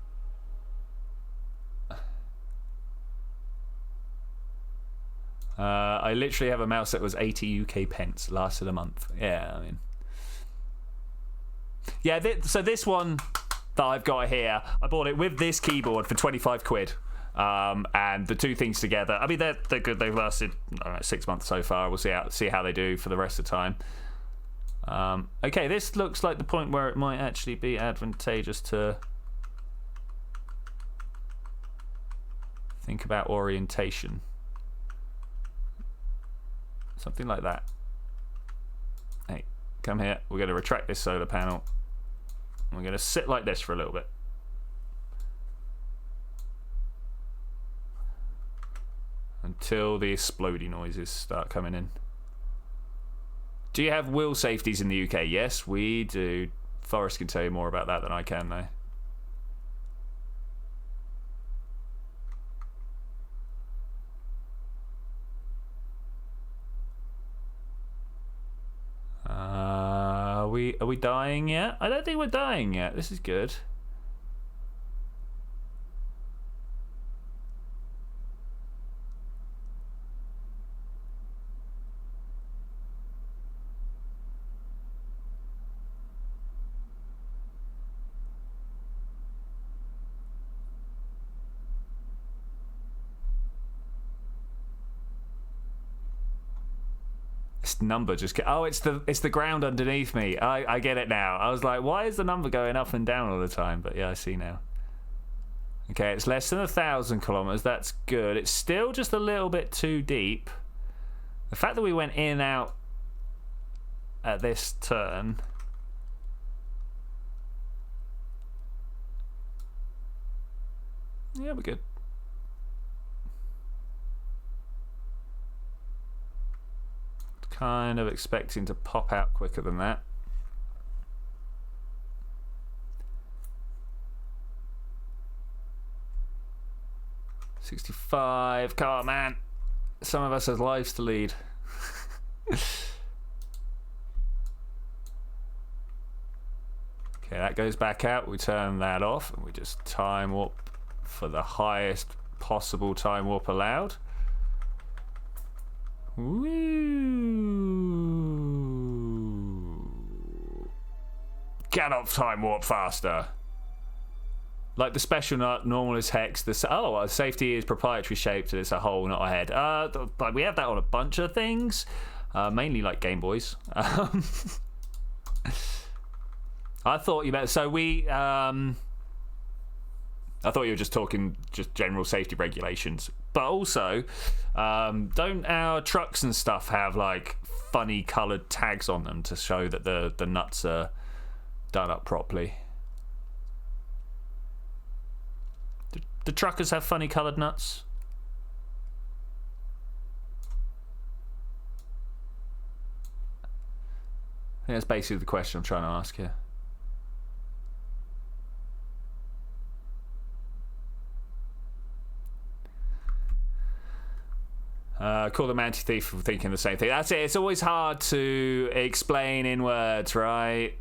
I literally have a mouse that was 80 UK pence, lasted a month. Yeah, I mean. Yeah, so this one that I've got here, I bought it with this keyboard for 25 quid. And the two things together, I mean, they're good. They've lasted 6 months so far. We'll see how they do for the rest of the time. Okay, this looks like the point where it might actually be advantageous to think about orientation. Something like that. Hey, come here. We're going to retract this solar panel. We're going to sit like this for a little bit. Until the explodey noises start coming in. Do you have wheel safeties in the UK? Yes, we do. Forrest can tell you more about that than I can, though. Are we dying yet? I don't think we're dying yet. This is good. next number just oh, it's the ground underneath me. I get it now. I was like, why is the number going up and down all the time? But yeah, I see now. Okay, it's less than 1,000 kilometers. That's good. It's still just a little bit too deep. The fact that we went in and out at this turn. Yeah, we're good. Kind of expecting to pop out quicker than that. $65. Come on, man. Some of us have lives to lead. Okay, that goes back out. We turn that off and we just time warp for the highest possible time warp allowed. Woo. Cannot time warp faster. Like the special nut, normal is hex. Safety is proprietary shaped, and it's a hole, not a head. Like we have that on a bunch of things, mainly like Game Boys. I thought you meant I thought you were just talking just general safety regulations, but also, don't our trucks and stuff have like funny coloured tags on them to show that the nuts are done up properly? Do truckers have funny coloured nuts? I think that's basically the question I'm trying to ask here. Call them anti-thief for thinking the same thing. That's it. It's always hard to explain in words, right?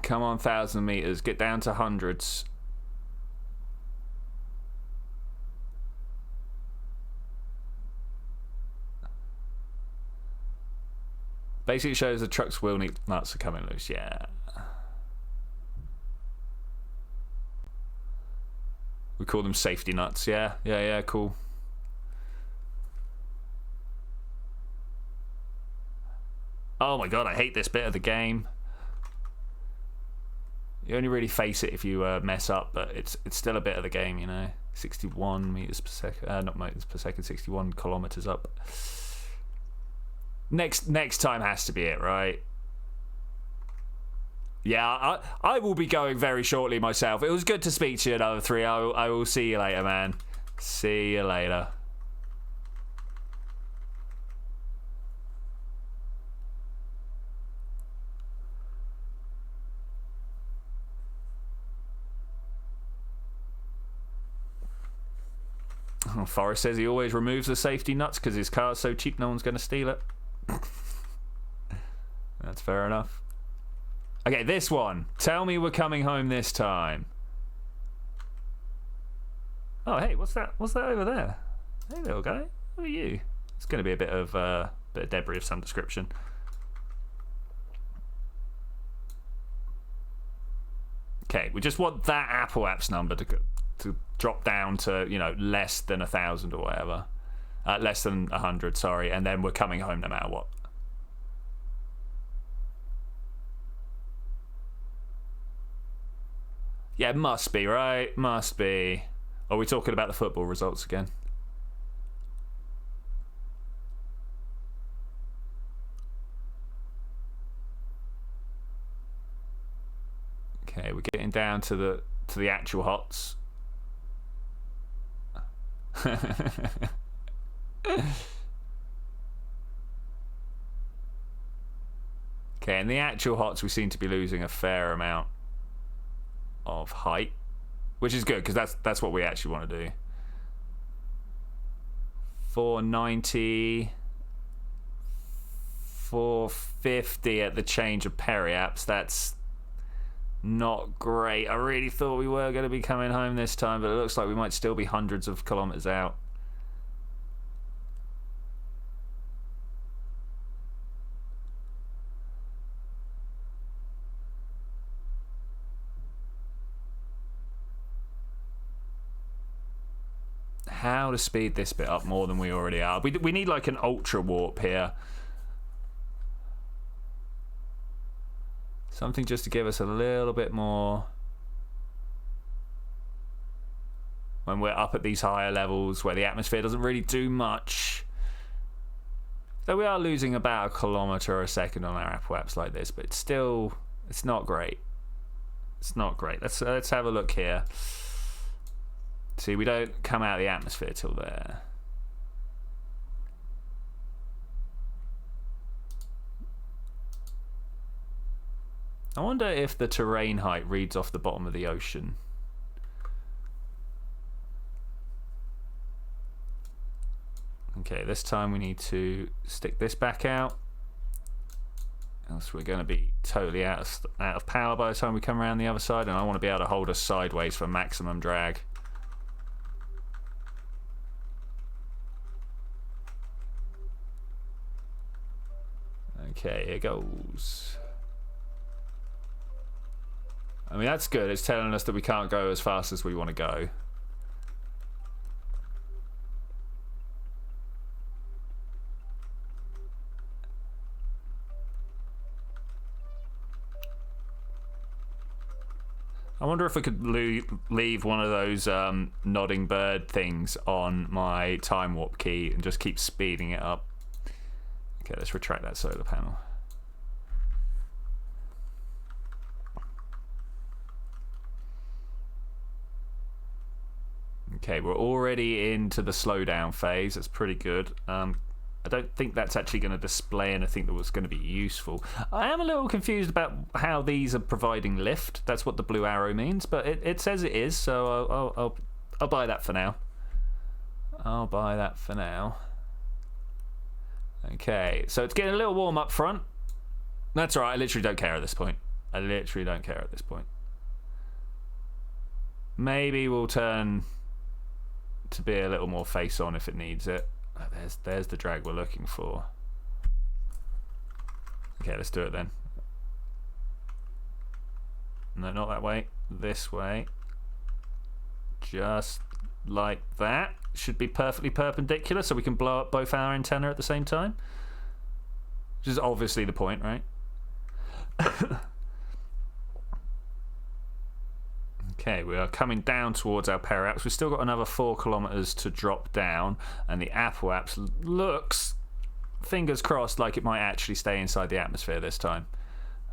Come on, 1,000 meters. Get down to hundreds. Basically shows the truck's wheel nuts are coming loose. Yeah. We call them safety nuts. Yeah, cool. Oh my god, I hate this bit of the game. You only really face it if you mess up, but it's still a bit of the game, you know. 61 meters per second, not meters per second, 61 kilometers up. Next time has to be it, right? Yeah, I will be going very shortly myself. It was good to speak to you, another three. I will see you later, man. See you later. Oh, Forrest says he always removes the safety nuts because his car's so cheap no one's going to steal it. That's fair enough. Okay, this one. Tell me we're coming home this time. Oh, hey, what's that? What's that over there? Hey, little guy. Who are you? It's going to be a bit of debris of some description. Okay, we just want that Apple Apps number to drop down to, you know, less than 1,000 or whatever. Less than 100, sorry, and then we're coming home no matter what. Yeah, must be, right? Must be. Are we talking about the football results again? Okay, we're getting down to the actual hots. Okay, in the actual hots we seem to be losing a fair amount of height, which is good because that's what we actually want to do. 490, 450 at the change of periaps. That's not great. I really thought we were going to be coming home this time, but it looks like we might still be hundreds of kilometers out. how to speed this bit up more than we already are. We need like an ultra warp here. Something just to give us a little bit more when we're up at these higher levels where the atmosphere doesn't really do much. Though we are losing about 1 kilometer a second on our apoaps like this, but it's not great. It's not great. Let's have a look here. See, we don't come out of the atmosphere till there. I wonder if the terrain height reads off the bottom of the ocean. Okay, this time we need to stick this back out. Else we're going to be totally out of power by the time we come around the other side, and I want to be able to hold us sideways for maximum drag. Okay, here goes. I mean, that's good. It's telling us that we can't go as fast as we want to go. I wonder if I could leave one of those nodding bird things on my time warp key and just keep speeding it up. Okay, let's retract that solar panel. Okay, we're already into the slowdown phase. That's pretty good. I don't think that's actually going to display anything that was going to be useful. I am a little confused about how these are providing lift. That's what the blue arrow means, but it says it is, so I'll buy that for now. I'll buy that for now. Okay, so it's getting a little warm up front. That's all right. I literally don't care at this point. I literally don't care at this point. Maybe we'll turn to be a little more face on if it needs it. Oh, there's the drag we're looking for. Okay, let's do it then. No, not that way. This way. Just like that. Should be perfectly perpendicular so we can blow up both our antenna at the same time. Which is obviously the point, right? Okay, we are coming down towards our periaps. We've still got another 4 kilometers to drop down, and the apoaps looks, fingers crossed, like it might actually stay inside the atmosphere this time.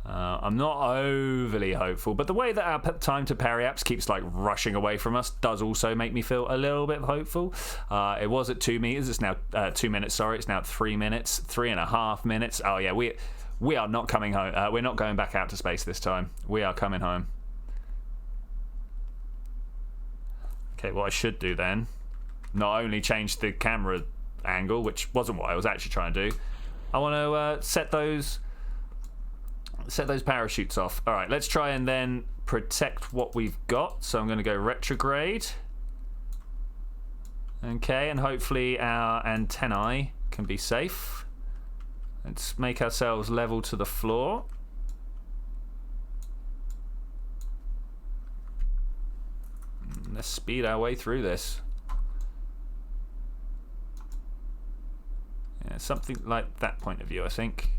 I'm not overly hopeful, but the way that our time to periaps keeps like rushing away from us does also make me feel a little bit hopeful. It was at 2 meters. It's now 2 minutes. Sorry, it's now at 3 minutes, 3.5 minutes. Oh yeah, we are not coming home. We're not going back out to space this time. We are coming home. Okay, what I should do then, not only change the camera angle, which wasn't what I was actually trying to do, I want to set those parachutes off. All right, let's try and then protect what we've got. So I'm going to go retrograde. Okay, and hopefully our antennae can be safe. Let's make ourselves level to the floor. Let's speed our way through this. Yeah, something like that point of view, I think.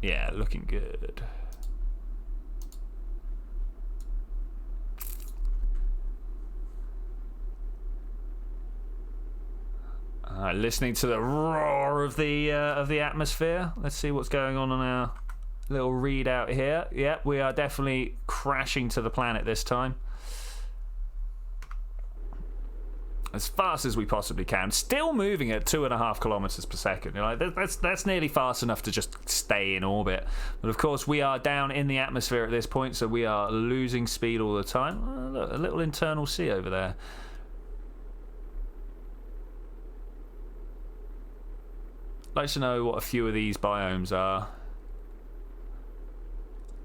Yeah, looking good. Listening to the roar of the atmosphere. Let's see what's going on our little readout here. Yep, we are definitely crashing to the planet this time. As fast as we possibly can. Still moving at 2.5 kilometers per second. You know, that's nearly fast enough to just stay in orbit. But of course, we are down in the atmosphere at this point, so we are losing speed all the time. Look, a little internal sea over there. I'd like to know what a few of these biomes are.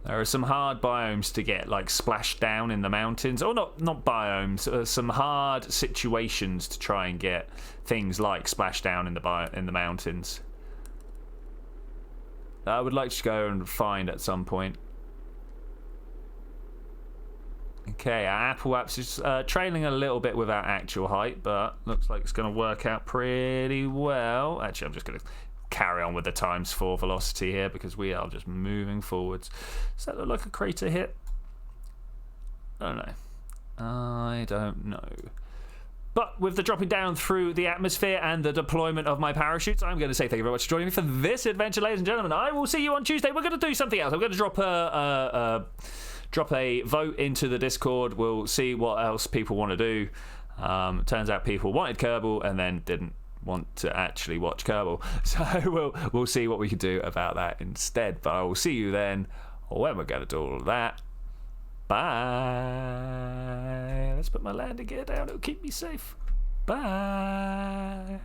There are some hard biomes to get like splashed down in the mountains, or not biomes, some hard situations to try and get things like splashed down in the mountains. I would like to go and find at some point. Okay, our Apple Apps is trailing a little bit with our actual height, but looks like it's going to work out pretty well. Actually, I'm just going to carry on with the ×4 velocity here because we are just moving forwards. Does that look like a crater hit? I don't know. I don't know. But with the dropping down through the atmosphere and the deployment of my parachutes, I'm going to say thank you very much for joining me for this adventure, ladies and gentlemen. I will see you on Tuesday. We're going to do something else. I'm going to drop a vote into the Discord. We'll see what else people want to do. Turns out people wanted Kerbal and then didn't want to actually watch Kerbal. So we'll see what we can do about that instead. But I will see you then when we're going to do all of that. Bye. Let's put my landing gear down. It'll keep me safe. Bye.